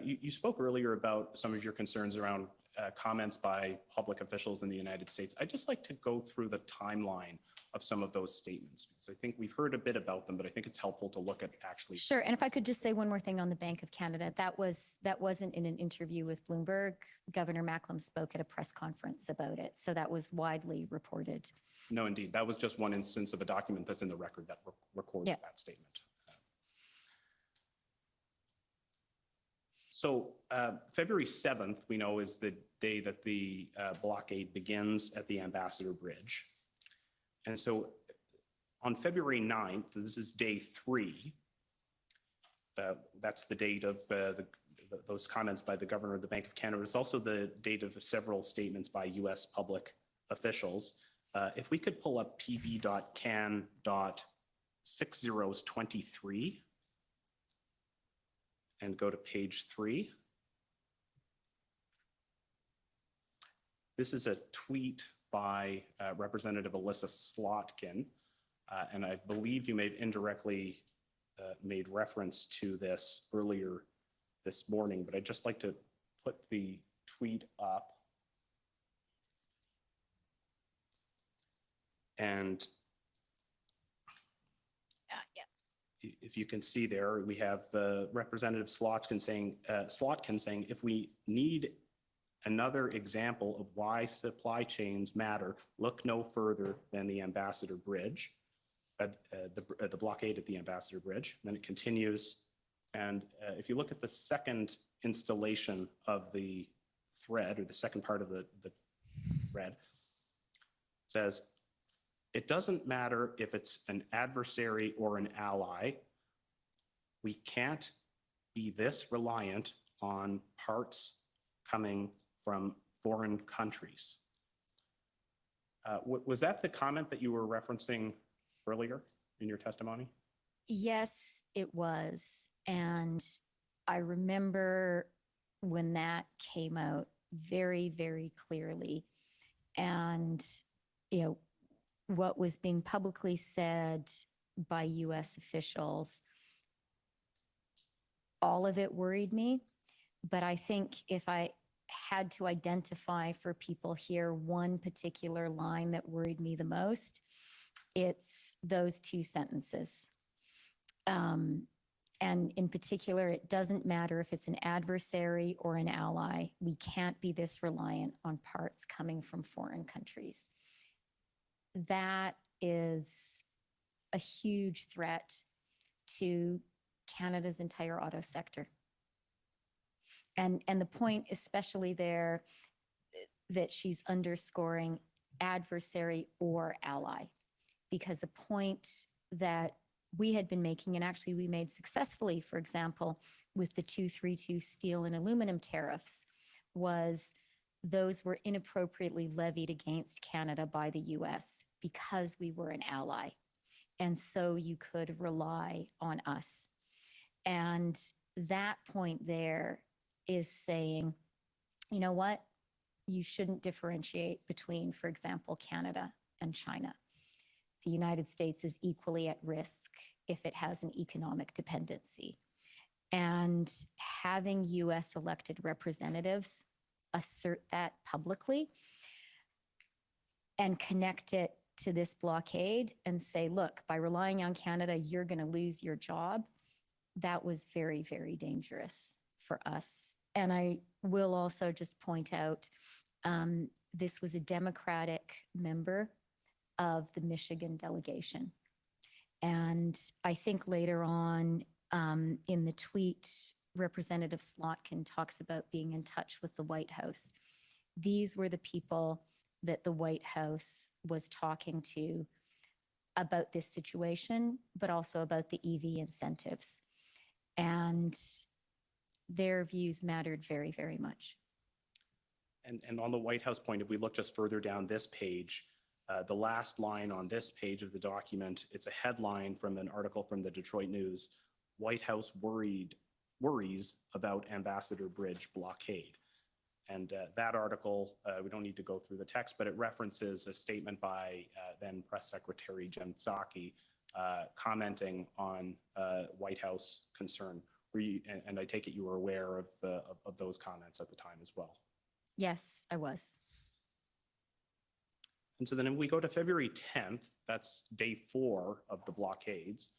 you spoke earlier about some of your concerns around comments by public officials in the United States. I'd just like to go through the timeline of some of those statements, because I think we've heard a bit about them, but I think it's helpful to look at actually. Sure, and if I could just say one more thing on the Bank of Canada, that wasn't in an interview with Bloomberg. Governor Macklem spoke at a press conference about it, so that was widely reported. No, indeed. That was just one instance of a document that's in the record that records that statement. So February 7th, we know, is the day that the blockade begins at the Ambassador Bridge. And so on February 9th, this is day 3. That's the date of those comments by the governor of the Bank of Canada. It's also the date of several statements by US public officials. If we could pull up pb.can.6023 and go to page 3. This is a tweet by Representative Alyssa Slotkin, and I believe you may have indirectly made reference to this earlier this morning, but I'd just like to put the tweet up. And if you can see there, we have Representative Slotkin saying, if we need another example of why supply chains matter, look no further than the Ambassador Bridge, the blockade at the Ambassador Bridge. Then it continues. And if you look at the second installation of the thread, or the second part of the thread, it says, it doesn't matter if it's an adversary or an ally. We can't be this reliant on parts coming from foreign countries. Was that the comment that you were referencing earlier in your testimony? Yes, it was. And I remember when that came out very, very clearly. And, what was being publicly said by US officials, all of it worried me. But I think if I had to identify for people here one particular line that worried me the most, it's those two sentences. And in particular, it doesn't matter if it's an adversary or an ally. We can't be this reliant on parts coming from foreign countries. That is a huge threat to Canada's entire auto sector. And the point especially there that she's underscoring adversary or ally, because a point that we had been making, and actually we made successfully, for example, with the 232 steel and aluminum tariffs, was those were inappropriately levied against Canada by the US because we were an ally. And so you could rely on us. And that point there is saying, you know what? You shouldn't differentiate between, for example, Canada and China. The United States is equally at risk if it has an economic dependency. And having US elected representatives assert that publicly and connect it to this blockade and say, look, by relying on Canada, you're going to lose your job. That was very, very dangerous for us. And I will also just point out, this was a Democratic member of the Michigan delegation. And I think later on in the tweet, Representative Slotkin talks about being in touch with the White House. These were the people that the White House was talking to about this situation, but also about the EV incentives. And their views mattered very, very much. And on the White House point, if we look just further down this page, the last line on this page of the document, it's a headline from an article from the Detroit News. White House worries about Ambassador Bridge blockade. And that article, we don't need to go through the text, but it references a statement by then Press Secretary Jen Psaki commenting on White House concern. And I take it you were aware of those comments at the time as well. Yes, I was. And so then if we go to February 10th, that's day 4 of the blockades.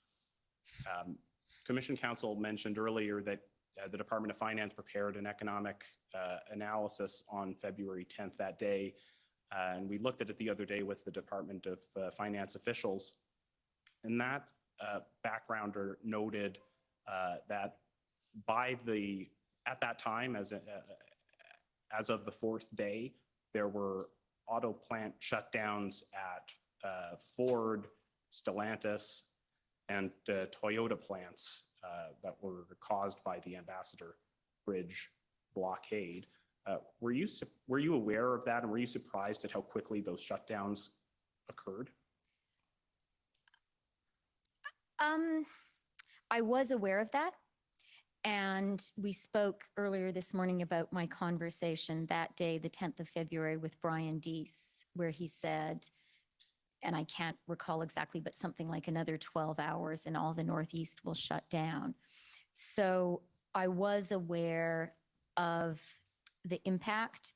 Commission Counsel mentioned earlier that the Department of Finance prepared an economic analysis on February 10th that day. And we looked at it the other day with the Department of Finance officials. And that backgrounder noted that at that time, as of the 4th day, there were auto plant shutdowns at Ford, Stellantis, and Toyota plants that were caused by the Ambassador Bridge blockade. Were you aware of that, and were you surprised at how quickly those shutdowns occurred? I was aware of that. And we spoke earlier this morning about my conversation that day, the 10th of February, with Brian Deese, where he said, and I can't recall exactly, but something like another 12 hours and all the Northeast will shut down. So I was aware of the impact.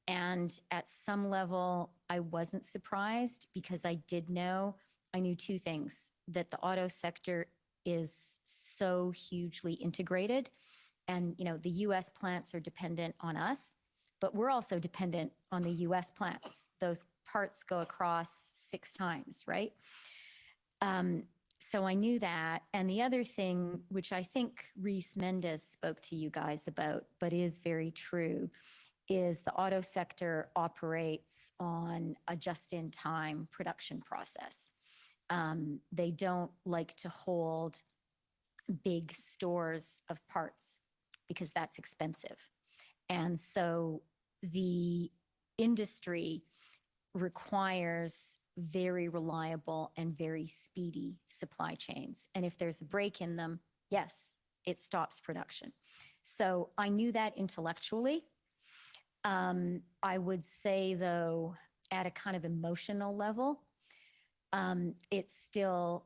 And at some level, I wasn't surprised because I knew 2 things, that the auto sector is so hugely integrated. And, the US plants are dependent on us, but we're also dependent on the US plants. Those parts go across 6 times, right? So I knew that. And the other thing, which I think Reese Mendez spoke to you guys about, but is very true, is the auto sector operates on a just-in-time production process. They don't like to hold big stores of parts because that's expensive. And so the industry requires very reliable and very speedy supply chains. And if there's a break in them, yes, it stops production. So I knew that intellectually. I would say, though, at a kind of emotional level, it still,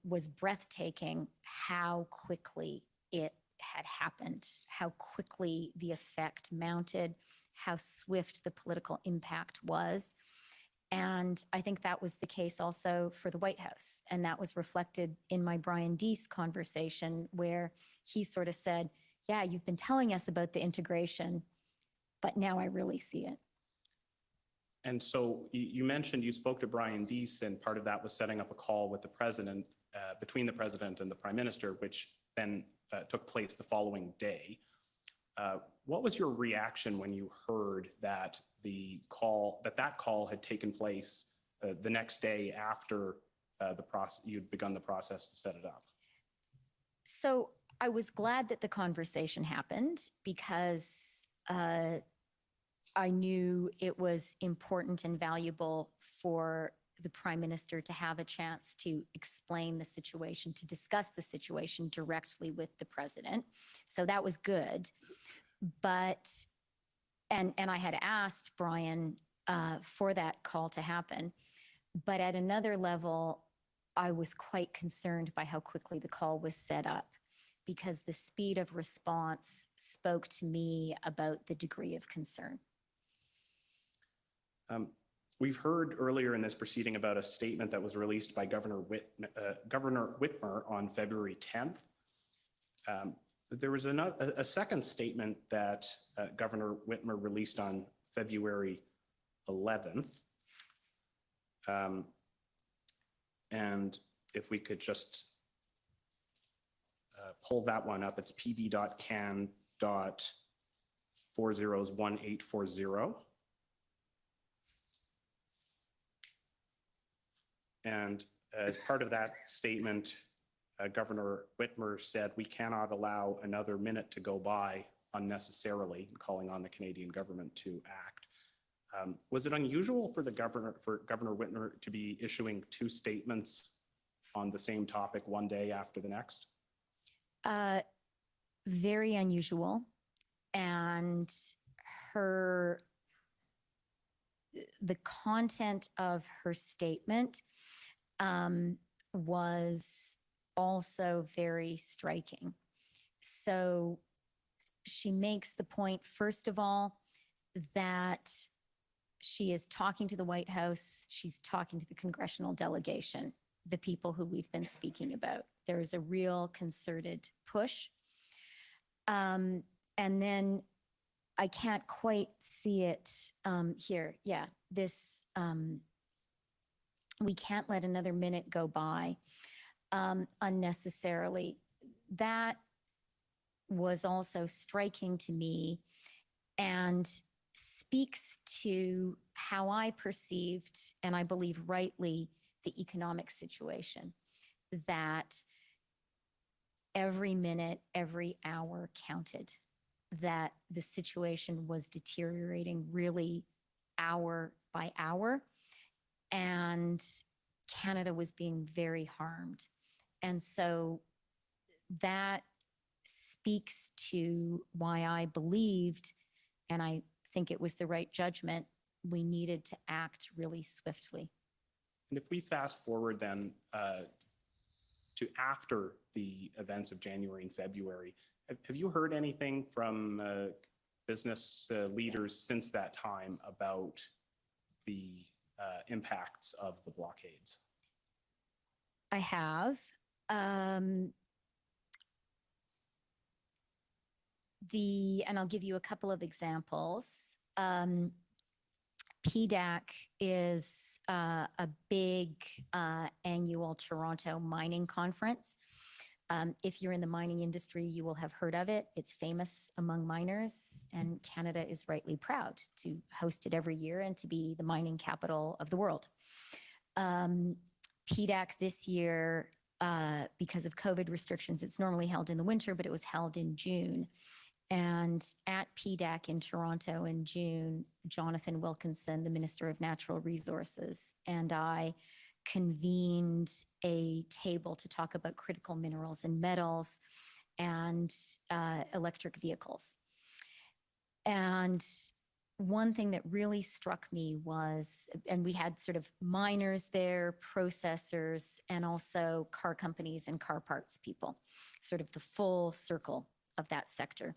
was breathtaking how quickly it had happened, how quickly the effect mounted, how swift the political impact was. And I think that was the case also for the White House. And that was reflected in my Brian Deese conversation, where he sort of said, yeah, you've been telling us about the integration, but now I really see it. And so you mentioned you spoke to Brian Deese, and part of that was setting up a call with the president, between the president and the prime minister, which then took place the following day. What was your reaction when you heard that that call had taken place the next day after you'd begun the process to set it up? So I was glad that the conversation happened, because I knew it was important and valuable for the prime minister to have a chance to explain the situation, to discuss the situation directly with the president. So that was good. But, and I had asked Brian for that call to happen. But at another level, I was quite concerned by how quickly the call was set up, because the speed of response spoke to me about the degree of concern. We've heard earlier in this proceeding about a statement that was released by Governor Whitmer on February 10th. There was a second statement that Governor Whitmer released on February 11th. And if we could just pull that one up, it's pb.can.401840. And as part of that statement, Governor Whitmer said, we cannot allow another minute to go by unnecessarily, calling on the Canadian government to act. Was it unusual for Governor Whitmer to be issuing two statements on the same topic one day after the next? Very unusual. And the content of her statement was also very striking. So she makes the point, first of all, that she is talking to the White House, she's talking to the congressional delegation, the people who we've been speaking about. There is a real concerted push. And then I can't quite see it here. Yeah, this, we can't let another minute go by unnecessarily. That was also striking to me and speaks to how I perceived, and I believe rightly, the economic situation, that every minute, every hour counted, that the situation was deteriorating really hour by hour, and Canada was being very harmed. And so that speaks to why I believed, and I think it was the right judgment, we needed to act really swiftly. And if we fast forward then to after the events of January and February, have you heard anything from business leaders since that time about the impacts of the blockades? I have. And I'll give you a couple of examples. PDAC is a big annual Toronto mining conference. If you're in the mining industry, you will have heard of it. It's famous among miners, and Canada is rightly proud to host it every year and to be the mining capital of the world. PDAC this year, because of COVID restrictions, it's normally held in the winter, but it was held in June. And at PDAC in Toronto in June, Jonathan Wilkinson, the Minister of Natural Resources, and I convened a table to talk about critical minerals and metals and electric vehicles. And one thing that really struck me was, and we had sort of miners there, processors, and also car companies and car parts people, sort of the full circle of that sector.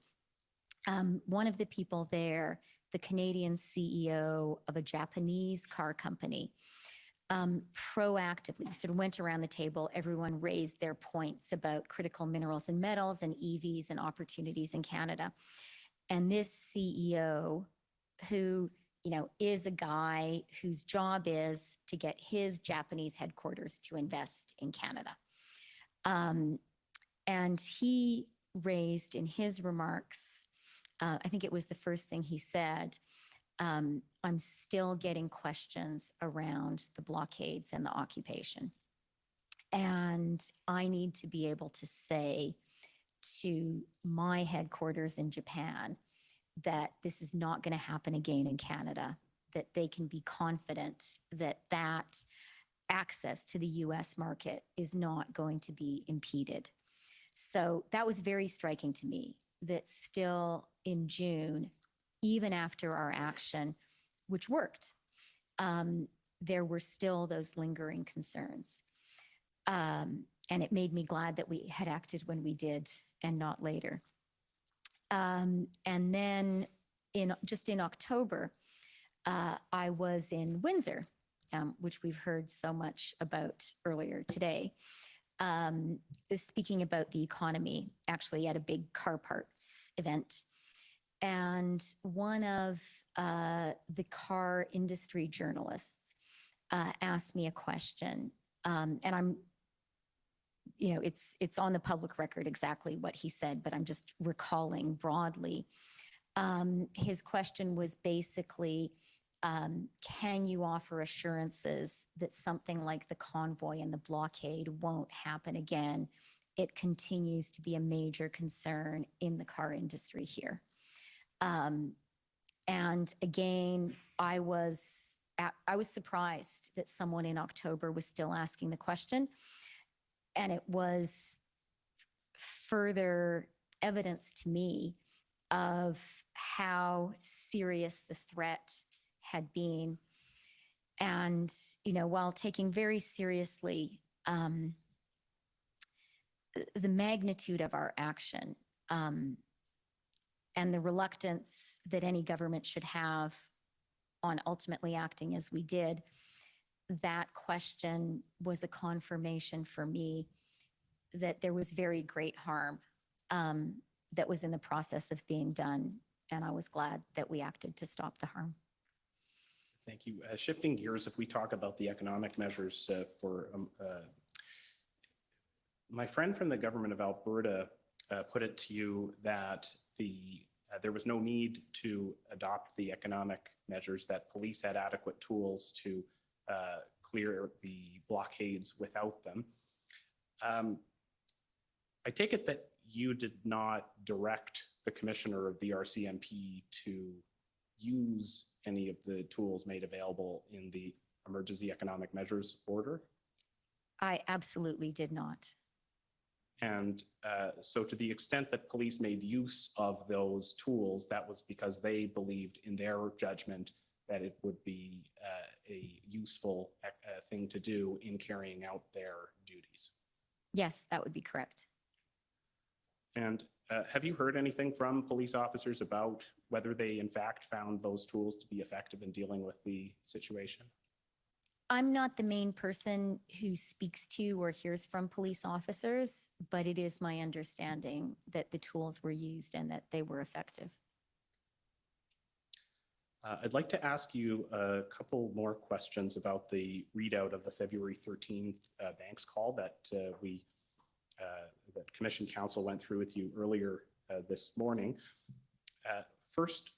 One of the people there, the Canadian CEO of a Japanese car company, proactively sort of went around the table. Everyone raised their points about critical minerals and metals and EVs and opportunities in Canada. And this CEO, who is a guy whose job is to get his Japanese headquarters to invest in Canada. And he raised in his remarks, I think it was the first thing he said, I'm still getting questions around the blockades and the occupation. And I need to be able to say to my headquarters in Japan that this is not going to happen again in Canada, that they can be confident that that access to the US market is not going to be impeded. So that was very striking to me, that still in June, even after our action, which worked, there were still those lingering concerns. And it made me glad that we had acted when we did and not later. And then just in October, I was in Windsor, which we've heard so much about earlier today, speaking about the economy, actually at a big car parts event. And one of the car industry journalists asked me a question, and I'm, it's on the public record exactly what he said, but I'm just recalling broadly. His question was basically, can you offer assurances that something like the convoy and the blockade won't happen again? It continues to be a major concern in the car industry here. And again, I was surprised that someone in October was still asking the question. And it was further evidence to me of how serious the threat had been. And, while taking very seriously the magnitude of our action, and the reluctance that any government should have on ultimately acting as we did, that question was a confirmation for me that there was very great harm that was in the process of being done. And I was glad that we acted to stop the harm. Thank you. Shifting gears, if we talk about the economic measures my friend from the government of Alberta put it to you that there was no need to adopt the economic measures, that police had adequate tools to clear the blockades without them. I take it that you did not direct the commissioner of the RCMP to use any of the tools made available in the emergency economic measures order? I absolutely did not. And so to the extent that police made use of those tools, that was because they believed in their judgment that it would be a useful thing to do in carrying out their duties. Yes, that would be correct. And have you heard anything from police officers about whether they in fact found those tools to be effective in dealing with the situation? I'm not the main person who speaks to or hears from police officers, but it is my understanding that the tools were used and that they were effective. I'd like to ask you a couple more questions about the readout of the February 13th banks call that that Commission Council went through with you earlier this morning. First,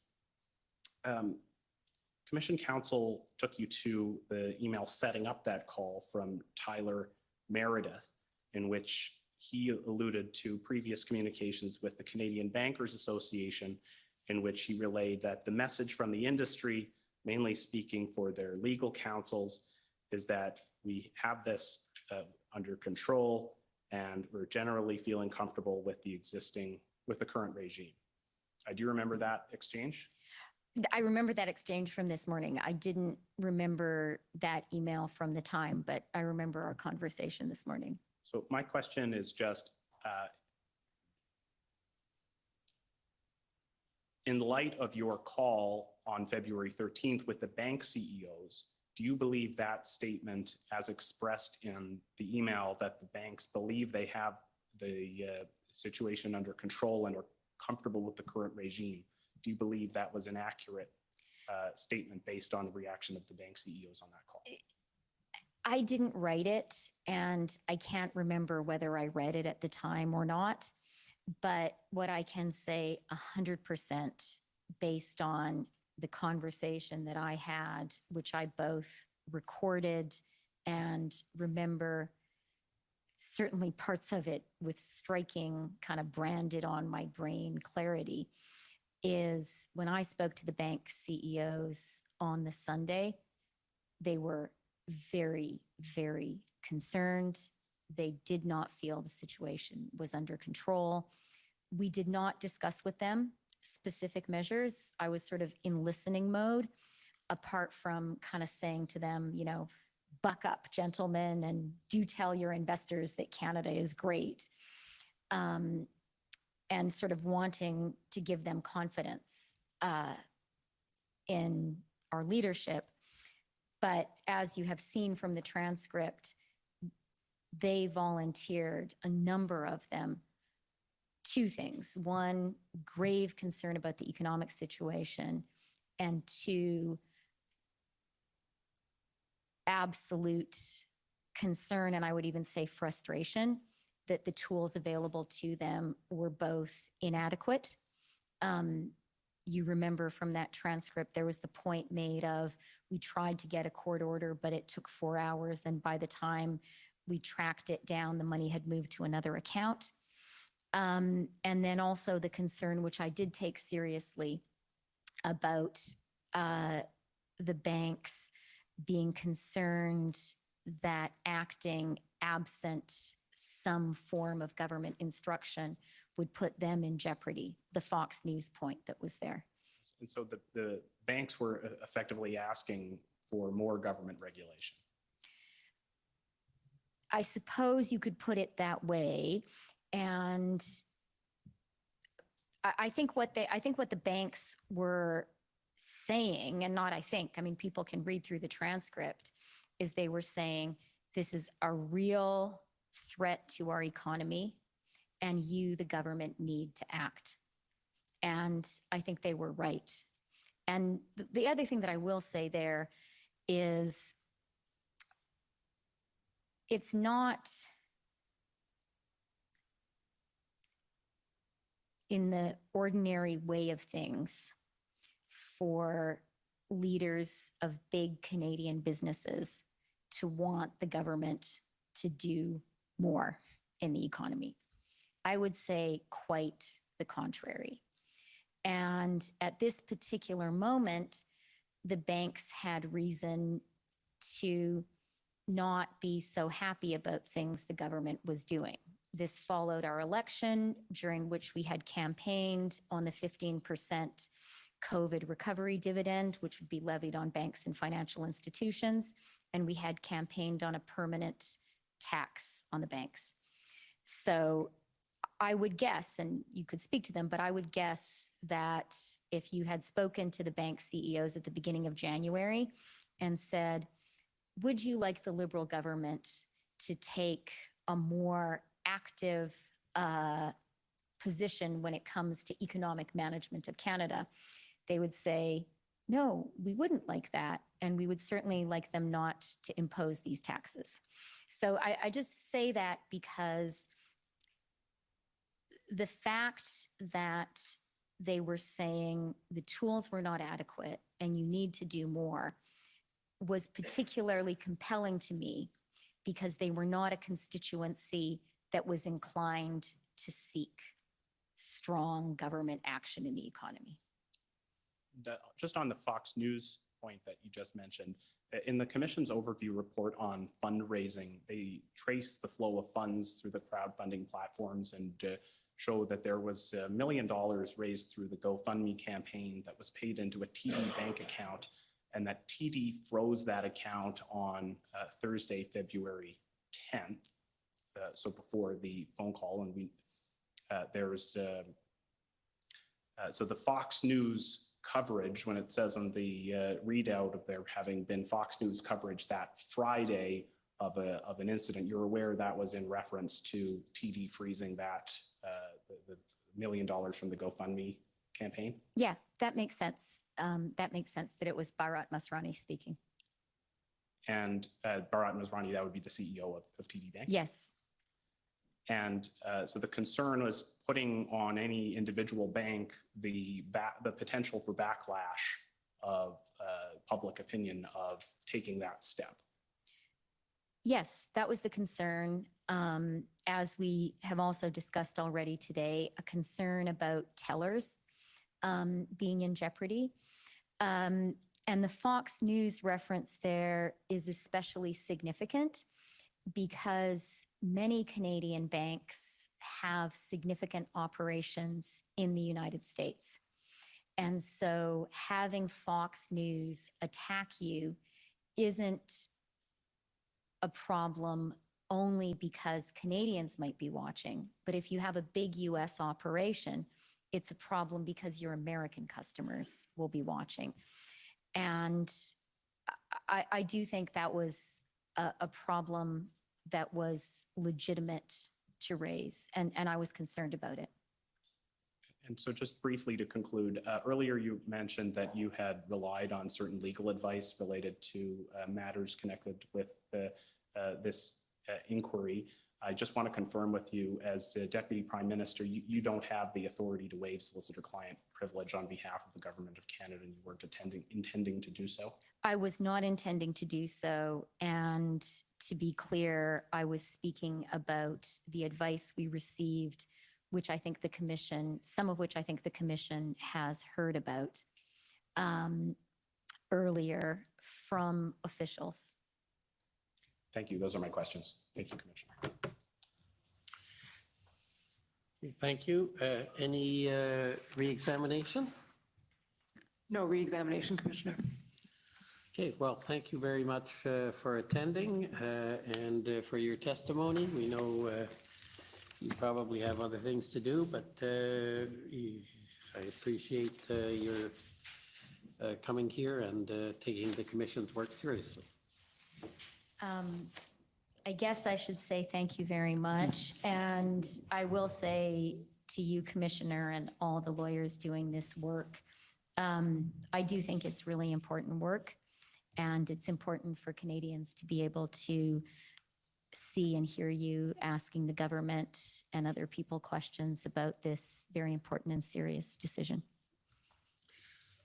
Commission Council took you to the email setting up that call from Tyler Meredith, in which he alluded to previous communications with the Canadian Bankers Association, in which he relayed that the message from the industry, mainly speaking for their legal counsels, is that we have this under control and we're generally feeling comfortable with the current regime. Do you remember that exchange? I remember that exchange from this morning. I didn't remember that email from the time, but I remember our conversation this morning. So my question is just, in light of your call on February 13th with the bank CEOs, do you believe that statement as expressed in the email that the banks believe they have the situation under control and are comfortable with the current regime, do you believe that was an accurate statement based on the reaction of the bank CEOs on that call? I didn't write it, and I can't remember whether I read it at the time or not. But what I can say 100% based on the conversation that I had, which I both recorded and remember certainly parts of it with striking kind of branded on my brain clarity, is when I spoke to the bank CEOs on the Sunday, they were very, very concerned. They did not feel the situation was under control. We did not discuss with them specific measures. I was sort of in listening mode, apart from kind of saying to them, you know, buck up, gentlemen, and do tell your investors that Canada is great. And sort of wanting to give them confidence in our leadership. But as you have seen from the transcript, they volunteered, a number of them, two things. One, grave concern about the economic situation, and two, absolute concern, and I would even say frustration, that the tools available to them were both inadequate. You remember from that transcript, there was the point made of, we tried to get a court order, but it took 4 hours, and by the time we tracked it down, the money had moved to another account. And then also the concern, which I did take seriously, about the banks being concerned that acting absent some form of government instruction would put them in jeopardy, the Fox News point that was there. And so the banks were effectively asking for more government regulation. I suppose you could put it that way. And I think what the banks were saying, and not I mean, people can read through the transcript, is they were saying, this is a real threat to our economy, and you, the government, need to act. And I think they were right. And the other thing that I will say there is, it's not in the ordinary way of things for leaders of big Canadian businesses to want the government to do more in the economy. I would say quite the contrary. And at this particular moment, the banks had reason to not be so happy about things the government was doing. This followed our election, during which we had campaigned on the 15% COVID recovery dividend, which would be levied on banks and financial institutions. And we had campaigned on a permanent tax on the banks. So I would guess, and you could speak to them, but I would guess that if you had spoken to the bank CEOs at the beginning of January and said, would you like the Liberal government to take a more active position when it comes to economic management of Canada, they would say, no, we wouldn't like that. And we would certainly like them not to impose these taxes. So I just say that because the fact that they were saying the tools were not adequate and you need to do more was particularly compelling to me, because they were not a constituency that was inclined to seek strong government action in the economy. Just on the Fox News point that you just mentioned, in the Commission's overview report on fundraising, they trace the flow of funds through the crowdfunding platforms and show that there was $1 million raised through the GoFundMe campaign that was paid into a TD bank account, and that TD froze that account on Thursday, February 10th, so before the phone call. And there's So the Fox News coverage, when it says on the readout of there having been Fox News coverage that Friday of an incident, you're aware that was in reference to TD freezing that, the $1 million from the GoFundMe campaign? Yeah, that makes sense. That makes sense that it was Bharat Masrani speaking. And Bharat Masrani, that would be the CEO of TD Bank? Yes. And so the concern was putting on any individual bank the potential for backlash of public opinion of taking that step. Yes, that was the concern. As we have also discussed already today, a concern about tellers being in jeopardy. And the Fox News reference there is especially significant because many Canadian banks have significant operations in the United States. And so having Fox News attack you isn't a problem only because Canadians might be watching, but if you have a big US operation, it's a problem because your American customers will be watching. And I do think that was a problem that was legitimate to raise, and I was concerned about it. And so just briefly to conclude, earlier you mentioned that you had relied on certain legal advice related to matters connected with this inquiry. I just want to confirm with you, as Deputy Prime Minister, you don't have the authority to waive solicitor-client privilege on behalf of the Government of Canada, and you weren't intending to do so? I was not intending to do so, and to be clear, I was speaking about the advice we received, which I think the Commission, some of which I think the Commission has heard about earlier from officials. Thank you. Those are my questions. Thank you, Commissioner. Thank you. Any re-examination? No re-examination, Commissioner. Okay, well, thank you very much for attending and for your testimony. We know you probably have other things to do, but I appreciate your coming here and taking the Commission's work seriously. I guess I should say thank you very much. And I will say to you, Commissioner, and all the lawyers doing this work, I do think it's really important work. And it's important for Canadians to be able to see and hear you asking the government and other people questions about this very important and serious decision.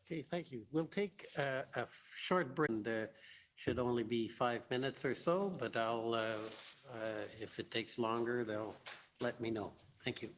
Okay, thank you. We'll take a short break. And, should only be 5 minutes or so, but I'll, if it takes longer, they'll let me know. Thank you.